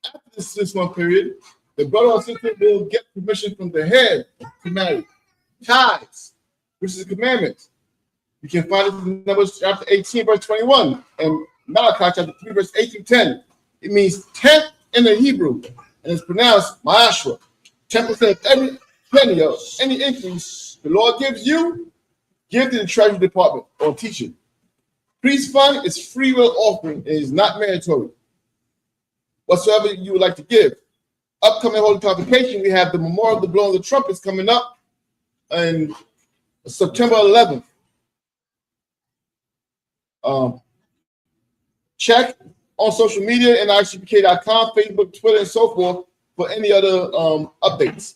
S4: After this 6 month period, the brother or sister will get permission from the head to marry. Tithes, which is a commandment. You can find it in Numbers chapter 18, verse 21, and Malachi chapter 3, verse 8 through 10. It means 10th in the Hebrew, and it's pronounced Ma'ashra. 10% of every penny of any increase the Lord gives you, give to the Treasury Department or teaching. Priest fund is free will offering and is not mandatory. Whatsoever you would like to give. Upcoming holy convocation, we have the memorial of the blowing of the trumpets coming up on September 11th. Check on social media and ICPK.com, Facebook, Twitter, and so forth for any other updates.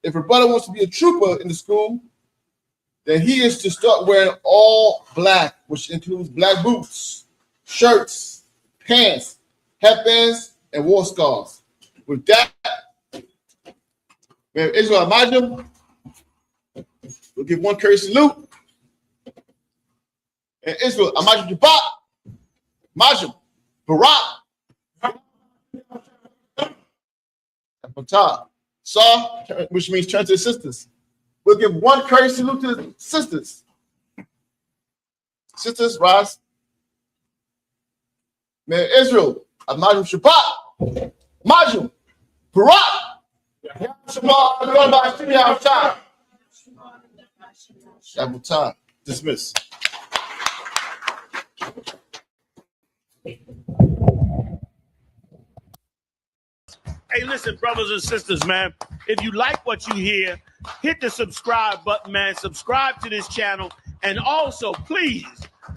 S4: If a brother wants to be a trooper in the school, then he is to start wearing all black, which includes black boots, shirts, pants, headbands, and war scarves. With that, we have Israel Majum. We'll give one courtesy salute. And Israel Amajum Jabat, Majum, Barak, and Patah. Saw, which means turn to the sisters. We'll give one courtesy salute to the sisters. Sisters, rise. May Israel, Amajum Shabbat, Majum, Barak, Shabbat, dismiss.
S15: listen, brothers and sisters, man. If you like what you hear, hit the subscribe button, man. Subscribe to this channel. And also, please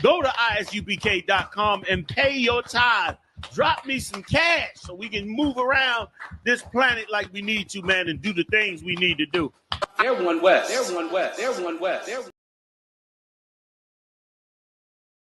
S15: go to isubk.com and pay your tithe. Drop me some cash so we can move around this planet like we need to, man, and do the things we need to do.
S16: They're one West. They're one West. They're one West. They're